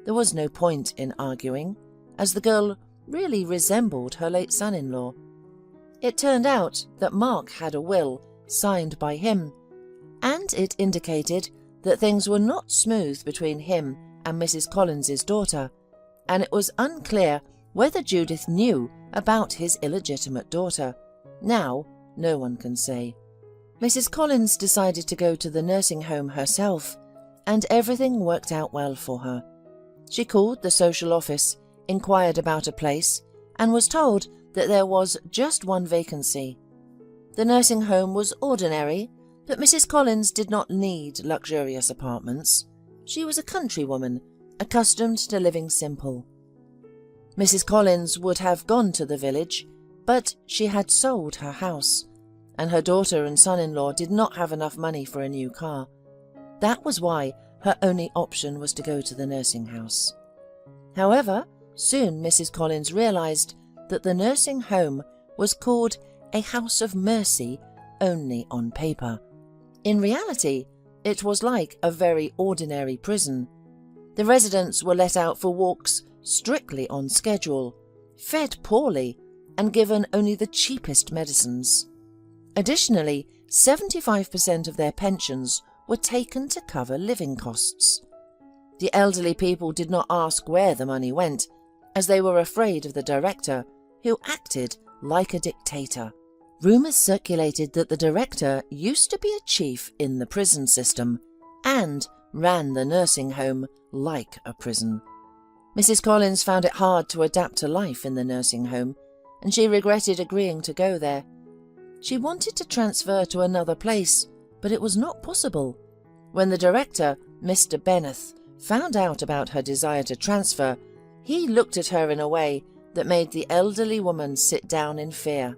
There was no point in arguing, as the girl really resembled her late son-in-law. It turned out that Mark had a will signed by him, and it indicated that things were not smooth between him and Mrs. Collins's daughter, and it was unclear whether Judith knew about his illegitimate daughter. Now, no one can say. Mrs. Collins decided to go to the nursing home herself, and everything worked out well for her. She called the social office, inquired about a place, and was told that there was just one vacancy. The nursing home was ordinary, but Mrs. Collins did not need luxurious apartments. She was a country woman, accustomed to living simple. Mrs. Collins would have gone to the village, but she had sold her house, and her daughter and son-in-law did not have enough money for a new car. That was why her only option was to go to the nursing house. However, soon Mrs. Collins realized that the nursing home was called a house of mercy only on paper. In reality, it was like a very ordinary prison. The residents were let out for walks strictly on schedule, fed poorly, and given only the cheapest medicines. Additionally, 75% of their pensions were taken to cover living costs. The elderly people did not ask where the money went, as they were afraid of the director, who acted like a dictator. Rumours circulated that the director used to be a chief in the prison system, and ran the nursing home like a prison. Mrs. Collins found it hard to adapt to life in the nursing home, and she regretted agreeing to go there. She wanted to transfer to another place, but it was not possible. When the director, Mr. Benneth, found out about her desire to transfer, he looked at her in a way that made the elderly woman sit down in fear.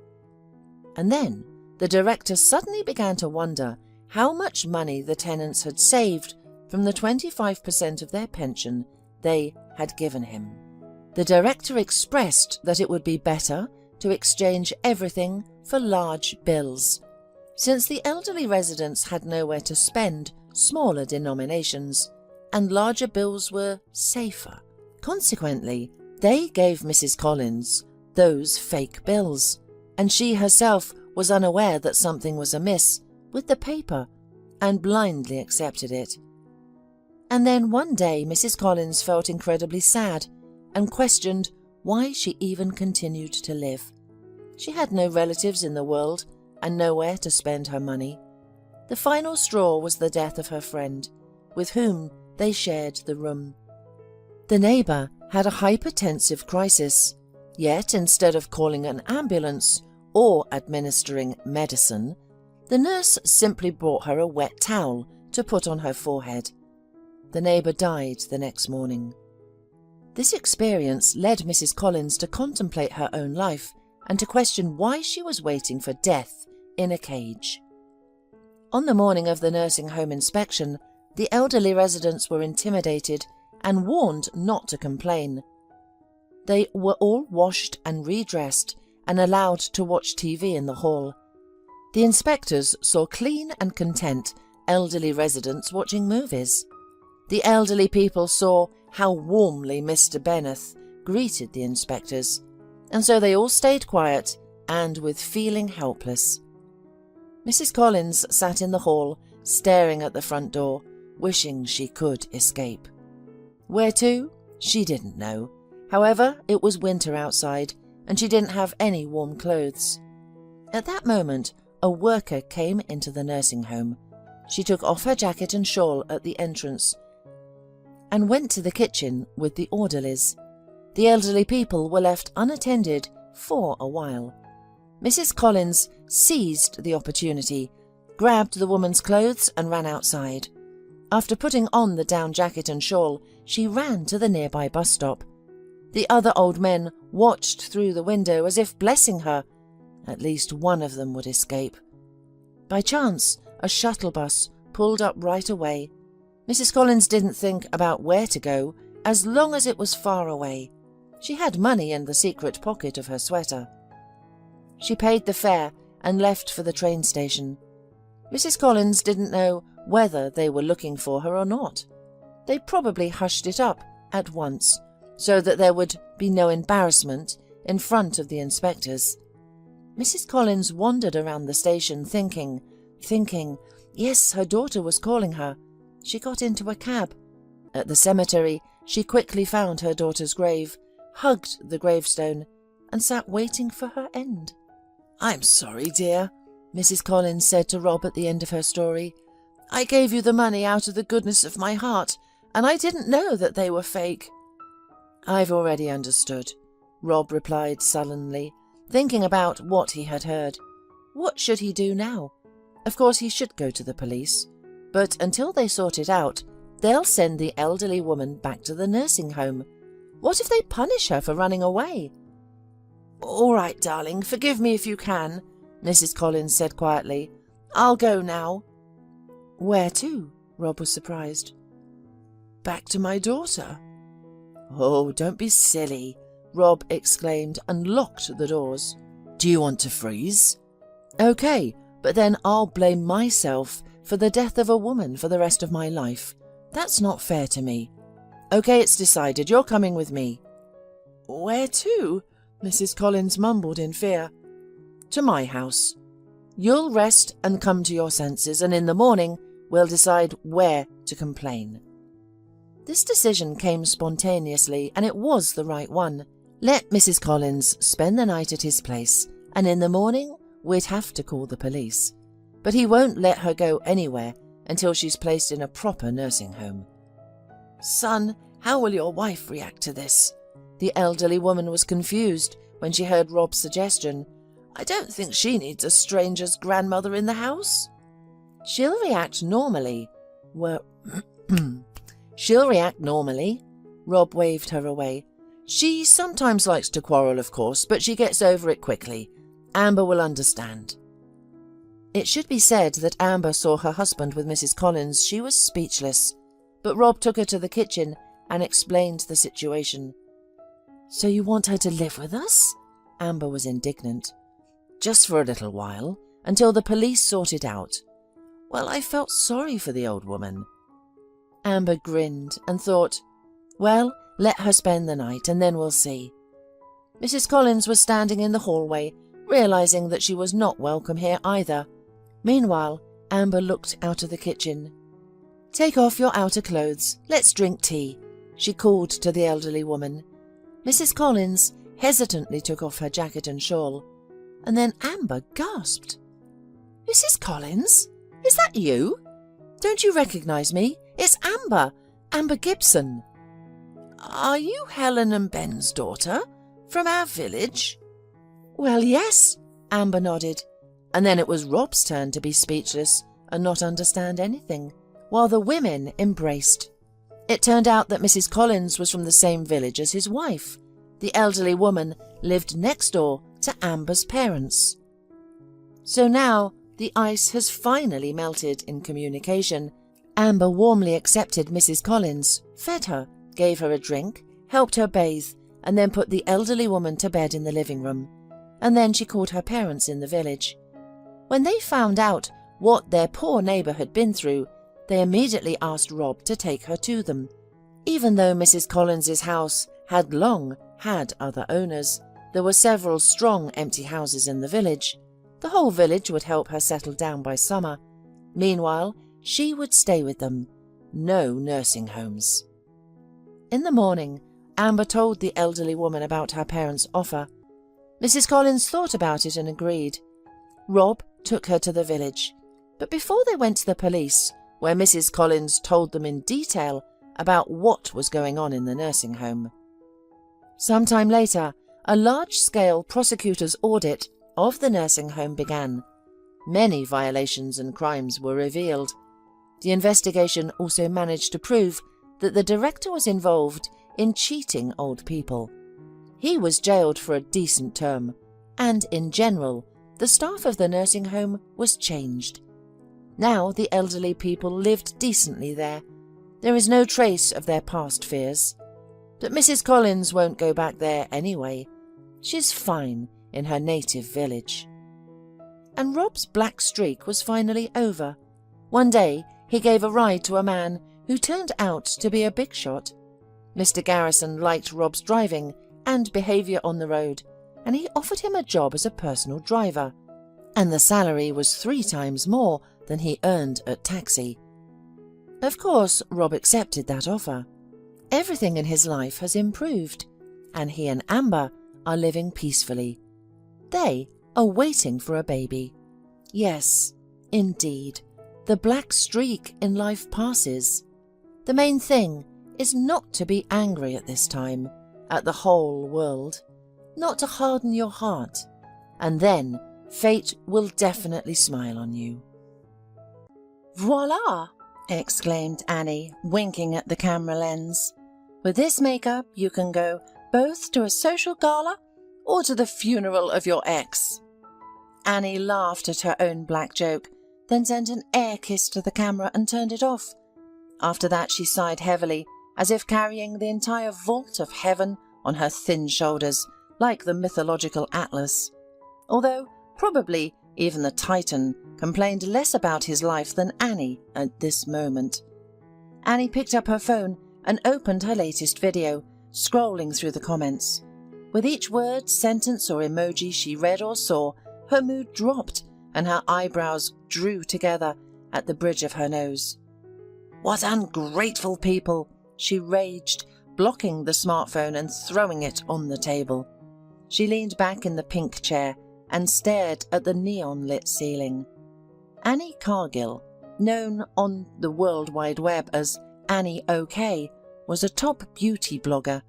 And then the director suddenly began to wonder how much money the tenants had saved from the 25% of their pension they had given him. The director expressed that it would be better to exchange everything for large bills. Since the elderly residents had nowhere to spend smaller denominations, and larger bills were safer. Consequently, they gave Mrs. Collins those fake bills, and she herself was unaware that something was amiss with the paper and blindly accepted it. And then one day Mrs. Collins felt incredibly sad and questioned why she even continued to live. She had no relatives in the world and nowhere to spend her money. The final straw was the death of her friend, with whom they shared the room. The neighbour had a hypertensive crisis, yet instead of calling an ambulance or administering medicine, the nurse simply brought her a wet towel to put on her forehead. The neighbour died the next morning. This experience led Mrs. Collins to contemplate her own life and to question why she was waiting for death in a cage. On the morning of the nursing home inspection, the elderly residents were intimidated and warned not to complain. They were all washed and redressed and allowed to watch TV in the hall. The inspectors saw clean and content elderly residents watching movies. The elderly people saw how warmly Mr. Benneth greeted the inspectors, and so they all stayed quiet and with feeling helpless. Mrs. Collins sat in the hall, staring at the front door, wishing she could escape. Where to? She didn't know. However, it was winter outside, and she didn't have any warm clothes. At that moment, a worker came into the nursing home. She took off her jacket and shawl at the entrance and went to the kitchen with the orderlies. The elderly people were left unattended for a while. Mrs. Collins seized the opportunity, grabbed the woman's clothes and ran outside. After putting on the down jacket and shawl, she ran to the nearby bus stop. The other old men watched through the window as if blessing her. At least one of them would escape. By chance, a shuttle bus pulled up right away. Mrs. Collins didn't think about where to go as long as it was far away. She had money in the secret pocket of her sweater. She paid the fare and left for the train station. Mrs. Collins didn't know whether they were looking for her or not. They probably hushed it up at once so that there would be no embarrassment in front of the inspectors. Mrs. Collins wandered around the station thinking, yes, her daughter was calling her. She got into a cab. At the cemetery, she quickly found her daughter's grave, hugged the gravestone, and sat waiting for her end. "I'm sorry, dear," Mrs. Collins said to Rob at the end of her story. "I gave you the money out of the goodness of my heart, and I didn't know that they were fake." "I've already understood," Rob replied sullenly, thinking about what he had heard. What should he do now? Of course he should go to the police, but until they sort it out, they'll send the elderly woman back to the nursing home. What if they punish her for running away? "All right, darling, forgive me if you can," Mrs. Collins said quietly. "I'll go now." "Where to?" Rob was surprised. "Back to my daughter." "Oh, don't be silly," Rob exclaimed and locked the doors. "Do you want to freeze?" "Okay, but then I'll blame myself for the death of a woman for the rest of my life. That's not fair to me. Okay, it's decided. You're coming with me." "Where to?" Mrs. Collins mumbled in fear. "To my house. You'll rest and come to your senses, and in the morning we'll decide where to complain." This decision came spontaneously, and it was the right one. Let Mrs. Collins spend the night at his place, and in the morning we'd have to call the police. But he won't let her go anywhere until she's placed in a proper nursing home. "Son, how will your wife react to this?" The elderly woman was confused when she heard Rob's suggestion. "I don't think she needs a stranger's grandmother in the house." "She'll react normally." "She'll react normally." Rob waved her away. "She sometimes likes to quarrel, of course, but she gets over it quickly. Amber will understand." It should be said that Amber saw her husband with Mrs. Collins. She was speechless, but Rob took her to the kitchen and explained the situation. "So you want her to live with us?" Amber was indignant. "Just for a little while, until the police sort it out." "Well, I felt sorry for the old woman." Amber grinned and thought, "Well, let her spend the night and then we'll see." Mrs. Collins was standing in the hallway, realizing that she was not welcome here either. Meanwhile, Amber looked out of the kitchen. "Take off your outer clothes. Let's drink tea," she called to the elderly woman. Mrs. Collins hesitantly took off her jacket and shawl, and then Amber gasped. "Mrs. Collins? Is that you? Don't you recognize me? It's Amber Gibson." "Are you Helen and Ben's daughter? From our village?" "Well, yes," Amber nodded, and then it was Rob's turn to be speechless and not understand anything, while the women embraced. It turned out that Mrs. Collins was from the same village as his wife. The elderly woman lived next door to Amber's parents. So now the ice has finally melted in communication. Amber warmly accepted Mrs. Collins, fed her, gave her a drink, helped her bathe, and then put the elderly woman to bed in the living room. And then she called her parents in the village. When they found out what their poor neighbour had been through, they immediately asked Rob to take her to them. Even though Mrs. Collins's house had long had other owners, there were several strong empty houses in the village. The whole village would help her settle down by summer. Meanwhile, she would stay with them. No nursing homes. In the morning, Amber told the elderly woman about her parents' offer. Mrs. Collins thought about it and agreed. Rob took her to the village. But before they went to the police, where Mrs. Collins told them in detail about what was going on in the nursing home. Sometime later, a large-scale prosecutor's audit of the nursing home began. Many violations and crimes were revealed. The investigation also managed to prove that the director was involved in cheating old people. He was jailed for a decent term, and in general, the staff of the nursing home was changed. Now the elderly people lived decently there. There is no trace of their past fears. But Mrs. Collins won't go back there anyway. She's fine in her native village. And Rob's black streak was finally over. One day, he gave a ride to a man who turned out to be a big shot. Mr. Garrison liked Rob's driving and behaviour on the road, and he offered him a job as a personal driver. And the salary was 3 times more than he earned at taxi. Of course, Rob accepted that offer. Everything in his life has improved, and he and Amber are living peacefully. They are waiting for a baby. Yes, indeed, the black streak in life passes. The main thing is not to be angry at this time, at the whole world, not to harden your heart, and then fate will definitely smile on you. Voila! Exclaimed Annie, winking at the camera lens. With this makeup, you can go both to a social gala or to the funeral of your ex. Annie laughed at her own black joke, then sent an air kiss to the camera and turned it off. After that, she sighed heavily, as if carrying the entire vault of heaven on her thin shoulders, like the mythological Atlas. Although, probably, even the Titan complained less about his life than Annie at this moment. Annie picked up her phone and opened her latest video, scrolling through the comments. With each word, sentence or emoji she read or saw, her mood dropped and her eyebrows drew together at the bridge of her nose. "What ungrateful people!" she raged, blocking the smartphone and throwing it on the table. She leaned back in the pink chair and stared at the neon-lit ceiling. Annie Cargill, known on the World Wide Web as Annie OK, was a top beauty blogger.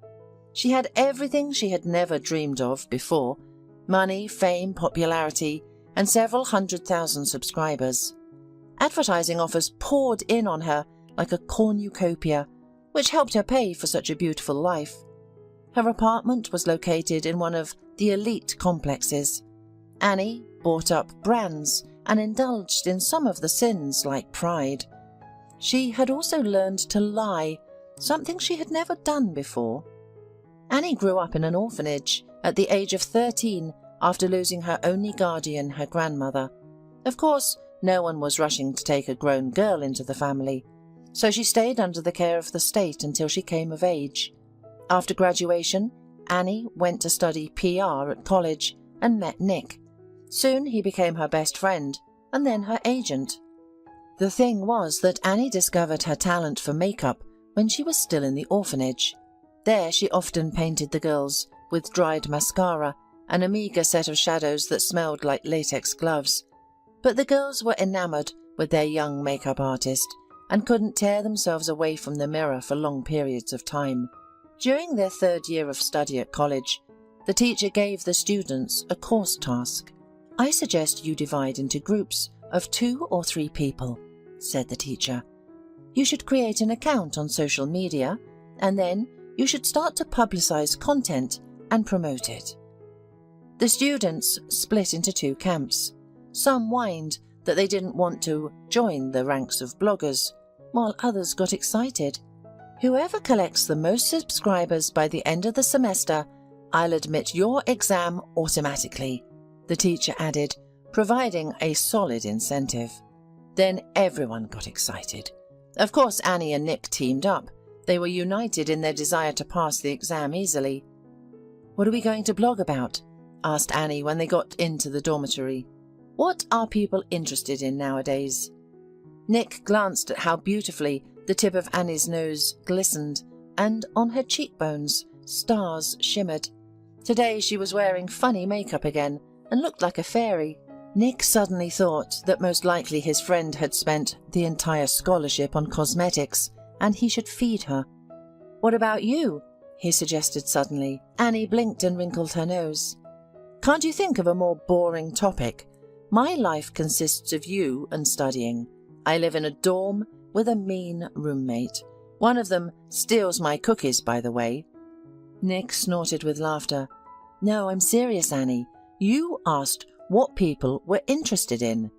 She had everything she had never dreamed of before: money, fame, popularity, and several 100,000 subscribers. Advertising offers poured in on her like a cornucopia, which helped her pay for such a beautiful life. Her apartment was located in one of the elite complexes. Annie bought up brands and indulged in some of the sins like pride. She had also learned to lie, something she had never done before. Annie grew up in an orphanage at the age of 13 after losing her only guardian, her grandmother. Of course, no one was rushing to take a grown girl into the family, so she stayed under the care of the state until she came of age. After graduation, Annie went to study PR at college and met Nick. Soon he became her best friend and then her agent. The thing was that Annie discovered her talent for makeup when she was still in the orphanage. There she often painted the girls with dried mascara and a meagre set of shadows that smelled like latex gloves. But the girls were enamored with their young makeup artist and couldn't tear themselves away from the mirror for long periods of time. During their third year of study at college, the teacher gave the students a course task. "I suggest you divide into groups of 2 or 3 people," said the teacher. "You should create an account on social media, and then you should start to publicize content and promote it." The students split into 2 camps. Some whined that they didn't want to join the ranks of bloggers, while others got excited. "Whoever collects the most subscribers by the end of the semester, I'll admit your exam automatically," the teacher added, providing a solid incentive. Then everyone got excited. Of course, Annie and Nick teamed up. They were united in their desire to pass the exam easily. "What are we going to blog about?" asked Annie when they got into the dormitory. "What are people interested in nowadays?" Nick glanced at how beautifully the tip of Annie's nose glistened, and on her cheekbones stars shimmered. Today she was wearing funny makeup again and looked like a fairy. Nick suddenly thought that most likely his friend had spent the entire scholarship on cosmetics and he should feed her. "What about you?" he suggested suddenly. Annie blinked and wrinkled her nose. "Can't you think of a more boring topic? My life consists of you and studying. I live in a dorm with a mean roommate. One of them steals my cookies, by the way." Nick snorted with laughter. "No, I'm serious, Annie. You asked what people were interested in.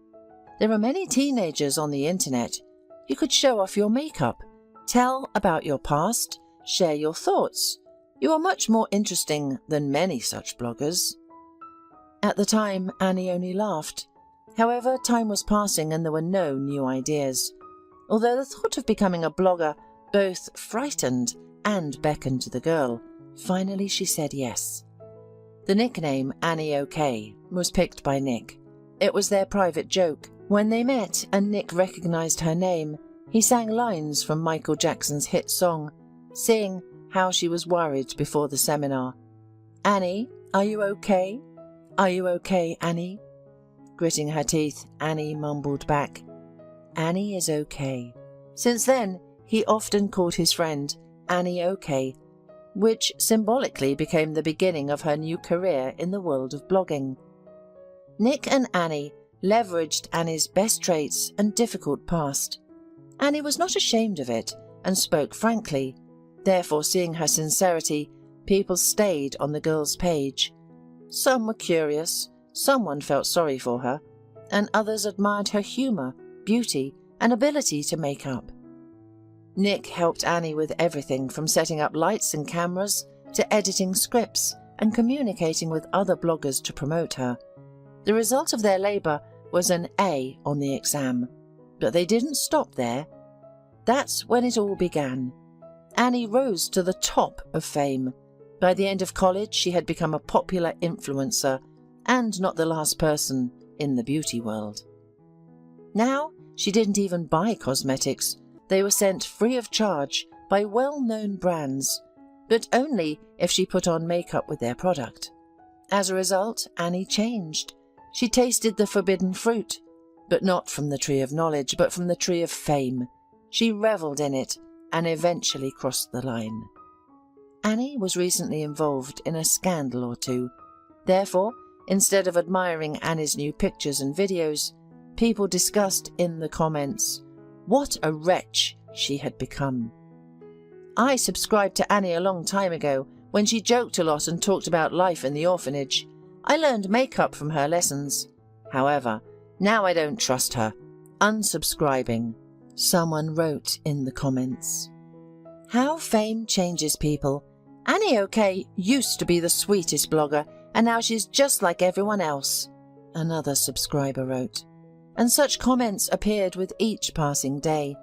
There are many teenagers on the internet. You could show off your makeup, tell about your past, share your thoughts. You are much more interesting than many such bloggers." At the time, Annie only laughed. However, time was passing and there were no new ideas. Although the thought of becoming a blogger both frightened and beckoned to the girl, finally she said yes. The nickname Annie OK was picked by Nick. It was their private joke. When they met and Nick recognized her name, he sang lines from Michael Jackson's hit song, seeing how she was worried before the seminar. "Annie, are you okay? Are you okay, Annie?" Gritting her teeth, Annie mumbled back, "Annie is okay." Since then, he often called his friend Annie OK, which symbolically became the beginning of her new career in the world of blogging. Nick and Annie leveraged Annie's best traits and difficult past. Annie was not ashamed of it and spoke frankly. Therefore, seeing her sincerity, people stayed on the girl's page. Some were curious, someone felt sorry for her, and others admired her humour, beauty, and ability to make up. Nick helped Annie with everything from setting up lights and cameras to editing scripts and communicating with other bloggers to promote her. The result of their labour was an A on the exam, but they didn't stop there. That's when it all began. Annie rose to the top of fame. By the end of college, she had become a popular influencer and not the last person in the beauty world. Now, she didn't even buy cosmetics. They were sent free of charge by well-known brands, but only if she put on makeup with their product. As a result, Annie changed. She tasted the forbidden fruit. But not from the tree of knowledge, but from the tree of fame. She revelled in it and eventually crossed the line. Annie was recently involved in a scandal or two. Therefore, instead of admiring Annie's new pictures and videos, people discussed in the comments what a wretch she had become. I subscribed to Annie a long time ago when she joked a lot and talked about life in the orphanage. I learned makeup from her lessons. However, now I don't trust her. Unsubscribing, someone wrote in the comments. How fame changes people. Annie OK used to be the sweetest blogger, and now she's just like everyone else, another subscriber wrote. And such comments appeared with each passing day.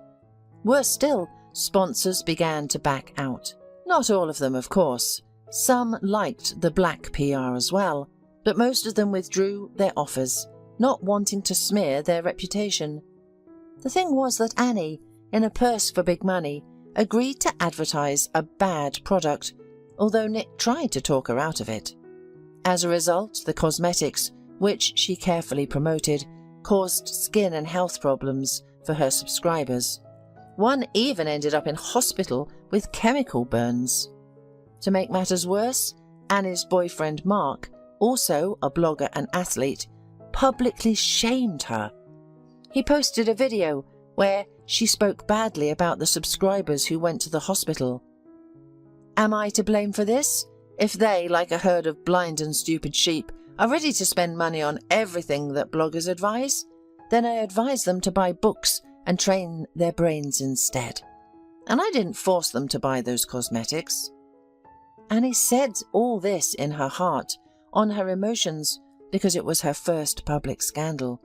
Worse still, sponsors began to back out. Not all of them, of course. Some liked the black PR as well, but most of them withdrew their offers, not wanting to smear their reputation. The thing was that Annie, in a purse for big money, agreed to advertise a bad product, although Nick tried to talk her out of it. As a result, the cosmetics, which she carefully promoted, caused skin and health problems for her subscribers. One even ended up in hospital with chemical burns. To make matters worse, Annie's boyfriend Mark, also a blogger and athlete, publicly shamed her. He posted a video where she spoke badly about the subscribers who went to the hospital. Am I to blame for this? If they, like a herd of blind and stupid sheep, are ready to spend money on everything that bloggers advise, then I advise them to buy books and train their brains instead. And I didn't force them to buy those cosmetics. Annie said all this in her heart, on her emotions, because it was her first public scandal.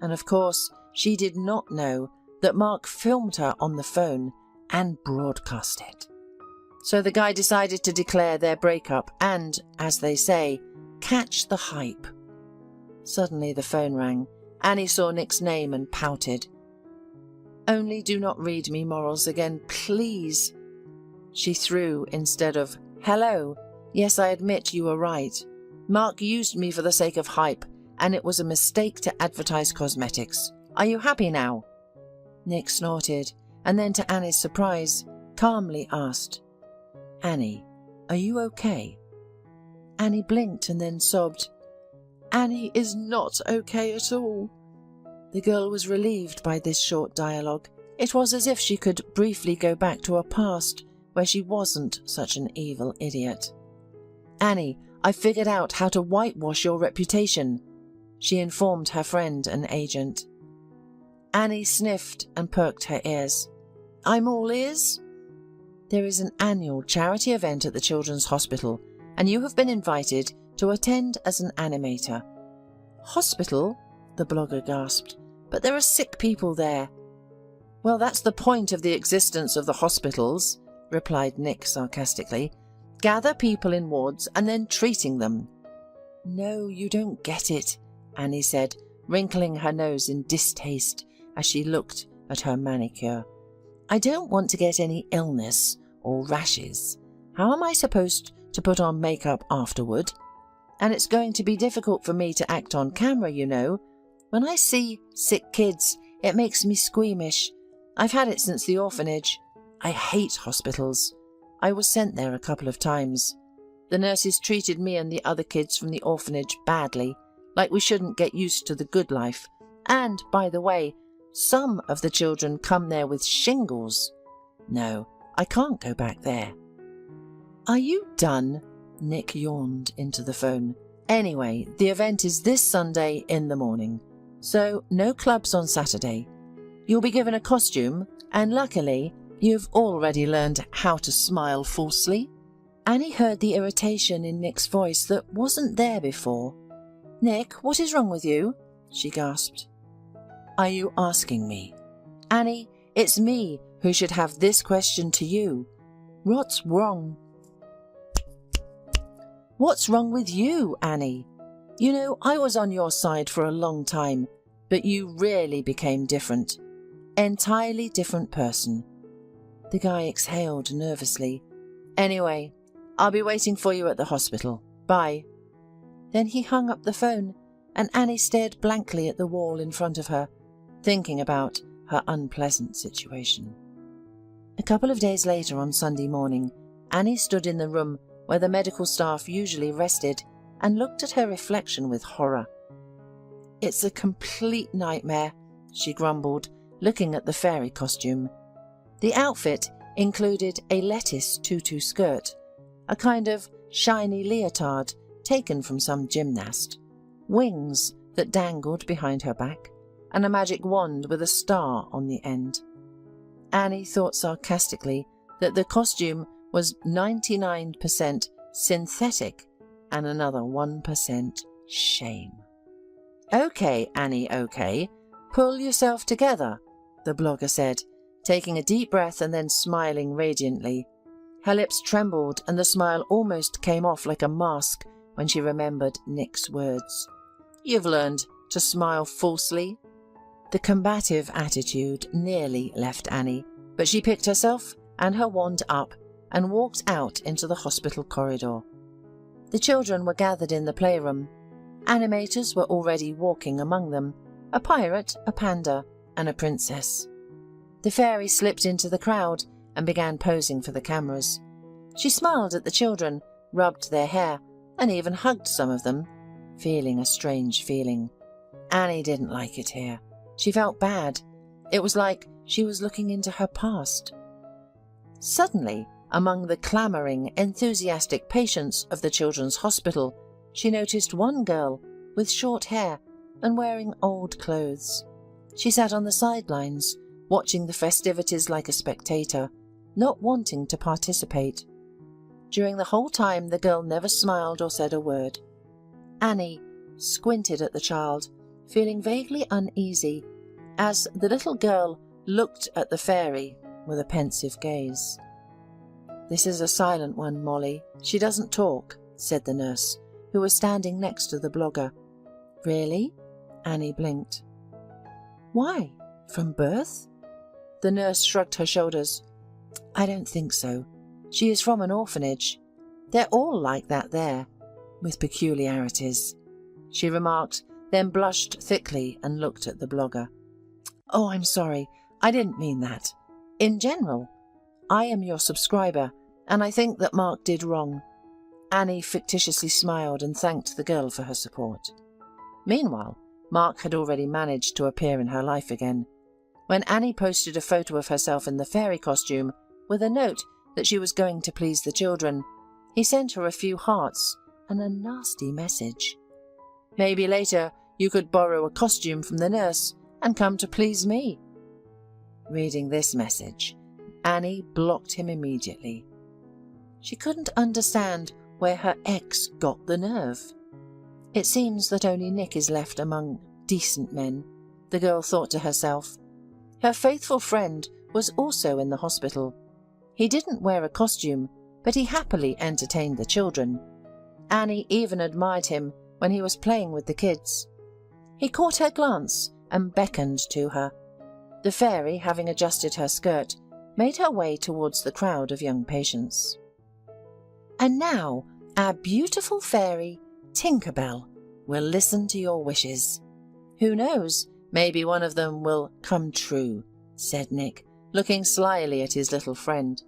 And of course, she did not know that Mark filmed her on the phone and broadcast it. So the guy decided to declare their breakup and, as they say, catch the hype. Suddenly the phone rang. Annie saw Nick's name and pouted. Only do not read me morals again, please. She threw instead of, hello, yes, I admit you were right. Mark used me for the sake of hype, and it was a mistake to advertise cosmetics. Are you happy now? Nick snorted, and then to Annie's surprise, calmly asked, Annie, are you okay? Annie blinked and then sobbed. Annie is not okay at all. The girl was relieved by this short dialogue. It was as if she could briefly go back to a past where she wasn't such an evil idiot. Annie, I figured out how to whitewash your reputation, she informed her friend and agent. Annie sniffed and perked her ears. I'm all ears. There is an annual charity event at the Children's Hospital, and you have been invited to attend as an animator. Hospital? The blogger gasped. But there are sick people there. Well, that's the point of the existence of the hospitals, replied Nick sarcastically. Gather people in wards and then treating them. No, you don't get it, Annie said, wrinkling her nose in distaste as she looked at her manicure. I don't want to get any illness or rashes. How am I supposed to put on makeup afterward? And it's going to be difficult for me to act on camera, you know. When I see sick kids, it makes me squeamish. I've had it since the orphanage. I hate hospitals. I was sent there a couple of times. The nurses treated me and the other kids from the orphanage badly, like we shouldn't get used to the good life. And, by the way, some of the children come there with shingles. No, I can't go back there. Are you done? Nick yawned into the phone. Anyway, the event is this Sunday in the morning, so no clubs on Saturday. You'll be given a costume, and luckily, you've already learned how to smile falsely. Annie heard the irritation in Nick's voice that wasn't there before. Nick, what is wrong with you? She gasped. Are you asking me? Annie, it's me who should have this question to you. What's wrong? What's wrong with you, Annie? You know, I was on your side for a long time, but you really became different. Entirely different person. The guy exhaled nervously. Anyway, I'll be waiting for you at the hospital. Bye. Then he hung up the phone, and Annie stared blankly at the wall in front of her, thinking about her unpleasant situation. A couple of days later, on Sunday morning, Annie stood in the room where the medical staff usually rested and looked at her reflection with horror. "It's a complete nightmare," she grumbled, looking at the fairy costume. The outfit included a lettuce tutu skirt, a kind of shiny leotard taken from some gymnast, wings that dangled behind her back, and a magic wand with a star on the end. Annie thought sarcastically that the costume was 99% synthetic and another 1% shame. "Okay, Annie, okay. Pull yourself together," the blogger said, taking a deep breath and then smiling radiantly. Her lips trembled and the smile almost came off like a mask when she remembered Nick's words. "You've learned to smile falsely." The combative attitude nearly left Annie, but she picked herself and her wand up and walked out into the hospital corridor. The children were gathered in the playroom. Animators were already walking among them, a pirate, a panda, and a princess. The fairy slipped into the crowd and began posing for the cameras. She smiled at the children, rubbed their hair, and even hugged some of them, feeling a strange feeling. Annie didn't like it here. She felt bad. It was like she was looking into her past. Suddenly, among the clamouring, enthusiastic patients of the children's hospital, she noticed one girl with short hair and wearing old clothes. She sat on the sidelines, watching the festivities like a spectator, not wanting to participate. During the whole time, the girl never smiled or said a word. Annie squinted at the child, feeling vaguely uneasy, as the little girl looked at the fairy with a pensive gaze. "This is a silent one, Molly. She doesn't talk," said the nurse, who was standing next to the blogger. "Really?" Annie blinked. "Why? From birth?" The nurse shrugged her shoulders. "I don't think so. She is from an orphanage. They're all like that there, with peculiarities," she remarked, then blushed thickly and looked at the blogger. "Oh, I'm sorry. I didn't mean that. In general, I am your subscriber, and I think that Mark did wrong." Annie fictitiously smiled and thanked the girl for her support. Meanwhile, Mark had already managed to appear in her life again. When Annie posted a photo of herself in the fairy costume with a note that she was going to please the children, he sent her a few hearts and a nasty message. "Maybe later you could borrow a costume from the nurse and come to please me." Reading this message, Annie blocked him immediately. She couldn't understand where her ex got the nerve. "It seems that only Nick is left among decent men," the girl thought to herself. Her faithful friend was also in the hospital. He didn't wear a costume, but he happily entertained the children. Annie even admired him when he was playing with the kids. He caught her glance and beckoned to her. The fairy, having adjusted her skirt, made her way towards the crowd of young patients. "And now, our beautiful fairy, Tinkerbell, will listen to your wishes. Who knows, maybe one of them will come true," said Nick, looking slyly at his little friend.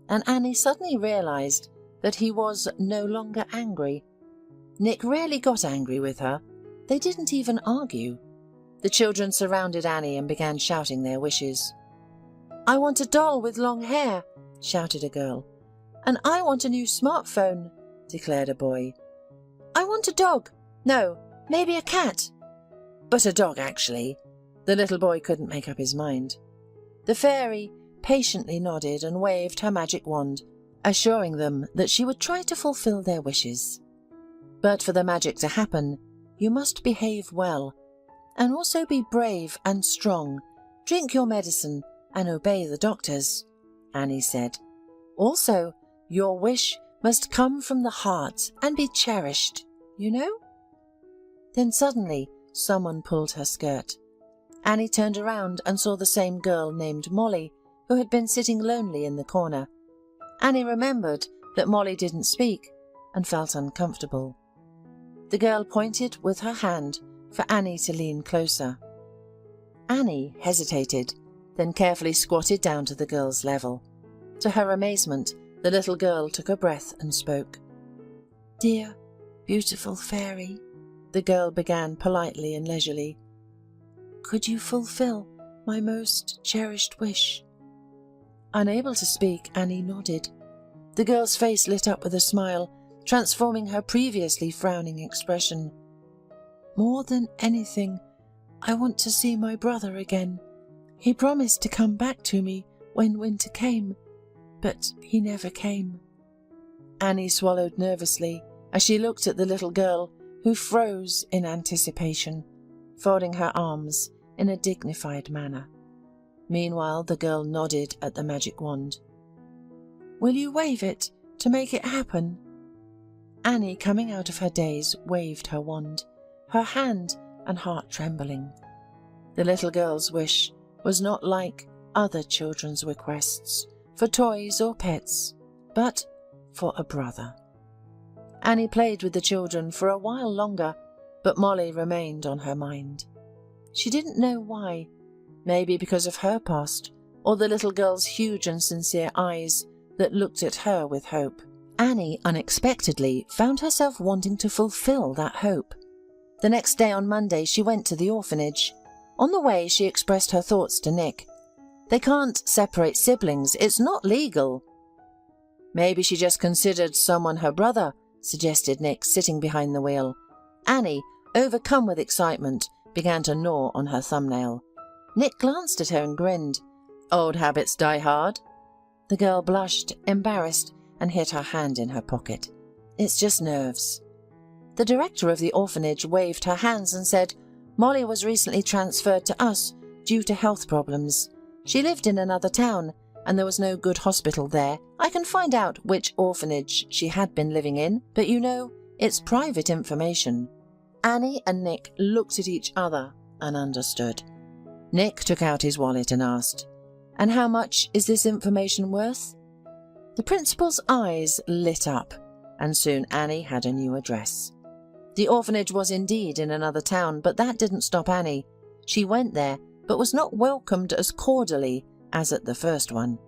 And Annie suddenly realised that he was no longer angry. Nick rarely got angry with her. They didn't even argue. The children surrounded Annie and began shouting their wishes. "I want a doll with long hair," shouted a girl. "And I want a new smartphone," declared a boy. "I want a dog. No, maybe a cat. But a dog, actually." The little boy couldn't make up his mind. The fairy patiently nodded and waved her magic wand, assuring them that she would try to fulfill their wishes. But for the magic to happen, you must behave well, and also be brave and strong. Drink your medicine and obey the doctors, Annie said. Also, your wish must come from the heart and be cherished, you know? Then suddenly, someone pulled her skirt. Annie turned around and saw the same girl named Molly, who had been sitting lonely in the corner. Annie remembered that Molly didn't speak and felt uncomfortable. The girl pointed with her hand for Annie to lean closer. Annie hesitated, then carefully squatted down to the girl's level. To her amazement, the little girl took a breath and spoke. "Dear, beautiful fairy," the girl began politely and leisurely, "could you fulfill my most cherished wish?" Unable to speak, Annie nodded. The girl's face lit up with a smile, transforming her previously frowning expression. "More than anything, I want to see my brother again. He promised to come back to me when winter came, but he never came." Annie swallowed nervously as she looked at the little girl, who froze in anticipation, folding her arms in a dignified manner. Meanwhile, the girl nodded at the magic wand. "Will you wave it to make it happen?" Annie, coming out of her daze, waved her wand, her hand and heart trembling. The little girl's wish was not like other children's requests for toys or pets, but for a brother. Annie played with the children for a while longer, but Molly remained on her mind. She didn't know why, maybe because of her past, or the little girl's huge and sincere eyes that looked at her with hope. Annie unexpectedly found herself wanting to fulfill that hope. The next day on Monday she went to the orphanage. On the way she expressed her thoughts to Nick. They can't separate siblings, it's not legal. Maybe she just considered someone her brother, suggested Nick, sitting behind the wheel. Annie, overcome with excitement, began to gnaw on her thumbnail. Nick glanced at her and grinned. "Old habits die hard." The girl blushed, embarrassed, and hid her hand in her pocket. "It's just nerves." The director of the orphanage waved her hands and said, "Molly was recently transferred to us due to health problems. She lived in another town, and there was no good hospital there. I can find out which orphanage she had been living in, but you know, it's private information." Annie and Nick looked at each other and understood. Nick took out his wallet and asked, "And how much is this information worth?" The principal's eyes lit up, and soon Annie had a new address. The orphanage was indeed in another town, but that didn't stop Annie. She went there, but was not welcomed as cordially as at the first one.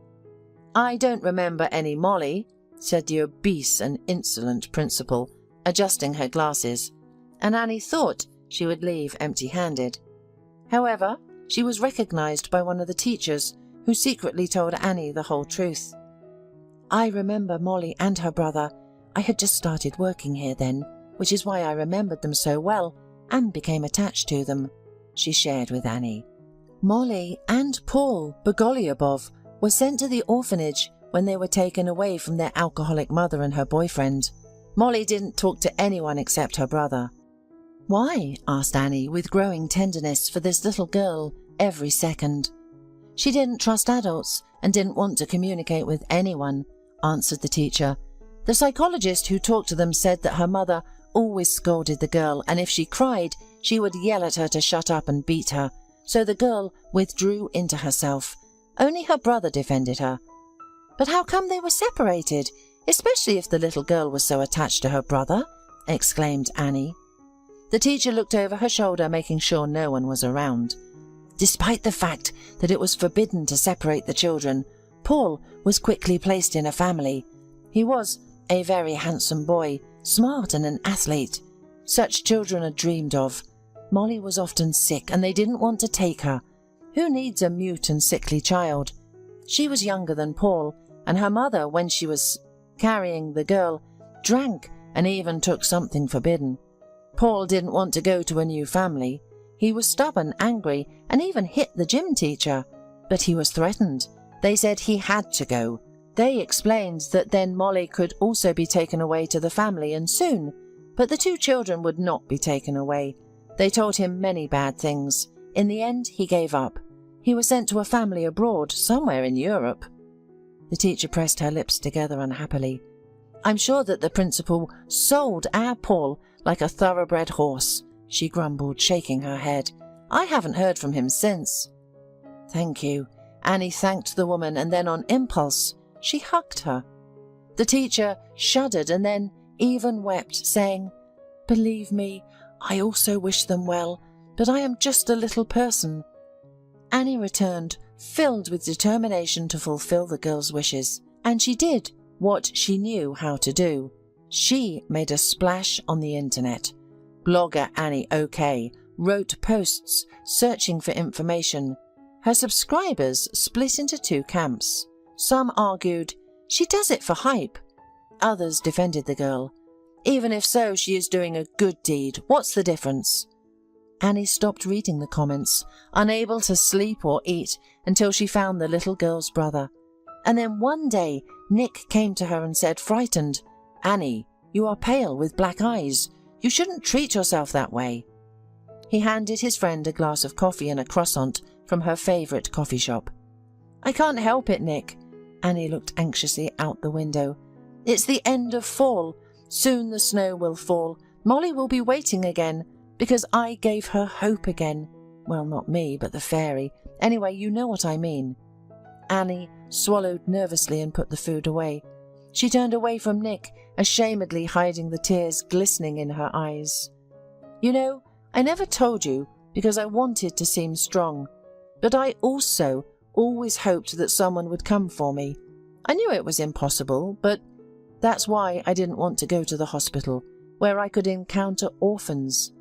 "I don't remember any Molly," said the obese and insolent principal, adjusting her glasses, and Annie thought she would leave empty-handed. However, she was recognized by one of the teachers, who secretly told Annie the whole truth. "I remember Molly and her brother. I had just started working here then, which is why I remembered them so well and became attached to them," she shared with Annie. Molly and Paul Bogolyubov were sent to the orphanage when they were taken away from their alcoholic mother and her boyfriend. Molly didn't talk to anyone except her brother. "Why?" asked Annie, with growing tenderness for this little girl every second. "She didn't trust adults and didn't want to communicate with anyone," answered the teacher. "The psychologist who talked to them said that her mother always scolded the girl, and if she cried, she would yell at her to shut up and beat her, so the girl withdrew into herself. Only her brother defended her." "But how come they were separated, especially if the little girl was so attached to her brother?" exclaimed Annie. The teacher looked over her shoulder, making sure no one was around. Despite the fact that it was forbidden to separate the children, Paul was quickly placed in a family. He was a very handsome boy, smart and an athlete. Such children are dreamed of. Molly was often sick and they didn't want to take her. Who needs a mute and sickly child? She was younger than Paul, and her mother, when she was carrying the girl, drank and even took something forbidden. Paul didn't want to go to a new family. He was stubborn, angry, and even hit the gym teacher. But he was threatened. They said he had to go. They explained that then Molly could also be taken away to the family, and soon. But the two children would not be taken away. They told him many bad things. In the end, he gave up. He was sent to a family abroad, somewhere in Europe. The teacher pressed her lips together unhappily. "I'm sure that the principal sold our Paul like a thoroughbred horse," she grumbled, shaking her head. "I haven't heard from him since." "Thank you." Annie thanked the woman, and then on impulse, she hugged her. The teacher shuddered and then even wept, saying, Believe me, I also wish them well, but I am just a little person." Annie returned, filled with determination to fulfill the girl's wishes, and she did what she knew how to do. She made a splash on the internet. Blogger Annie OK wrote posts searching for information. Her subscribers split into two camps. Some argued, "She does it for hype." Others defended the girl. "Even if so, she is doing a good deed. What's the difference?" Annie stopped reading the comments, unable to sleep or eat until she found the little girl's brother. And then one day, Nick came to her and said, frightened, "Annie, you are pale with black eyes. You shouldn't treat yourself that way." He handed his friend a glass of coffee and a croissant from her favourite coffee shop. "I can't help it, Nick." Annie looked anxiously out the window. "It's the end of fall. Soon the snow will fall. Molly will be waiting again, because I gave her hope again. Well, not me, but the fairy. Anyway, you know what I mean." Annie swallowed nervously and put the food away. She turned away from Nick, ashamedly hiding the tears glistening in her eyes. "You know, I never told you because I wanted to seem strong, but I also always hoped that someone would come for me. I knew it was impossible, but that's why I didn't want to go to the hospital, where I could encounter orphans.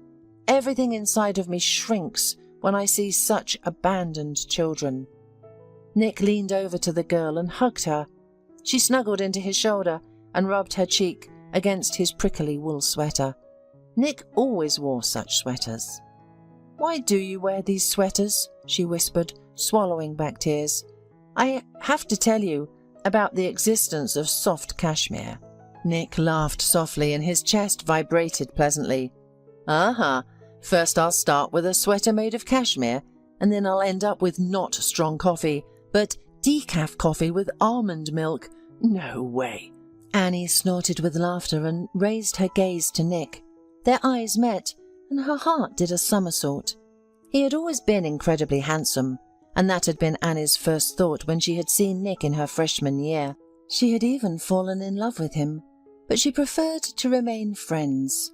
Everything inside of me shrinks when I see such abandoned children." Nick leaned over to the girl and hugged her. She snuggled into his shoulder and rubbed her cheek against his prickly wool sweater. Nick always wore such sweaters. "Why do you wear these sweaters?" she whispered, swallowing back tears. "I have to tell you about the existence of soft cashmere." Nick laughed softly and his chest vibrated pleasantly. "Uh-huh. First I'll start with a sweater made of cashmere, and then I'll end up with not strong coffee, but decaf coffee with almond milk. No way." Annie snorted with laughter and raised her gaze to Nick. Their eyes met, and her heart did a somersault. He had always been incredibly handsome, and that had been Annie's first thought when she had seen Nick in her freshman year. She had even fallen in love with him, but she preferred to remain friends.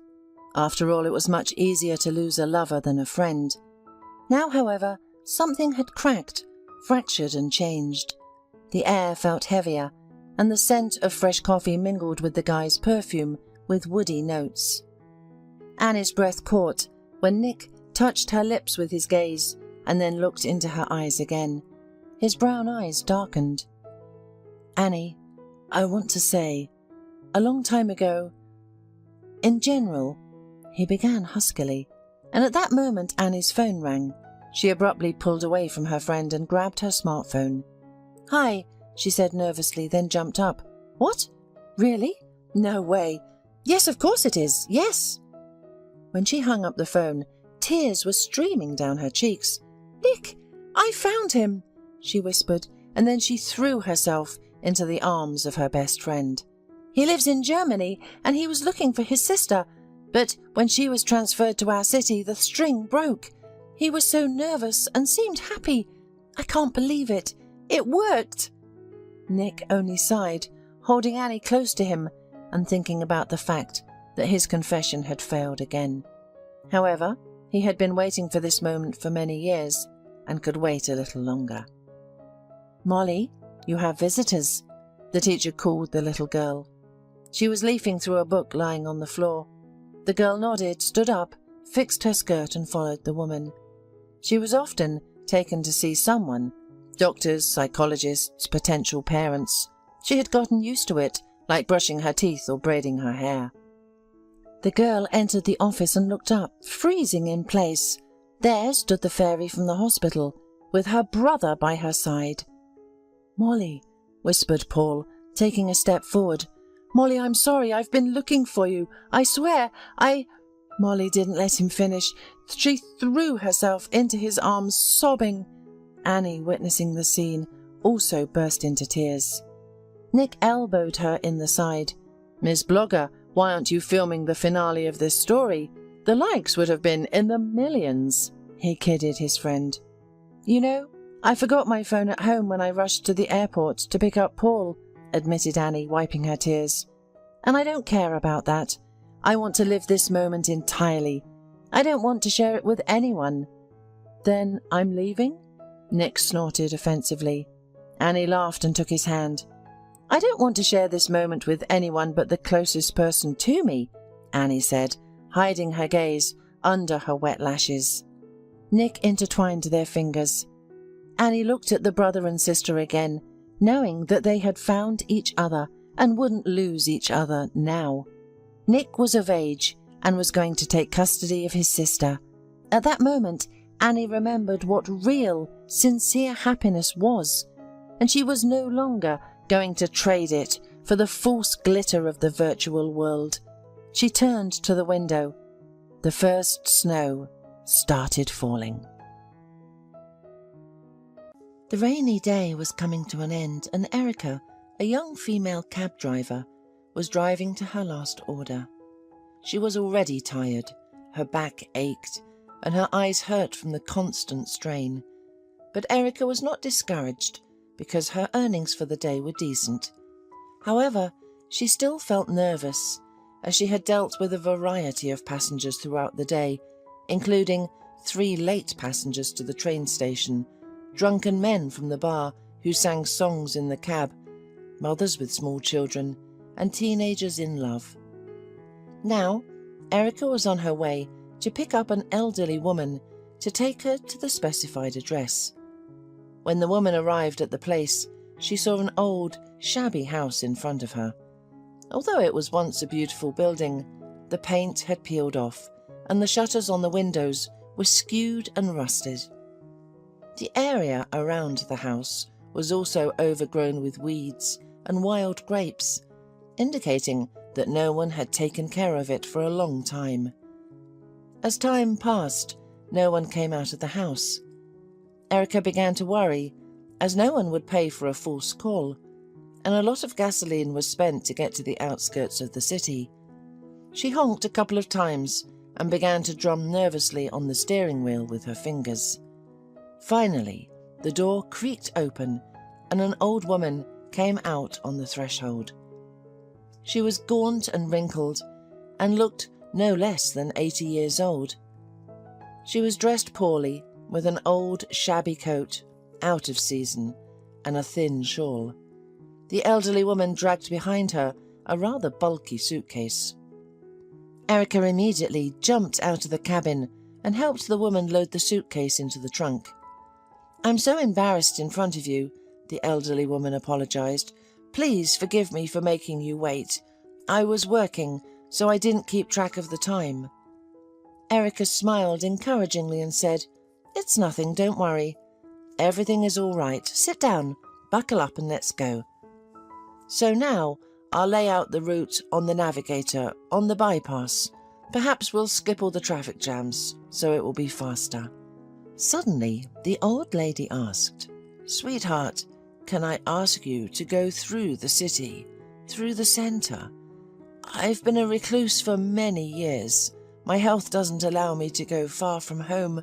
After all, it was much easier to lose a lover than a friend. Now, however, something had cracked, fractured and changed. The air felt heavier, and the scent of fresh coffee mingled with the guy's perfume with woody notes. Annie's breath caught when Nick touched her lips with his gaze and then looked into her eyes again. His brown eyes darkened. "Annie, I want to say, a long time ago, in general," he began huskily, and at that moment Annie's phone rang. She abruptly pulled away from her friend and grabbed her smartphone. "Hi," she said nervously, then jumped up. "What? Really? No way. Yes, of course it is. Yes." When she hung up the phone, tears were streaming down her cheeks. "Nick, I found him," she whispered, and then she threw herself into the arms of her best friend. "He lives in Germany, and he was looking for his sister, but when she was transferred to our city, the string broke. He was so nervous and seemed happy. I can't believe it. It worked." Nick only sighed, holding Annie close to him and thinking about the fact that his confession had failed again. However, he had been waiting for this moment for many years and could wait a little longer. "Molly, you have visitors," the teacher called the little girl. She was leafing through a book lying on the floor. The girl nodded, stood up, fixed her skirt and followed the woman. She was often taken to see someone, doctors, psychologists, potential parents. She had gotten used to it, like brushing her teeth or braiding her hair. The girl entered the office and looked up, freezing in place. There stood the fairy from the hospital, with her brother by her side. "Molly," whispered Paul, taking a step forward. "Molly, I'm sorry. I've been looking for you. I swear, Molly didn't let him finish. She threw herself into his arms, sobbing. Annie, witnessing the scene, also burst into tears. Nick elbowed her in the side. "Miss Blogger, why aren't you filming the finale of this story? The likes would have been in the millions," he kidded his friend. "You know, I forgot my phone at home when I rushed to the airport to pick up Paul," admitted Annie, wiping her tears. "And I don't care about that. I want to live this moment entirely. I don't want to share it with anyone." "Then I'm leaving?" Nick snorted offensively. Annie laughed and took his hand. "I don't want to share this moment with anyone but the closest person to me," Annie said, hiding her gaze under her wet lashes. Nick intertwined their fingers. Annie looked at the brother and sister again, knowing that they had found each other and wouldn't lose each other now. Nick was of age and was going to take custody of his sister. At that moment, Annie remembered what real, sincere happiness was, and she was no longer going to trade it for the false glitter of the virtual world. She turned to the window. The first snow started falling. The rainy day was coming to an end, and Erica, a young female cab driver, was driving to her last order. She was already tired, her back ached, and her eyes hurt from the constant strain. But Erica was not discouraged, because her earnings for the day were decent. However, she still felt nervous, as she had dealt with a variety of passengers throughout the day, including 3 late passengers to the train station, drunken men from the bar who sang songs in the cab, mothers with small children, and teenagers in love. Now, Erica was on her way to pick up an elderly woman to take her to the specified address. When the woman arrived at the place, she saw an old, shabby house in front of her. Although it was once a beautiful building, the paint had peeled off, and the shutters on the windows were skewed and rusted. The area around the house was also overgrown with weeds and wild grapes, indicating that no one had taken care of it for a long time. As time passed, no one came out of the house. Erica began to worry, as no one would pay for a false call, and a lot of gasoline was spent to get to the outskirts of the city. She honked a couple of times and began to drum nervously on the steering wheel with her fingers. Finally, the door creaked open, and an old woman came out on the threshold. She was gaunt and wrinkled, and looked no less than 80 years old. She was dressed poorly, with an old, shabby coat, out of season, and a thin shawl. The elderly woman dragged behind her a rather bulky suitcase. Erica immediately jumped out of the cabin and helped the woman load the suitcase into the trunk. "I'm so embarrassed in front of you," the elderly woman apologized. "Please forgive me for making you wait. I was working, so I didn't keep track of the time." Erica smiled encouragingly and said, "It's nothing, don't worry. Everything is all right. Sit down, buckle up and let's go. So now I'll lay out the route on the navigator on the bypass. Perhaps we'll skip all the traffic jams, so it will be faster." Suddenly, the old lady asked, "Sweetheart, can I ask you to go through the city, through the centre? I've been a recluse for many years. My health doesn't allow me to go far from home,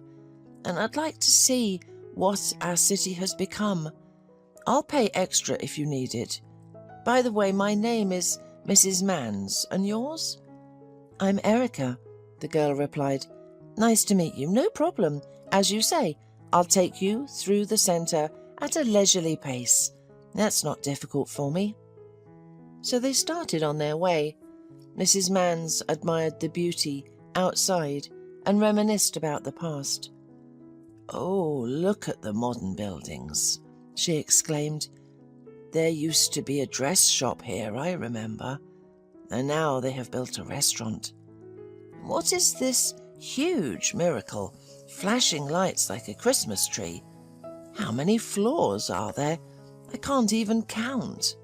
and I'd like to see what our city has become. I'll pay extra if you need it. By the way, my name is Mrs. Mans, and yours?" "I'm Erica," the girl replied. "Nice to meet you. No problem. As you say, I'll take you through the centre at a leisurely pace. That's not difficult for me." So they started on their way. Mrs. Mans admired the beauty outside and reminisced about the past. "Oh, look at the modern buildings," she exclaimed. "There used to be a dress shop here, I remember, and now they have built a restaurant. What is this huge miracle, flashing lights like a Christmas tree? How many floors are there? I can't even count."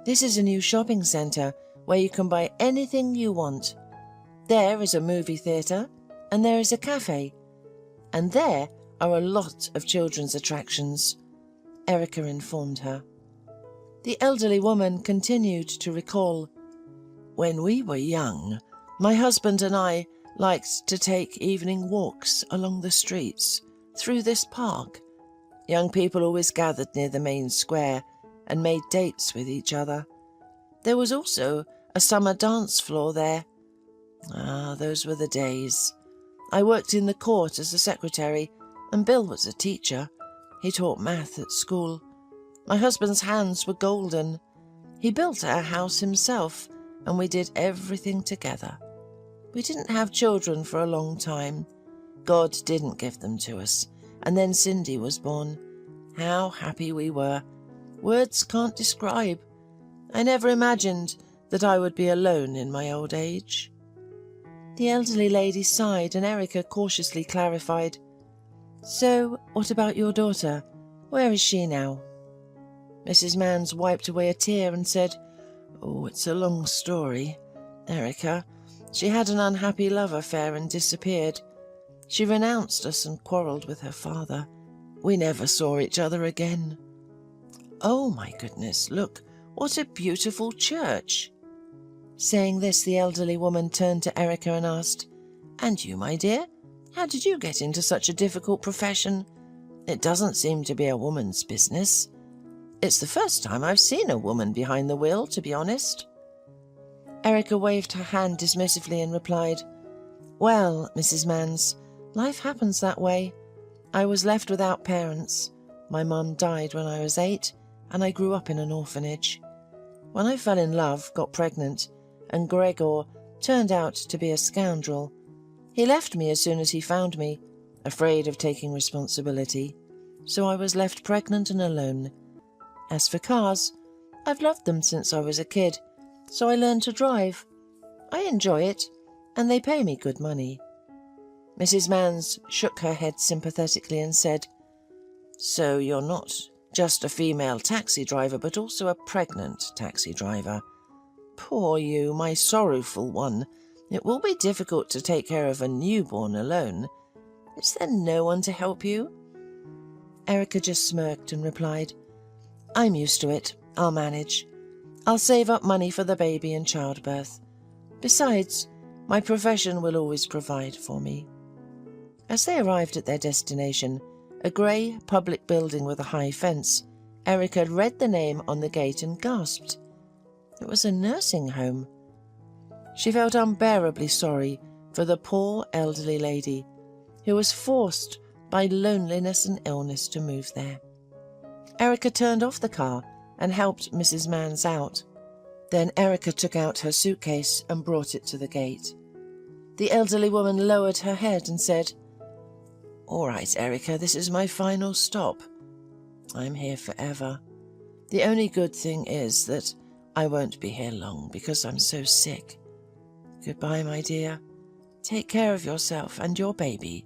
"This is a new shopping centre where you can buy anything you want. There is a movie theatre, and there is a cafe, and there are a lot of children's attractions," Erica informed her. The elderly woman continued to recall, "When we were young, my husband and I liked to take evening walks along the streets, through this park. Young people always gathered near the main square and made dates with each other. There was also a summer dance floor there. Ah, those were the days. I worked in the court as a secretary, and Bill was a teacher. He taught math at school. My husband's hands were golden. He built our house himself, and we did everything together. We didn't have children for a long time. God didn't give them to us, and then Cindy was born. How happy we were. Words can't describe. I never imagined that I would be alone in my old age. The elderly lady sighed, and Erica cautiously clarified, "So, what about your daughter? Where is she now?" Mrs. Mans wiped away a tear and said, "Oh, it's a long story, Erica. She had an unhappy love affair and disappeared. She renounced us and quarrelled with her father. We never saw each other again." "Oh, my goodness, look, what a beautiful church." Saying this, the elderly woman turned to Erica and asked, "And you, my dear? How did you get into such a difficult profession? It doesn't seem to be a woman's business. It's the first time I've seen a woman behind the wheel, to be honest." Erica waved her hand dismissively and replied, "Well, Mrs. Mans, life happens that way. I was left without parents. My mum died when I was 8, and I grew up in an orphanage. When I fell in love, got pregnant, and Gregor turned out to be a scoundrel. He left me as soon as he found me, afraid of taking responsibility, so I was left pregnant and alone. As for cars, I've loved them since I was a kid, so I learned to drive. I enjoy it, and they pay me good money." Mrs. Mans shook her head sympathetically and said, "So you're not just a female taxi driver, but also a pregnant taxi driver. Poor you, my sorrowful one. It will be difficult to take care of a newborn alone. Is there no one to help you?" Erica just smirked and replied, "I'm used to it. I'll manage. I'll save up money for the baby and childbirth. Besides, my profession will always provide for me." As they arrived at their destination, a grey public building with a high fence, Erica read the name on the gate and gasped. It was a nursing home. She felt unbearably sorry for the poor elderly lady who was forced by loneliness and illness to move there. Erica turned off the car and helped Mrs. Mans out. Then Erica took out her suitcase and brought it to the gate. The elderly woman lowered her head and said, "All right, Erica, this is my final stop. I'm here forever. The only good thing is that I won't be here long because I'm so sick. Goodbye, my dear. Take care of yourself and your baby,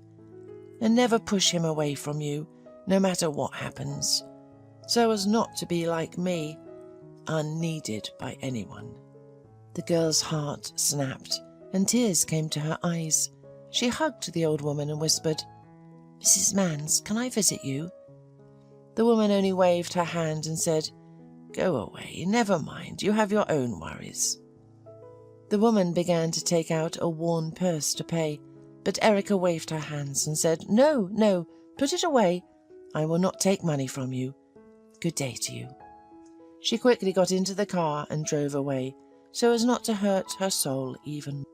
and never push him away from you, no matter what happens, so as not to be like me, unneeded by anyone." The girl's heart snapped, and tears came to her eyes. She hugged the old woman and whispered, "Mrs. Mans, can I visit you?" The woman only waved her hand and said, "Go away, never mind, you have your own worries." The woman began to take out a worn purse to pay, but Erica waved her hands and said, "No, no, put it away. I will not take money from you. Good day to you." She quickly got into the car and drove away, so as not to hurt her soul even more.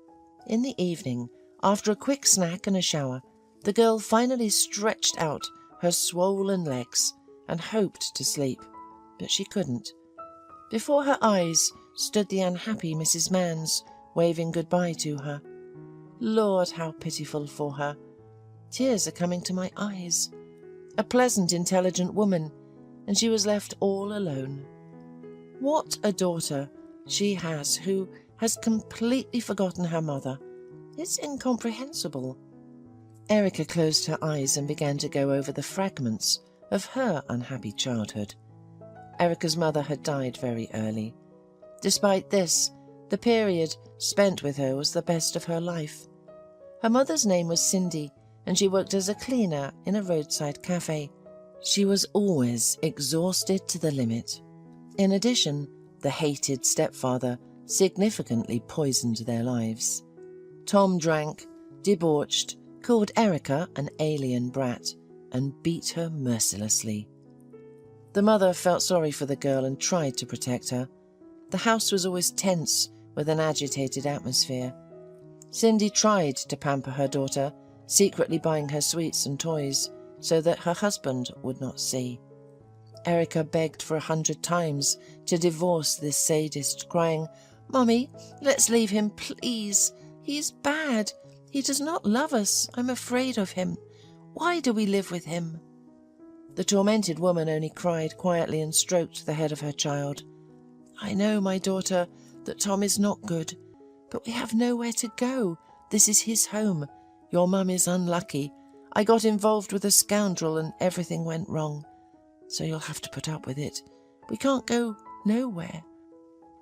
In the evening, after a quick snack and a shower, the girl finally stretched out her swollen legs and hoped to sleep, but she couldn't. Before her eyes stood the unhappy Mrs. Mans, waving goodbye to her. Lord, how pitiful for her. Tears are coming to my eyes. A pleasant, intelligent woman, and she was left all alone. What a daughter she has who has completely forgotten her mother. It's incomprehensible. Erica closed her eyes and began to go over the fragments of her unhappy childhood. Erica's mother had died very early. Despite this, the period spent with her was the best of her life. Her mother's name was Cindy, and she worked as a cleaner in a roadside cafe. She was always exhausted to the limit. In addition, the hated stepfather significantly poisoned their lives. Tom drank, debauched, called Erica an alien brat, and beat her mercilessly. The mother felt sorry for the girl and tried to protect her. The house was always tense with an agitated atmosphere. Cindy tried to pamper her daughter, secretly buying her sweets and toys so that her husband would not see. Erica begged for 100 times to divorce this sadist, crying, "Mummy, let's leave him, please. He is bad. He does not love us. I'm afraid of him. Why do we live with him?" The tormented woman only cried quietly and stroked the head of her child. "I know, my daughter, that Tom is not good, but we have nowhere to go. This is his home. Your mum is unlucky. I got involved with a scoundrel and everything went wrong. So you'll have to put up with it. We can't go nowhere."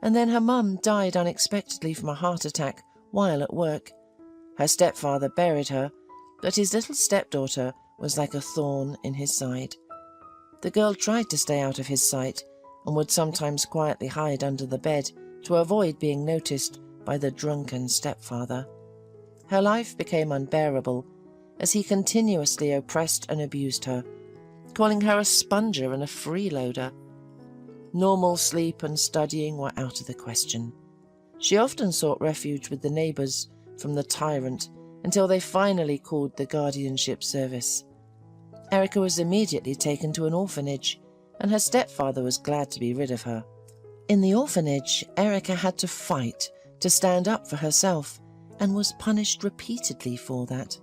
And then her mum died unexpectedly from a heart attack while at work. Her stepfather buried her, but his little stepdaughter was like a thorn in his side. The girl tried to stay out of his sight and would sometimes quietly hide under the bed to avoid being noticed by the drunken stepfather. Her life became unbearable as he continuously oppressed and abused her, calling her a sponger and a freeloader. Normal sleep and studying were out of the question. She often sought refuge with the neighbours from the tyrant until they finally called the guardianship service. Erica was immediately taken to an orphanage, and her stepfather was glad to be rid of her. In the orphanage, Erica had to fight to stand up for herself and was punished repeatedly for that.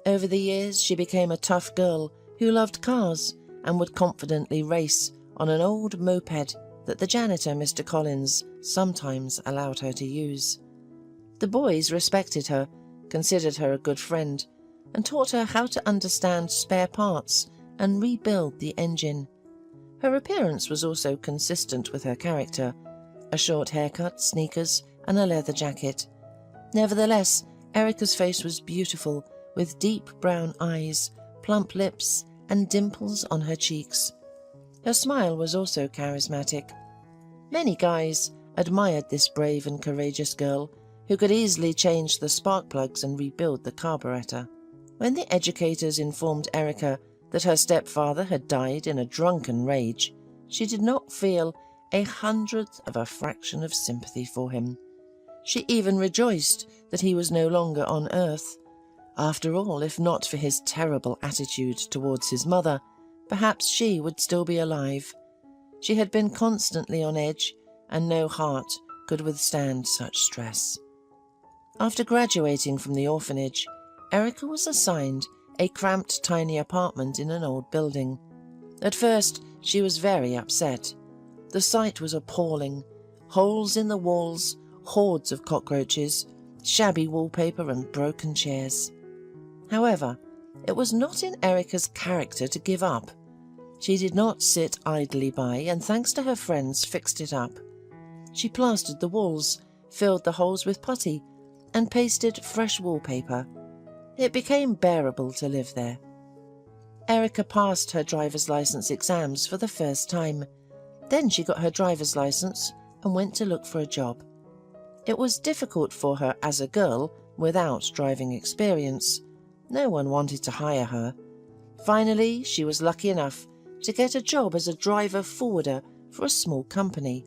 Over the years, she became a tough girl who loved cars and would confidently race on an old moped that the janitor, Mr. Collins, sometimes allowed her to use. The boys respected her, considered her a good friend, and taught her how to understand spare parts and rebuild the engine. Her appearance was also consistent with her character: a short haircut, sneakers, and a leather jacket. Nevertheless, Erica's face was beautiful, with deep brown eyes, plump lips, and dimples on her cheeks. Her smile was also charismatic. Many guys admired this brave and courageous girl, who could easily change the spark plugs and rebuild the carburetor. When the educators informed Erica that her stepfather had died in a drunken rage, she did not feel 1/100th of a fraction of sympathy for him. She even rejoiced that he was no longer on earth. After all, if not for his terrible attitude towards his mother, perhaps she would still be alive. She had been constantly on edge, and no heart could withstand such stress. After graduating from the orphanage, Erica was assigned a cramped, tiny apartment in an old building. At first, she was very upset. The sight was appalling: holes in the walls, hordes of cockroaches, shabby wallpaper, and broken chairs. However, it was not in Erica's character to give up. She did not sit idly by, and thanks to her friends, fixed it up. She plastered the walls, filled the holes with putty, and pasted fresh wallpaper. It became bearable to live there. Erica passed her driver's license exams for the first time. Then she got her driver's license and went to look for a job. It was difficult for her as a girl without driving experience. No one wanted to hire her. Finally, she was lucky enough to get a job as a driver forwarder for a small company.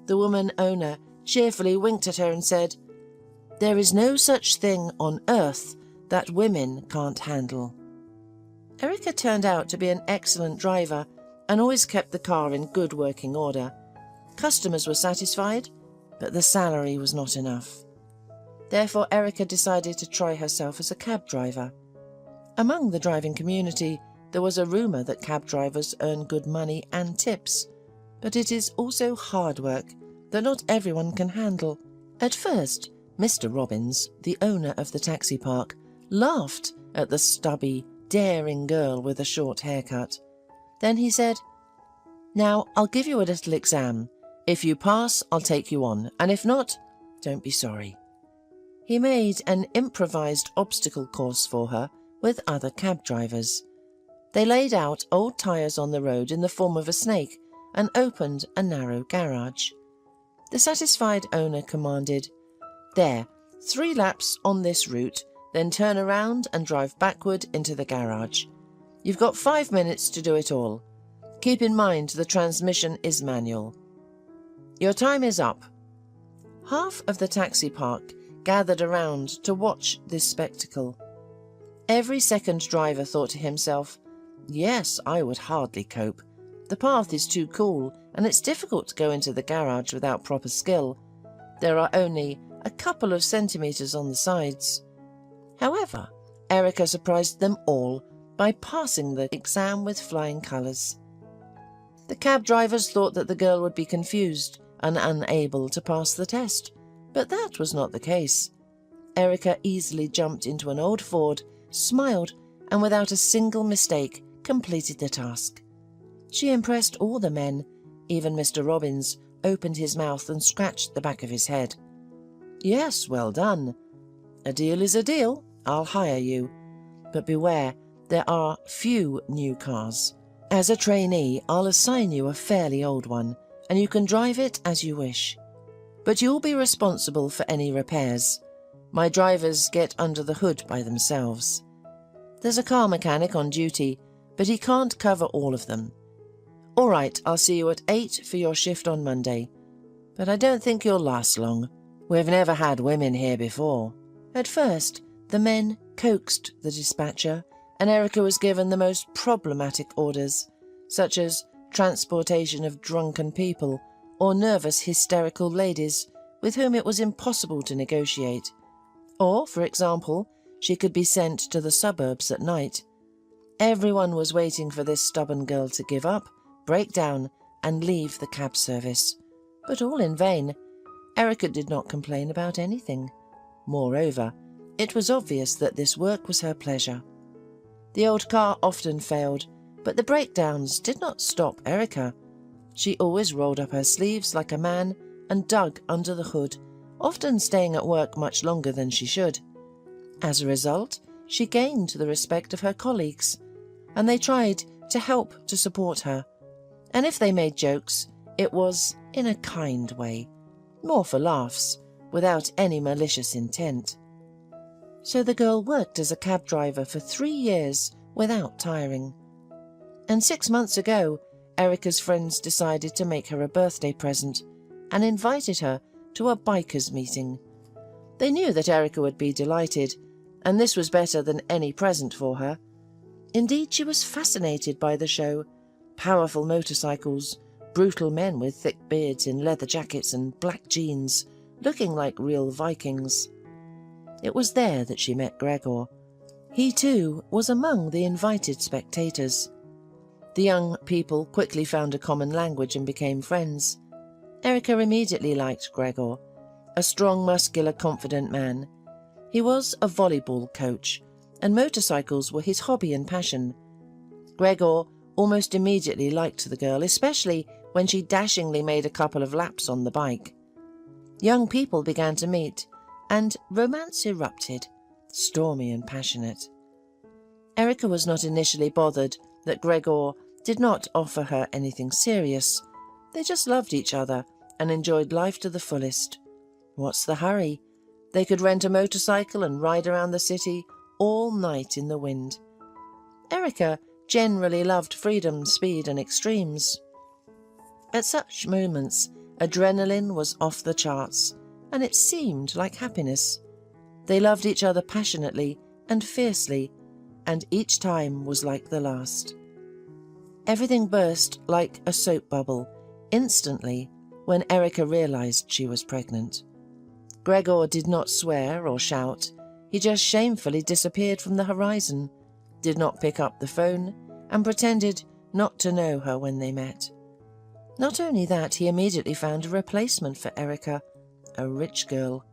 The woman owner cheerfully winked at her and said, "There is no such thing on earth that women can't handle." Erica turned out to be an excellent driver and always kept the car in good working order. Customers were satisfied, but the salary was not enough. Therefore, Erica decided to try herself as a cab driver. Among the driving community, there was a rumour that cab drivers earn good money and tips, but it is also hard work that not everyone can handle. At first, Mr. Robbins, the owner of the taxi park, laughed at the stubby, daring girl with a short haircut. Then he said, "Now, I'll give you a little exam. If you pass, I'll take you on, and if not, don't be sorry." He made an improvised obstacle course for her with other cab drivers. They laid out old tyres on the road in the form of a snake and opened a narrow garage. The satisfied owner commanded, "There, 3 laps on this route, then turn around and drive backward into the garage. You've got 5 minutes to do it all. Keep in mind the transmission is manual. Your time is up." Half of the taxi park gathered around to watch this spectacle. Every second driver thought to himself, "Yes, I would hardly cope. The path is too cool, and it's difficult to go into the garage without proper skill. There are only a couple of centimetres on the sides." However, Erica surprised them all by passing the exam with flying colours. The cab drivers thought that the girl would be confused and unable to pass the test, but that was not the case. Erica easily jumped into an old Ford, smiled, and without a single mistake completed the task. She impressed all the men. Even Mr. Robbins opened his mouth and scratched the back of his head. "Yes, well done. A deal is a deal. I'll hire you. But beware, there are few new cars. As a trainee, I'll assign you a fairly old one, and you can drive it as you wish. But you'll be responsible for any repairs. My drivers get under the hood by themselves. There's a car mechanic on duty, but he can't cover all of them. All right, I'll see you at 8 for your shift on Monday. But I don't think you'll last long. We've never had women here before." At first, the men coaxed the dispatcher, and Erica was given the most problematic orders, such as transportation of drunken people or nervous hysterical ladies with whom it was impossible to negotiate. Or, for example, she could be sent to the suburbs at night. Everyone was waiting for this stubborn girl to give up, break down, and leave the cab service. But all in vain. Erica did not complain about anything. Moreover, it was obvious that this work was her pleasure. The old car often failed, but the breakdowns did not stop Erica. She always rolled up her sleeves like a man and dug under the hood, often staying at work much longer than she should. As a result, she gained the respect of her colleagues, and they tried to help to support her. And if they made jokes, it was in a kind way, more for laughs, without any malicious intent. So the girl worked as a cab driver for 3 years without tiring. And 6 months ago, Erica's friends decided to make her a birthday present and invited her to a bikers meeting. They knew that Erica would be delighted, and this was better than any present for her. Indeed, she was fascinated by the show. Powerful motorcycles, brutal men with thick beards in leather jackets and black jeans, looking like real Vikings. It was there that she met Gregor. He too was among the invited spectators. The young people quickly found a common language and became friends. Erica immediately liked Gregor, a strong, muscular, confident man. He was a volleyball coach, and motorcycles were his hobby and passion. Gregor almost immediately liked the girl, especially when she dashingly made a couple of laps on the bike. Young people began to meet, and romance erupted, stormy and passionate. Erica was not initially bothered that Gregor did not offer her anything serious. They just loved each other and enjoyed life to the fullest. What's the hurry? They could rent a motorcycle and ride around the city all night in the wind. Erica generally loved freedom, speed, and extremes. At such moments, adrenaline was off the charts, and it seemed like happiness. They loved each other passionately and fiercely, and each time was like the last. Everything burst like a soap bubble instantly when Erica realized she was pregnant. Gregor did not swear or shout. He just shamefully disappeared from the horizon, did not pick up the phone, and pretended not to know her when they met. Not only that, he immediately found a replacement for Erica, a rich girl.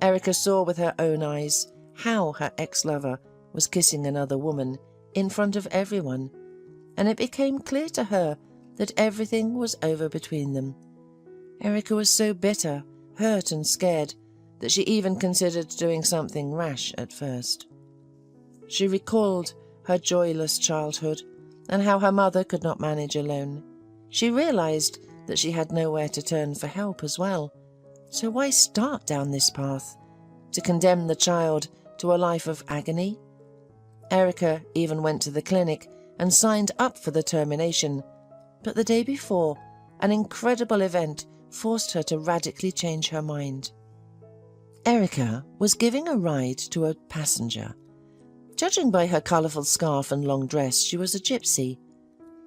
Erica saw with her own eyes how her ex-lover was kissing another woman in front of everyone, and it became clear to her that everything was over between them. Erica was so bitter, hurt and scared that she even considered doing something rash at first. She recalled her joyless childhood and how her mother could not manage alone. She realized that she had nowhere to turn for help as well. So why start down this path? To condemn the child to a life of agony? Erica even went to the clinic and signed up for the termination, but the day before, an incredible event forced her to radically change her mind. Erica was giving a ride to a passenger. Judging by her colourful scarf and long dress, she was a gypsy.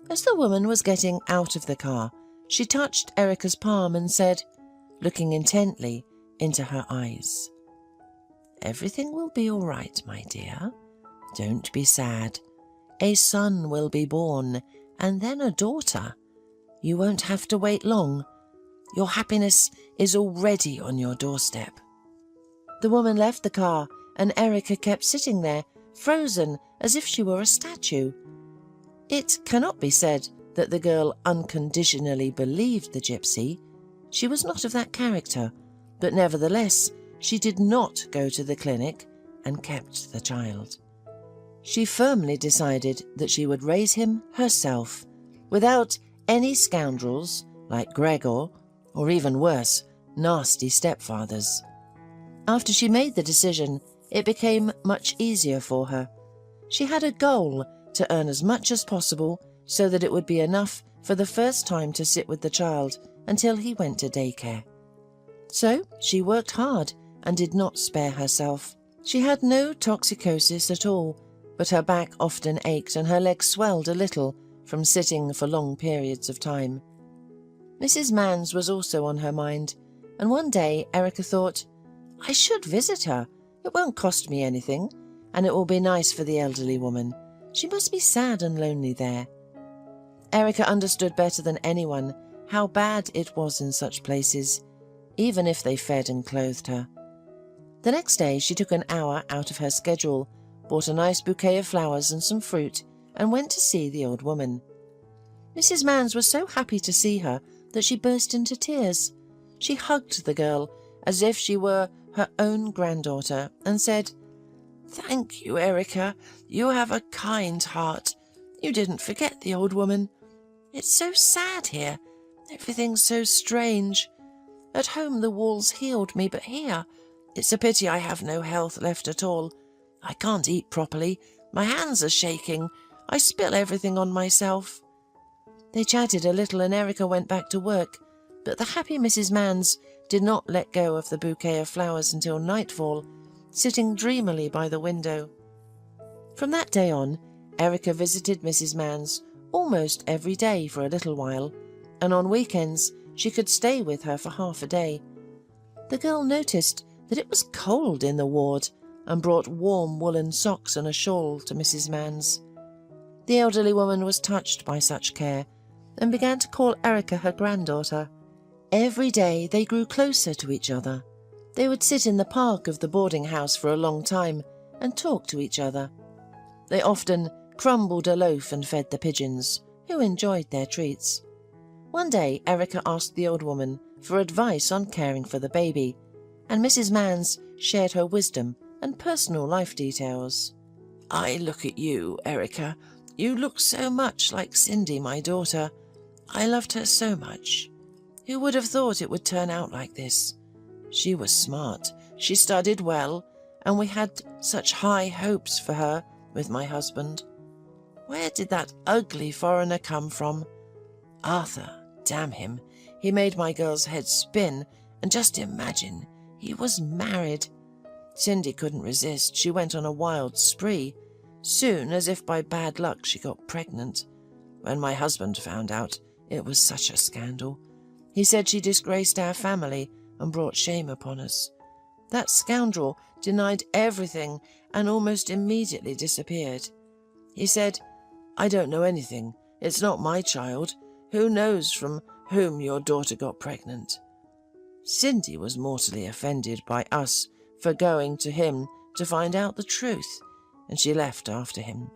As the woman was getting out of the car, she touched Erica's palm and said, looking intently into her eyes, "Everything will be all right, my dear. Don't be sad. A son will be born, and then a daughter. You won't have to wait long. Your happiness is already on your doorstep." The woman left the car, and Erica kept sitting there, frozen as if she were a statue. It cannot be said that the girl unconditionally believed the gypsy. She was not of that character, but nevertheless she did not go to the clinic and kept the child. She firmly decided that she would raise him herself, without any scoundrels like Gregor, or even worse, nasty stepfathers. After she made the decision, it became much easier for her. She had a goal to earn as much as possible so that it would be enough for the first time to sit with the child until he went to daycare. So she worked hard and did not spare herself. She had no toxicosis at all, but her back often ached and her legs swelled a little from sitting for long periods of time. Mrs. Mans was also on her mind, and one day Erica thought, "I should visit her. It won't cost me anything, and it will be nice for the elderly woman. She must be sad and lonely there." Erica understood better than anyone how bad it was in such places, even if they fed and clothed her. The next day she took an hour out of her schedule, bought a nice bouquet of flowers and some fruit, and went to see the old woman. Mrs. Mans was so happy to see her that she burst into tears. She hugged the girl as if she were her own granddaughter and said, "Thank you, Erica. You have a kind heart. You didn't forget the old woman. It's so sad here. Everything's so strange. At home the walls healed me, but here it's a pity I have no health left at all. I can't eat properly. My hands are shaking. I spill everything on myself." They chatted a little and Erica went back to work, but the happy Mrs. Mans did not let go of the bouquet of flowers until nightfall, sitting dreamily by the window. From that day on, Erica visited Mrs. Mans almost every day for a little while, and on weekends she could stay with her for half a day. The girl noticed that it was cold in the ward and brought warm woolen socks and a shawl to Mrs. Mans. The elderly woman was touched by such care and began to call Erica her granddaughter. Every day they grew closer to each other. They would sit in the park of the boarding house for a long time and talk to each other. They often crumbled a loaf and fed the pigeons, who enjoyed their treats. One day Erica asked the old woman for advice on caring for the baby, and Mrs. Mans shared her wisdom and personal life details. "I look at you, Erica. You look so much like Cindy, my daughter. I loved her so much. Who would have thought it would turn out like this? She was smart, she studied well, and we had such high hopes for her with my husband. Where did that ugly foreigner come from? Arthur, damn him, he made my girl's head spin, and just imagine, he was married. Cindy couldn't resist, she went on a wild spree. Soon, as if by bad luck, she got pregnant. When my husband found out, it was such a scandal. He said she disgraced our family and brought shame upon us. That scoundrel denied everything and almost immediately disappeared. He said, 'I don't know anything. It's not my child. Who knows from whom your daughter got pregnant?' Cindy was mortally offended by us for going to him to find out the truth, and she left after him.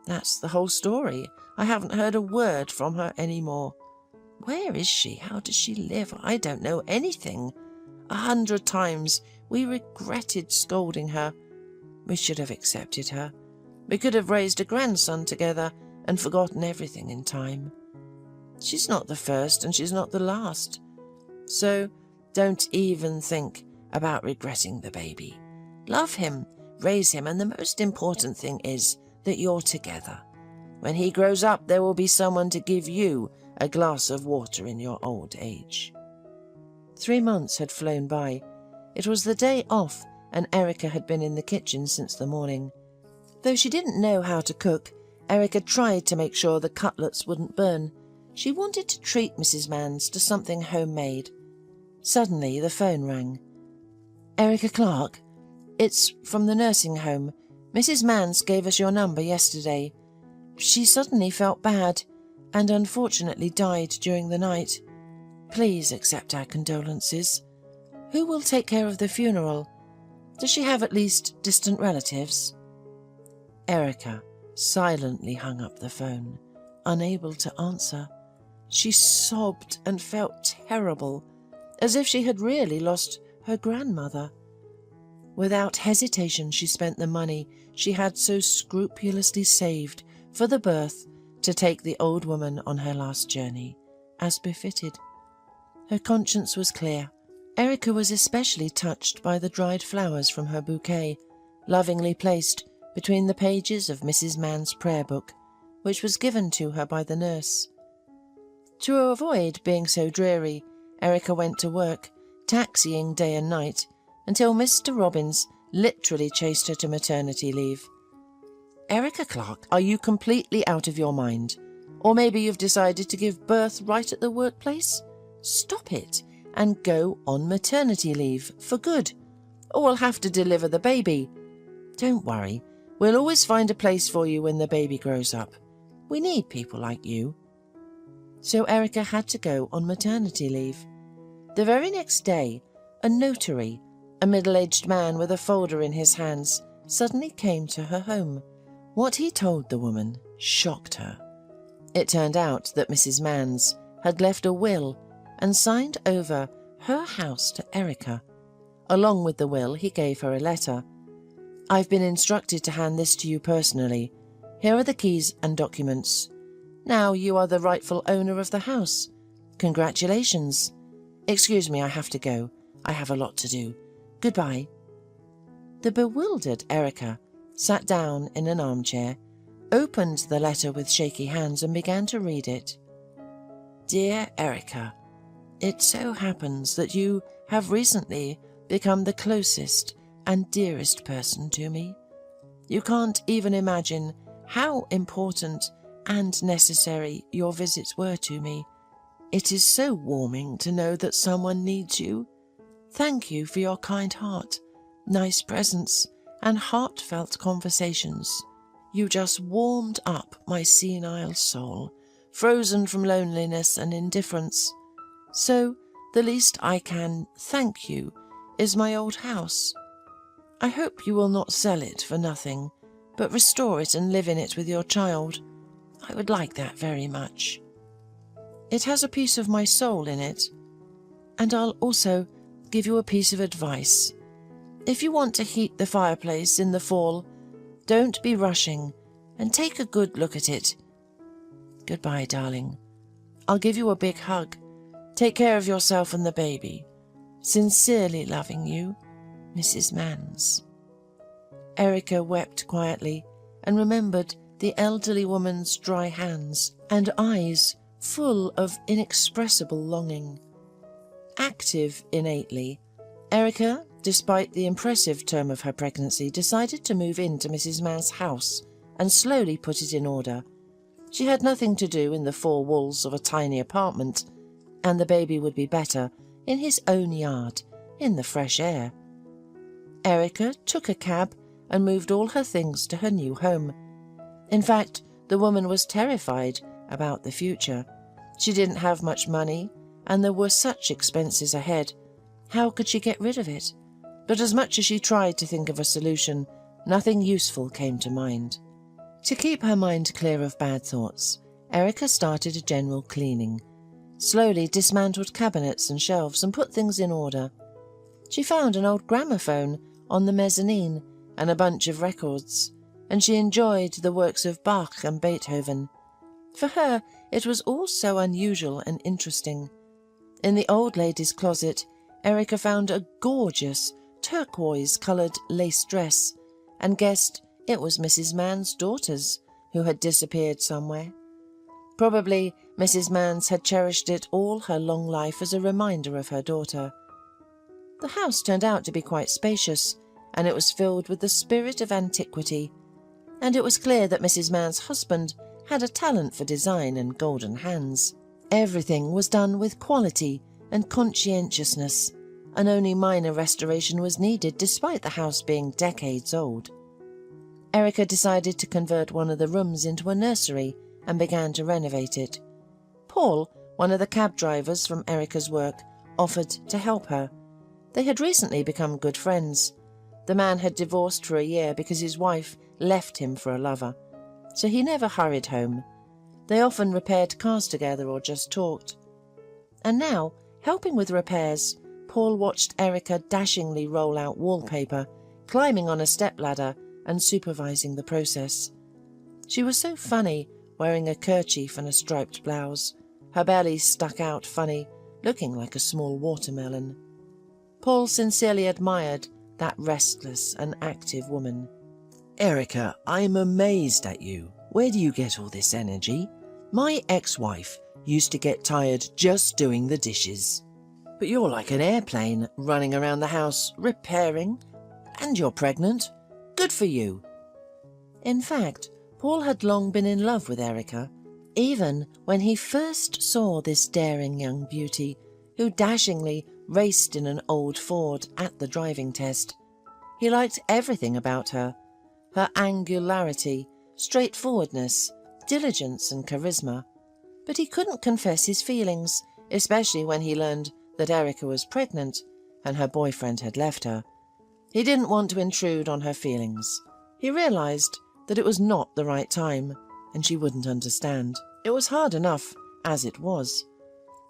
That's the whole story. I haven't heard a word from her any more. Where is she? How does she live? I don't know anything. 100 times we regretted scolding her. We should have accepted her. We could have raised a grandson together and forgotten everything in time. She's not the first and she's not the last. So don't even think about regretting the baby. Love him, raise him, and the most important thing is that you're together. When he grows up, there will be someone to give you a glass of water in your old age." 3 months had flown by. It was the day off, and Erica had been in the kitchen since the morning. Though she didn't know how to cook, Erica tried to make sure the cutlets wouldn't burn. She wanted to treat Mrs. Mans to something homemade. Suddenly the phone rang. "Erica Clark? It's from the nursing home. Mrs. Mans gave us your number yesterday. She suddenly felt bad and unfortunately died during the night. Please accept our condolences. Who will take care of the funeral? Does she have at least distant relatives?" Erica silently hung up the phone, unable to answer. She sobbed and felt terrible, as if she had really lost her grandmother. Without hesitation, she spent the money she had so scrupulously saved for the birth to take the old woman on her last journey, as befitted. Her conscience was clear. Erica was especially touched by the dried flowers from her bouquet, lovingly placed between the pages of Mrs. Mans' prayer book, which was given to her by the nurse. To avoid being so dreary, Erica went to work, taxiing day and night, until Mr. Robbins literally chased her to maternity leave. "Erica Clark, are you completely out of your mind? Or maybe you've decided to give birth right at the workplace? Stop it and go on maternity leave for good, or we'll have to deliver the baby. Don't worry, we'll always find a place for you when the baby grows up. We need people like you." So Erica had to go on maternity leave. The very next day, a notary, a middle-aged man with a folder in his hands, suddenly came to her home. What he told the woman shocked her. It turned out that Mrs. Mans had left a will and signed over her house to Erica. Along with the will, he gave her a letter. "I've been instructed to hand this to you personally. Here are the keys and documents. Now you are the rightful owner of the house. Congratulations. Excuse me, I have to go. I have a lot to do. Goodbye." The bewildered Erica sat down in an armchair, opened the letter with shaky hands and began to read it. "Dear Erica, it so happens that you have recently become the closest and dearest person to me. You can't even imagine how important and necessary your visits were to me. It is so warming to know that someone needs you. Thank you for your kind heart, nice presents, and heartfelt conversations. You just warmed up my senile soul, frozen from loneliness and indifference. So the least I can thank you is my old house. I hope you will not sell it for nothing, but restore it and live in it with your child. I would like that very much. It has a piece of my soul in it. And I'll also give you a piece of advice. If you want to heat the fireplace in the fall, don't be rushing and take a good look at it. Goodbye, darling. I'll give you a big hug. Take care of yourself and the baby. Sincerely loving you, Mrs. Mans." Erica wept quietly and remembered the elderly woman's dry hands and eyes full of inexpressible longing. Active innately, Erica, despite the impressive term of her pregnancy, decided to move into Mrs. Mans' house and slowly put it in order. She had nothing to do in the four walls of a tiny apartment, and the baby would be better in his own yard, in the fresh air. Erica took a cab and moved all her things to her new home. In fact, the woman was terrified about the future. She didn't have much money, and there were such expenses ahead. How could she get rid of it? But as much as she tried to think of a solution, nothing useful came to mind. To keep her mind clear of bad thoughts, Erica started a general cleaning, slowly dismantled cabinets and shelves and put things in order. She found an old gramophone on the mezzanine and a bunch of records, and she enjoyed the works of Bach and Beethoven. For her, it was all so unusual and interesting. In the old lady's closet, Erica found a gorgeous turquoise-coloured lace dress and guessed it was Mrs. Mans' daughter's, who had disappeared somewhere. Probably Mrs. Mans had cherished it all her long life as a reminder of her daughter. The house turned out to be quite spacious, and it was filled with the spirit of antiquity, and it was clear that Mrs. Mann's husband had a talent for design and golden hands. Everything was done with quality and conscientiousness, and only minor restoration was needed despite the house being decades old. Erica decided to convert one of the rooms into a nursery and began to renovate it. Paul, one of the cab drivers from Erica's work, offered to help her. They had recently become good friends. The man had divorced for a year because his wife left him for a lover, so he never hurried home. They often repaired cars together or just talked. And now, helping with repairs, Paul watched Erica dashingly roll out wallpaper, climbing on a stepladder and supervising the process. She was so funny, wearing a kerchief and a striped blouse. Her belly stuck out funny, looking like a small watermelon. Paul sincerely admired that restless and active woman. Erica, I'm amazed at you. Where do you get all this energy? My ex-wife used to get tired just doing the dishes. But you're like an airplane, running around the house, repairing. And you're pregnant. Good for you. In fact, Paul had long been in love with Erica, even when he first saw this daring young beauty, who dashingly raced in an old Ford at the driving test. He liked everything about her: her angularity, straightforwardness, diligence and charisma. But he couldn't confess his feelings, especially when he learned that Erica was pregnant and her boyfriend had left her. He didn't want to intrude on her feelings. He realized that it was not the right time, and she wouldn't understand. It was hard enough as it was.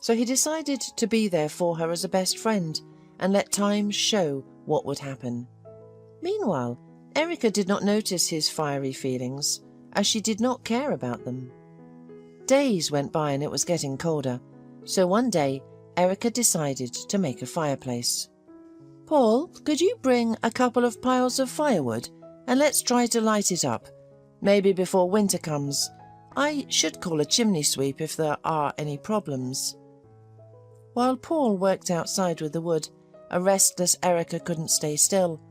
So he decided to be there for her as a best friend and let time show what would happen. Meanwhile, Erica did not notice his fiery feelings, as she did not care about them. Days went by and it was getting colder, so one day Erica decided to make a fireplace. "Paul, could you bring a couple of piles of firewood and let's try to light it up? Maybe before winter comes. I should call a chimney sweep if there are any problems." While Paul worked outside with the wood, a restless Erica couldn't stay still.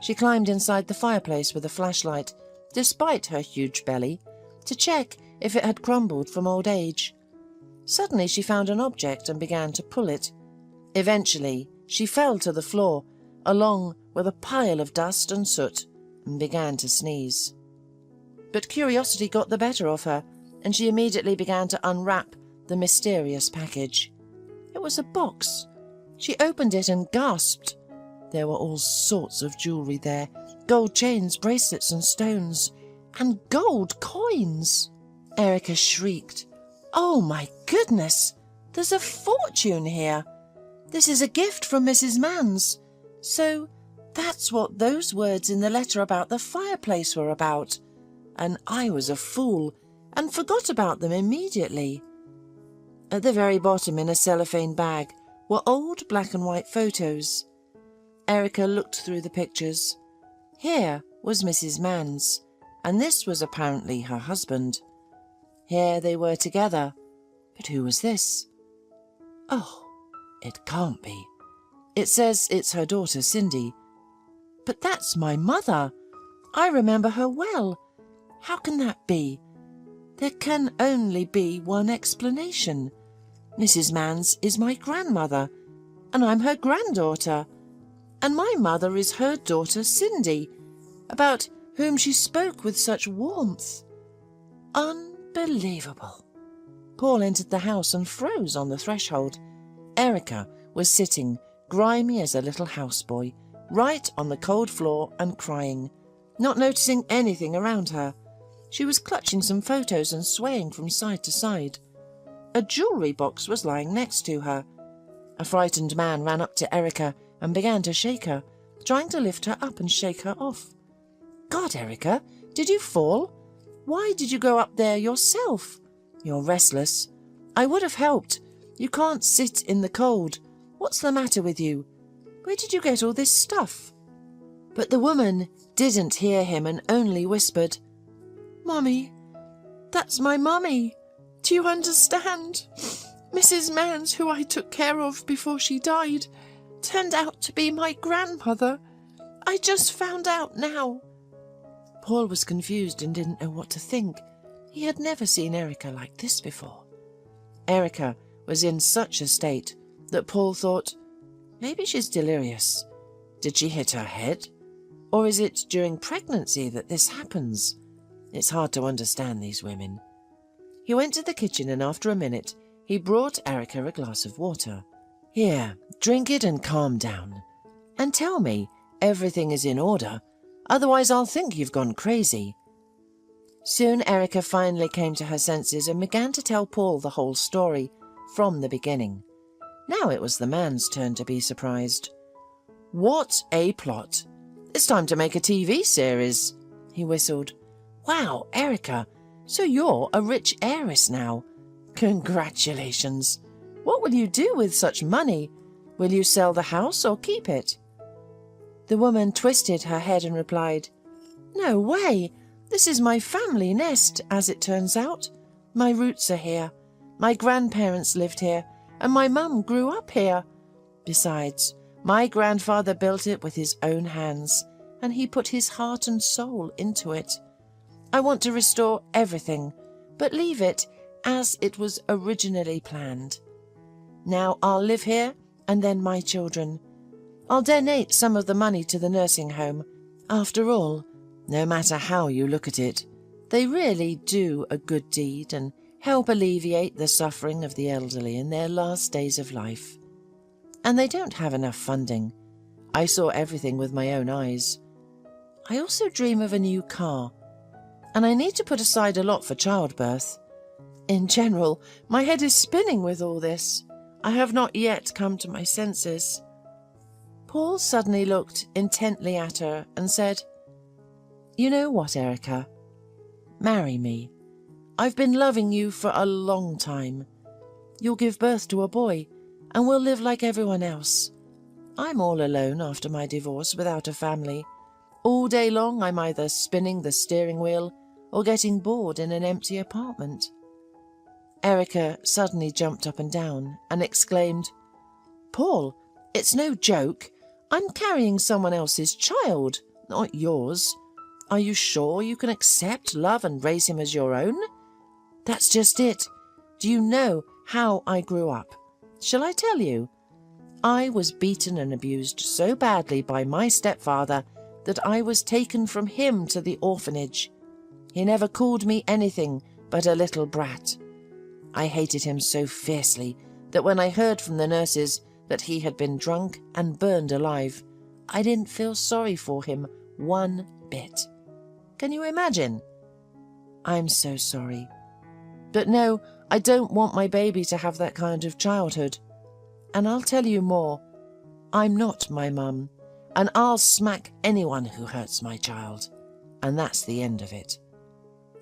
She climbed inside the fireplace with a flashlight, despite her huge belly, to check if it had crumbled from old age. Suddenly she found an object and began to pull it. Eventually she fell to the floor, along with a pile of dust and soot, and began to sneeze. But curiosity got the better of her, and she immediately began to unwrap the mysterious package. It was a box. She opened it and gasped. There were all sorts of jewellery there, gold chains, bracelets and stones, and gold coins. Erica shrieked. "Oh my goodness! There's a fortune here! This is a gift from Mrs. Mann's. So that's what those words in the letter about the fireplace were about. And I was a fool and forgot about them immediately." At the very bottom in a cellophane bag were old black and white photos. Erica looked through the pictures. Here was Mrs. Mann's, and this was apparently her husband. Here they were together. But who was this? Oh, it can't be. It says it's her daughter Cindy. But that's my mother. I remember her well. How can that be? There can only be one explanation. Mrs. Mann's is my grandmother, and I'm her granddaughter. And my mother is her daughter Cindy, about whom she spoke with such warmth. Unbelievable. Paul entered the house and froze on the threshold. Erica was sitting, grimy as a little houseboy, right on the cold floor and crying, not noticing anything around her. She was clutching some photos and swaying from side to side. A jewellery box was lying next to her. A frightened man ran up to Erica and began to shake her, trying to lift her up and shake her off. "God, Erica, did you fall? Why did you go up there yourself? You're restless. I would have helped. You can't sit in the cold. What's the matter with you? Where did you get all this stuff?" But the woman didn't hear him and only whispered, "Mummy, that's my mummy. Do you understand? Mrs. Mann's, who I took care of before she died, turned out to be my grandmother. I just found out now. Paul was confused and didn't know what to think. He had never seen Erica like this before. Erica was in such a state that Paul thought, maybe she's delirious. Did she hit her head? Or is it during pregnancy that this happens? It's hard to understand these women. He went to the kitchen and after a minute, he brought Erica a glass of water. Here, drink it and calm down. And tell me everything is in order, otherwise I'll think you've gone crazy. Soon Erica finally came to her senses and began to tell Paul the whole story from the beginning. Now it was the man's turn to be surprised. What a plot! It's time to make a TV series, he whistled. Wow, Erica, so you're a rich heiress now. Congratulations. What will you do with such money? Will you sell the house or keep it? The woman twisted her head and replied, No way! This is my family nest, as it turns out. My roots are here. My grandparents lived here, and my mum grew up here. Besides, my grandfather built it with his own hands, and he put his heart and soul into it. I want to restore everything, but leave it as it was originally planned. Now I'll live here, and then my children. I'll donate some of the money to the nursing home. After all, no matter how you look at it, they really do a good deed and help alleviate the suffering of the elderly in their last days of life. And they don't have enough funding. I saw everything with my own eyes. I also dream of a new car, and I need to put aside a lot for childbirth. In general, my head is spinning with all this. I have not yet come to my senses. Paul suddenly looked intently at her and said, You know what, Erica? Marry me. I've been loving you for a long time. You'll give birth to a boy, and we'll live like everyone else. I'm all alone after my divorce without a family. All day long I'm either spinning the steering wheel or getting bored in an empty apartment. Erica suddenly jumped up and down and exclaimed, Paul, it's no joke. I'm carrying someone else's child, not yours. Are you sure you can accept, love, and raise him as your own? That's just it. Do you know how I grew up? Shall I tell you? I was beaten and abused so badly by my stepfather that I was taken from him to the orphanage. He never called me anything but a little brat. I hated him so fiercely that when I heard from the nurses that he had been drunk and burned alive, I didn't feel sorry for him one bit. Can you imagine? I'm so sorry. But no, I don't want my baby to have that kind of childhood. And I'll tell you more. I'm not my mum, and I'll smack anyone who hurts my child. And that's the end of it.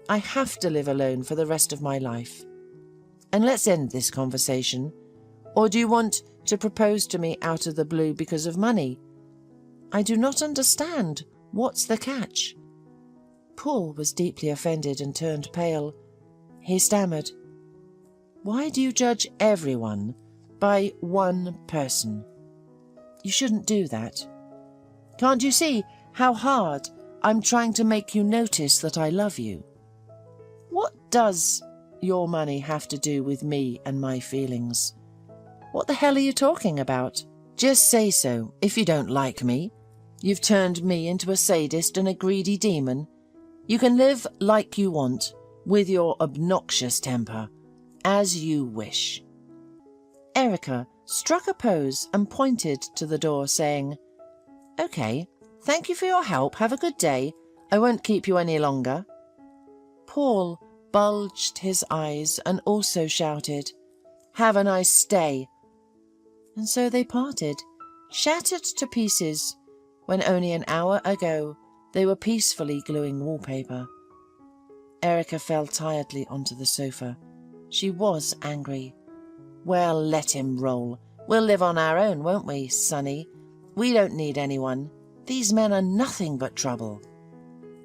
I have to live alone for the rest of my life. And let's end this conversation. Or do you want to propose to me out of the blue because of money? I do not understand. What's the catch? Paul was deeply offended and turned pale. He stammered, Why do you judge everyone by one person? You shouldn't do that. Can't you see how hard I'm trying to make you notice that I love you? What does your money have to do with me and my feelings? What the hell are you talking about? Just say so if you don't like me. You've turned me into a sadist and a greedy demon. You can live like you want, with your obnoxious temper, as you wish. Erica struck a pose and pointed to the door, saying, Okay, thank you for your help. Have a good day. I won't keep you any longer. Paul bulged his eyes and also shouted, Have a nice day. And so they parted, shattered to pieces, when only an hour ago they were peacefully gluing wallpaper. Erica fell tiredly onto the sofa. She was angry. Well, let him roll. We'll live on our own, won't we, Sonny? We don't need anyone. These men are nothing but trouble.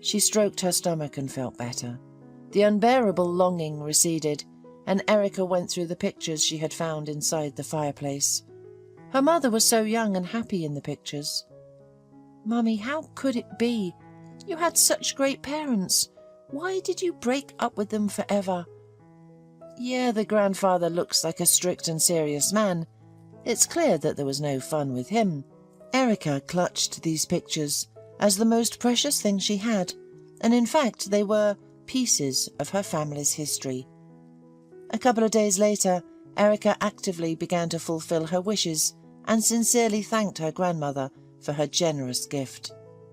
She stroked her stomach and felt better. The unbearable longing receded, and Erica went through the pictures she had found inside the fireplace. Her mother was so young and happy in the pictures. "Mummy, how could it be? You had such great parents. Why did you break up with them forever?" "Yeah, the grandfather looks like a strict and serious man. It's clear that there was no fun with him." Erica clutched these pictures as the most precious thing she had, and in fact they were pieces of her family's history. A couple of days later, Erica actively began to fulfill her wishes and sincerely thanked her grandmother for her generous gift.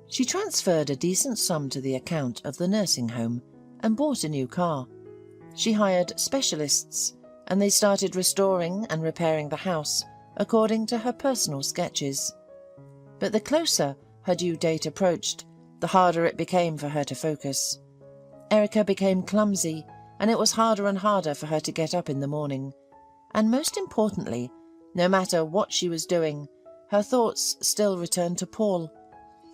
She transferred a decent sum to the account of the nursing home and bought a new car. She hired specialists, and they started restoring and repairing the house according to her personal sketches. But the closer her due date approached, the harder it became for her to focus. Erica became clumsy, and it was harder and harder for her to get up in the morning. And most importantly, no matter what she was doing, her thoughts still returned to Paul.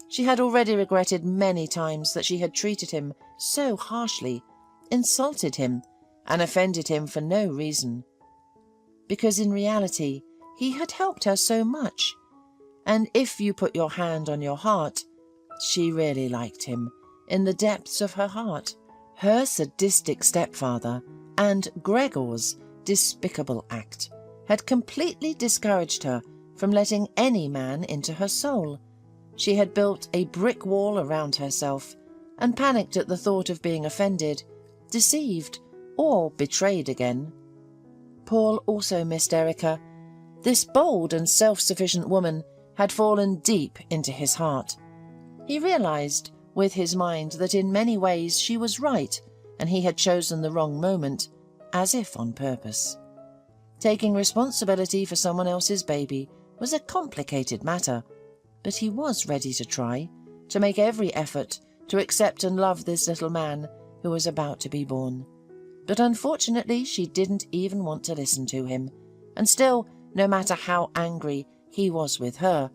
She had already regretted many times that she had treated him so harshly, insulted him, and offended him for no reason. Because in reality, he had helped her so much. And if you put your hand on your heart, she really liked him, in the depths of her heart. Her sadistic stepfather and Gregor's despicable act had completely discouraged her from letting any man into her soul. She had built a brick wall around herself and panicked at the thought of being offended, deceived, or betrayed again. Paul also missed Erica. This bold and self-sufficient woman had fallen deep into his heart. He realized with his mind that in many ways she was right, and he had chosen the wrong moment, as if on purpose. Taking responsibility for someone else's baby was a complicated matter, but he was ready to try, to make every effort to accept and love this little man who was about to be born. But unfortunately she didn't even want to listen to him, and still, no matter how angry he was with her,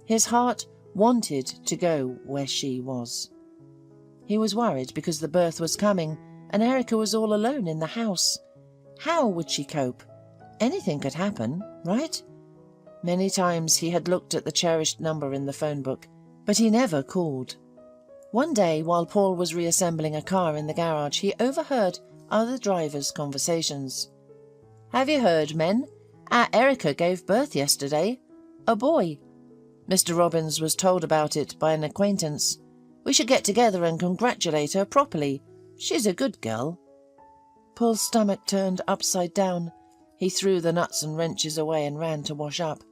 his heart wanted to go where she was. He was worried because the birth was coming and Erica was all alone in the house. How would she cope? Anything could happen, right? Many times he had looked at the cherished number in the phone book, but he never called. One day, while Paul was reassembling a car in the garage, he overheard other drivers' conversations. "Have you heard, men? Our Erica gave birth yesterday. A boy. Mr. Robbins was told about it by an acquaintance. We should get together and congratulate her properly. She's a good girl." Paul's stomach turned upside down. He threw the nuts and wrenches away and ran to wash up.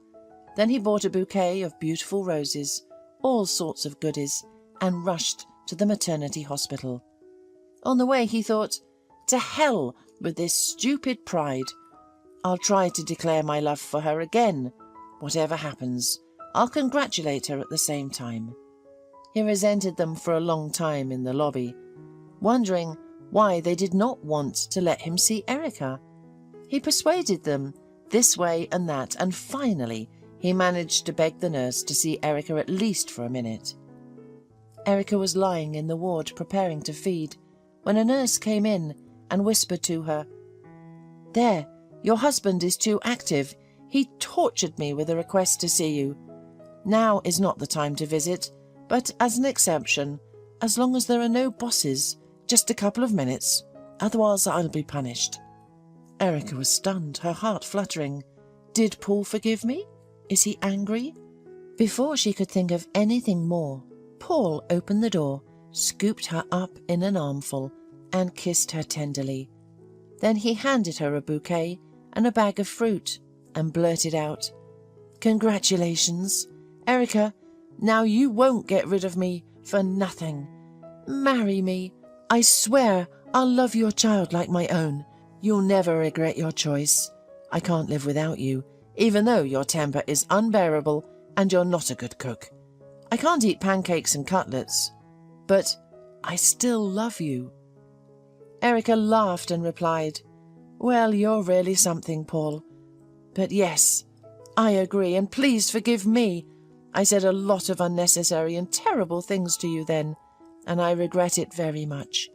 Then he bought a bouquet of beautiful roses, all sorts of goodies, and rushed to the maternity hospital. On the way he thought, "To hell with this stupid pride. I'll try to declare my love for her again. Whatever happens, I'll congratulate her at the same time." He resented them for a long time in the lobby, wondering why they did not want to let him see Erica. He persuaded them this way and that, and finally he managed to beg the nurse to see Erica at least for a minute. Erica was lying in the ward preparing to feed when a nurse came in and whispered to her, "There, your husband is too active. He tortured me with a request to see you. Now is not the time to visit, but as an exception, as long as there are no bosses, just a couple of minutes, otherwise I'll be punished." Erica was stunned, her heart fluttering. Did Paul forgive me? Is he angry? Before she could think of anything more, Paul opened the door, scooped her up in an armful, and kissed her tenderly. Then he handed her a bouquet and a bag of fruit, and blurted out, "Congratulations, Erica, now you won't get rid of me for nothing. Marry me. I swear I'll love your child like my own. You'll never regret your choice. I can't live without you, even though your temper is unbearable and you're not a good cook. I can't eat pancakes and cutlets, but I still love you." Erica laughed and replied, "Well, you're really something, Paul. But yes, I agree, and please forgive me. I said a lot of unnecessary and terrible things to you then, and I regret it very much.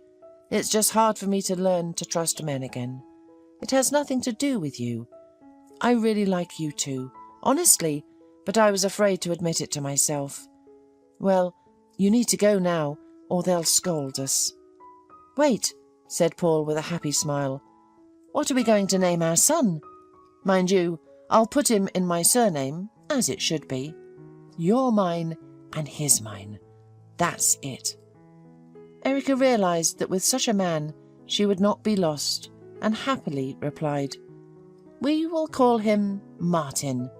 It's just hard for me to learn to trust men again. It has nothing to do with you. I really like you too, Honestly, but I was afraid to admit it to myself. Well, you need to go now, or they'll scold us. Wait, said Paul with a happy smile. What are we going to name our son? Mind you, I'll put him in my surname, as it should be. You're mine and his mine. That's it. Erica realised that with such a man she would not be lost, and happily replied, We will call him Martin.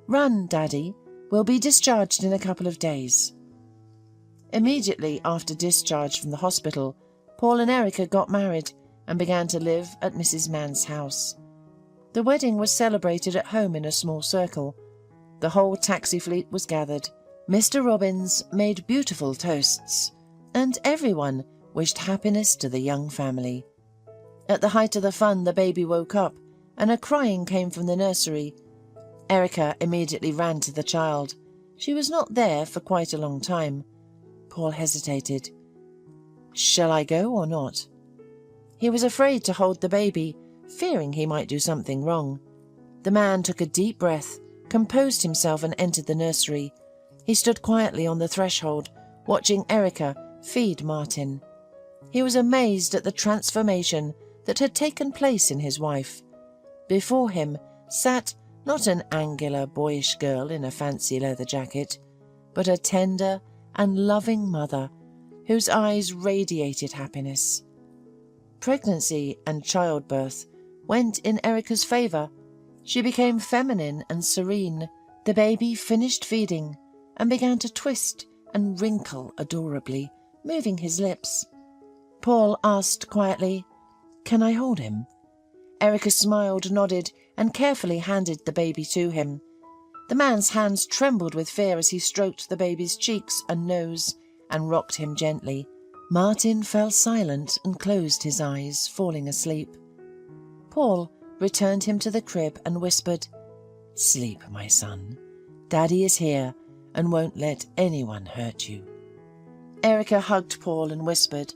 Run, Daddy. We'll be discharged in a couple of days. Immediately after discharge from the hospital, Paul and Erica got married and began to live at Mrs. Mann's house. The wedding was celebrated at home in a small circle. The whole taxi fleet was gathered. Mr. Robbins made beautiful toasts, and everyone wished happiness to the young family. At the height of the fun, the baby woke up, and a crying came from the nursery. Erica immediately ran to the child. She was not there for quite a long time. Paul hesitated. Shall I go or not? He was afraid to hold the baby, fearing he might do something wrong. The man took a deep breath, composed himself and entered the nursery. He stood quietly on the threshold, watching Erica feed Martin. He was amazed at the transformation that had taken place in his wife. Before him sat not an angular, boyish girl in a fancy leather jacket, but a tender and loving mother whose eyes radiated happiness. Pregnancy and childbirth went in Erica's favour. She became feminine and serene. The baby finished feeding and began to twist and wrinkle adorably, moving his lips. Paul asked quietly, Can I hold him? Erica smiled, nodded, and carefully handed the baby to him. The man's hands trembled with fear as he stroked the baby's cheeks and nose and rocked him gently. Martin fell silent and closed his eyes, falling asleep. Paul returned him to the crib and whispered, Sleep, my son. Daddy is here and won't let anyone hurt you. Erica hugged Paul and whispered,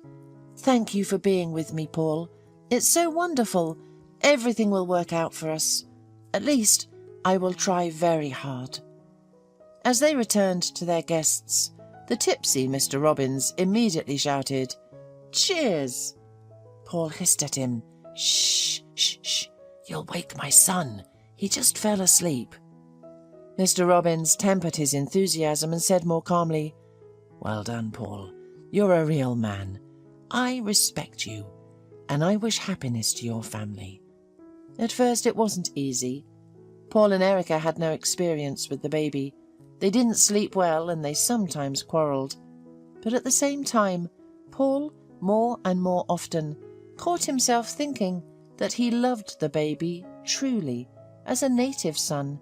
Thank you for being with me, Paul. It's so wonderful. Everything will work out for us. At least, I will try very hard. As they returned to their guests, the tipsy Mr. Robbins immediately shouted, Cheers! Paul hissed at him, Shh, shh, shh. You'll wake my son. He just fell asleep. Mr. Robbins tempered his enthusiasm and said more calmly, Well done, Paul. You're a real man. I respect you, and I wish happiness to your family. At first it wasn't easy. Paul and Erica had no experience with the baby. They didn't sleep well and they sometimes quarrelled. But at the same time, Paul, more and more often, caught himself thinking that he loved the baby truly, as a native son.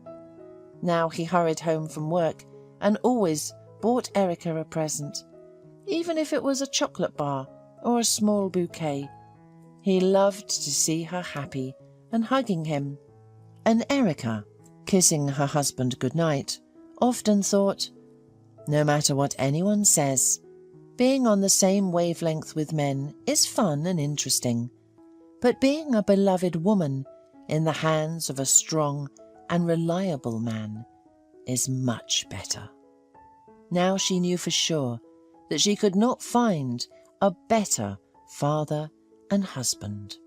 Now he hurried home from work and always bought Erica a present, even if it was a chocolate bar or a small bouquet. He loved to see her happy and hugging him. And Erica, kissing her husband goodnight, often thought, No matter what anyone says, being on the same wavelength with men is fun and interesting, but being a beloved woman in the hands of a strong and reliable man is much better. Now she knew for sure that she could not find a better father and husband.